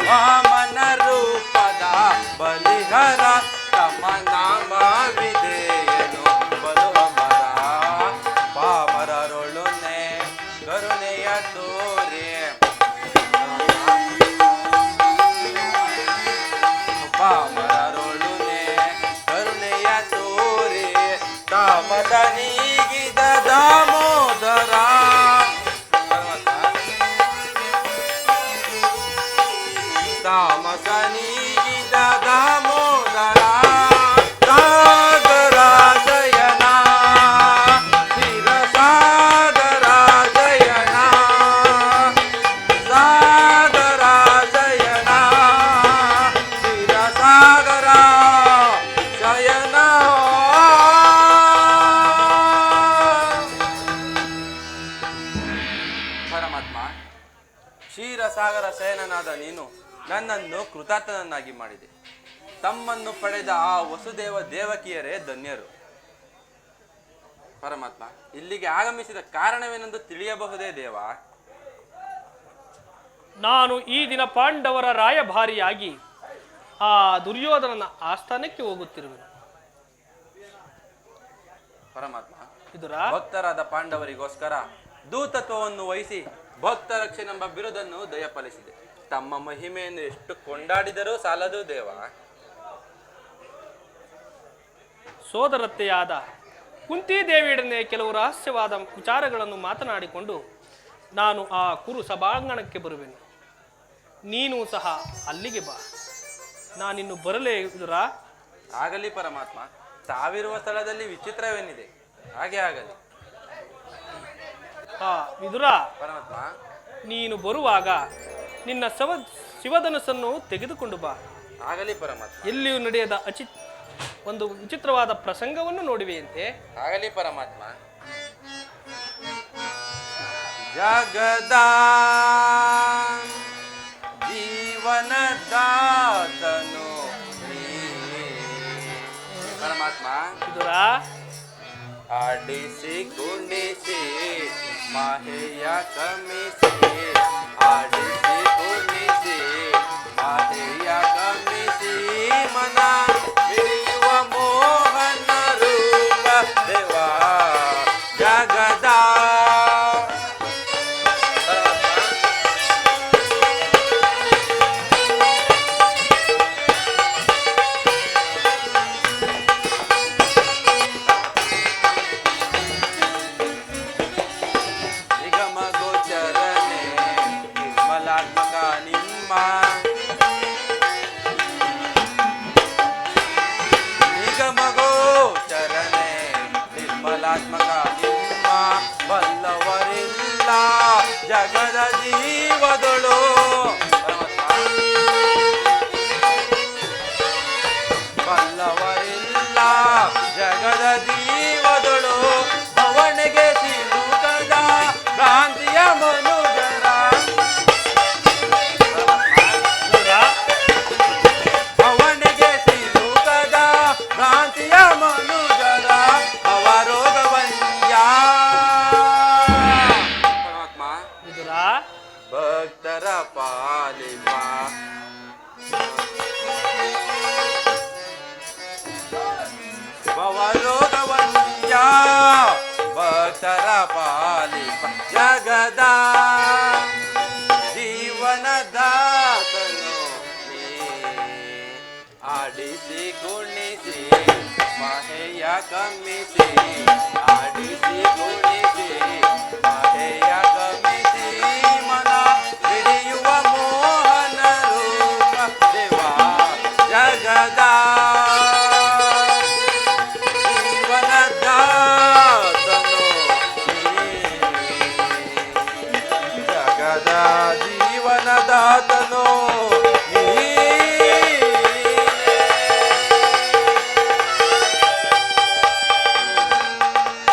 ವಾಮನ ರೂಪದ ಬಲಿಹರ ತಮ್ಮ ನಾಮವಿದೇನು ಬಲುಹಮರ. ಪಾಮರರೊಳುನೆ ಕರುಣೆಯ ತೋರೆ ಪಾಮರರೊಳುನೆ ಕರುಣೆಯ ತೋರೆ ತಾಮದ ನೀಗಿದ ದಾಮೋದರ. ತಾಮಸ ನೀಗಿದ ದಾಮೋದರ ಸಾಗರಾಶಯನ ಕ್ಷೀರಸಾಗರಾಶಯನ ಸಾಗರಾಶಯನ ಕ್ಷೀರಸಾಗರ ಶಯನ. ಪರಮಾತ್ಮ, ಕ್ಷೀರಸಾಗರ ಶಯನನಾದ ನೀನು ನನ್ನನ್ನು ಕೃತಾರ್ಥನನ್ನಾಗಿ ಮಾಡಿದೆ. ತಮ್ಮನ್ನು ಪಡೆದ ಆ ವಸುದೇವ ದೇವಕಿಯರೇ ಧನ್ಯರು. ಪರಮಾತ್ಮ, ಇಲ್ಲಿಗೆ ಆಗಮಿಸಿದ ಕಾರಣವೇನೆಂದು ತಿಳಿಯಬಹುದೇ ದೇವ? ನಾನು ಈ ದಿನ ಪಾಂಡವರ ರಾಯಭಾರಿಯಾಗಿ ಆ ದುರ್ಯೋಧನನ ಆಸ್ಥಾನಕ್ಕೆ ಹೋಗುತ್ತಿರುವೆನು. ಪರಮಾತ್ಮ, ವಿದುರ, ಭಕ್ತರಾದ ಪಾಂಡವರಿಗೋಸ್ಕರ ದೂತತ್ವವನ್ನು ವಹಿಸಿ ಭಕ್ತ ರಕ್ಷೆನೆಂಬ ಬಿರುದನ್ನು ದಯಪಾಲಿಸಿದೆ. ತಮ್ಮ ಮಹಿಮೆಯನ್ನು ಎಷ್ಟು ಕೊಂಡಾಡಿದರೂ ಸಾಲದು ದೇವ. ಸೋದರತ್ತೆಯಾದ ಕುಂತಿದೇವಿಯೊಡನೆ ಕೆಲವು ರಹಸ್ಯವಾದ ವಿಚಾರಗಳನ್ನು ಮಾತನಾಡಿಕೊಂಡು ನಾನು ಆ ಕುರು ಸಭಾಂಗಣಕ್ಕೆ ಬರುವೆನು. ನೀನು ಸಹ ಅಲ್ಲಿಗೆ ಬಾ. ನಾನಿನ್ನು ಬರಲೇ ವಿದುರ? ಆಗಲಿ ಪರಮಾತ್ಮ, ತಾವಿರುವ ಸ್ಥಳದಲ್ಲಿ ವಿಚಿತ್ರವೇನಿದೆ, ಹಾಗೆ ಆಗಲಿ. ವಿದುರ, ಪರಮಾತ್ಮ, ನೀನು ಬರುವಾಗ ನಿನ್ನ ಶಿವಧನಸ್ಸನ್ನು ತೆಗೆದುಕೊಂಡು ಬಾ. ಆಗಲಿ ಪರಮಾತ್ಮ. ಎಲ್ಲಿಯೂ ನಡೆಯದ ಒಂದು ವಿಚಿತ್ರವಾದ ಪ್ರಸಂಗವನ್ನು ನೋಡುವೆಯಂತೆ. ಆಗಲಿ ಪರಮಾತ್ಮ. ಜಗದ ಜೀವನದಾತನು ಪರಮಾತ್ಮ. ವಿದುರ, ಆಡಿಸಿ ಕುಣಿಸಿ ಮಾಹೆಯ ಕಮಿಸಿ, ಆಡಿಸಿ ಕುಣಿಸಿ ಮಾಹೆಯ ಕಮಿಸಿ, ಮನ ಬಿರಿಯುವ ಮೋಹನ ರೂಪ ದೇವ ಜಗದ. ಜಗದ ಜೀವದಳು ಬಲ್ಲವರಿಲ್ಲ, ಜಗದ ಜೀವದಳು ಅವನಿಗೆ ಸಿಲುಕದ ಭ್ರಾಂತಿಯ ಮನುಜರ. ಅವನಿಗೆ ಸಿಲುಕದ ಭ್ರಾಂತಿಯ ಮನುಜರ ಅವರೋಗವನ್ಯ. ಭಕ್ತರ ಪಾಲಿಪ ಭವರೋಗವನ್ಯ, ಭಕ್ತರ ಪಾಲಿಪ ಜಗದ ಜೀವನದಾತನು ಆಡಿಸಿ ಕುಣಿಸಿ ಮಾಹೆಯ ಕಮ್ಮಿಸಿ, ಆಡಿಸಿ ಕುಣಿಸಿ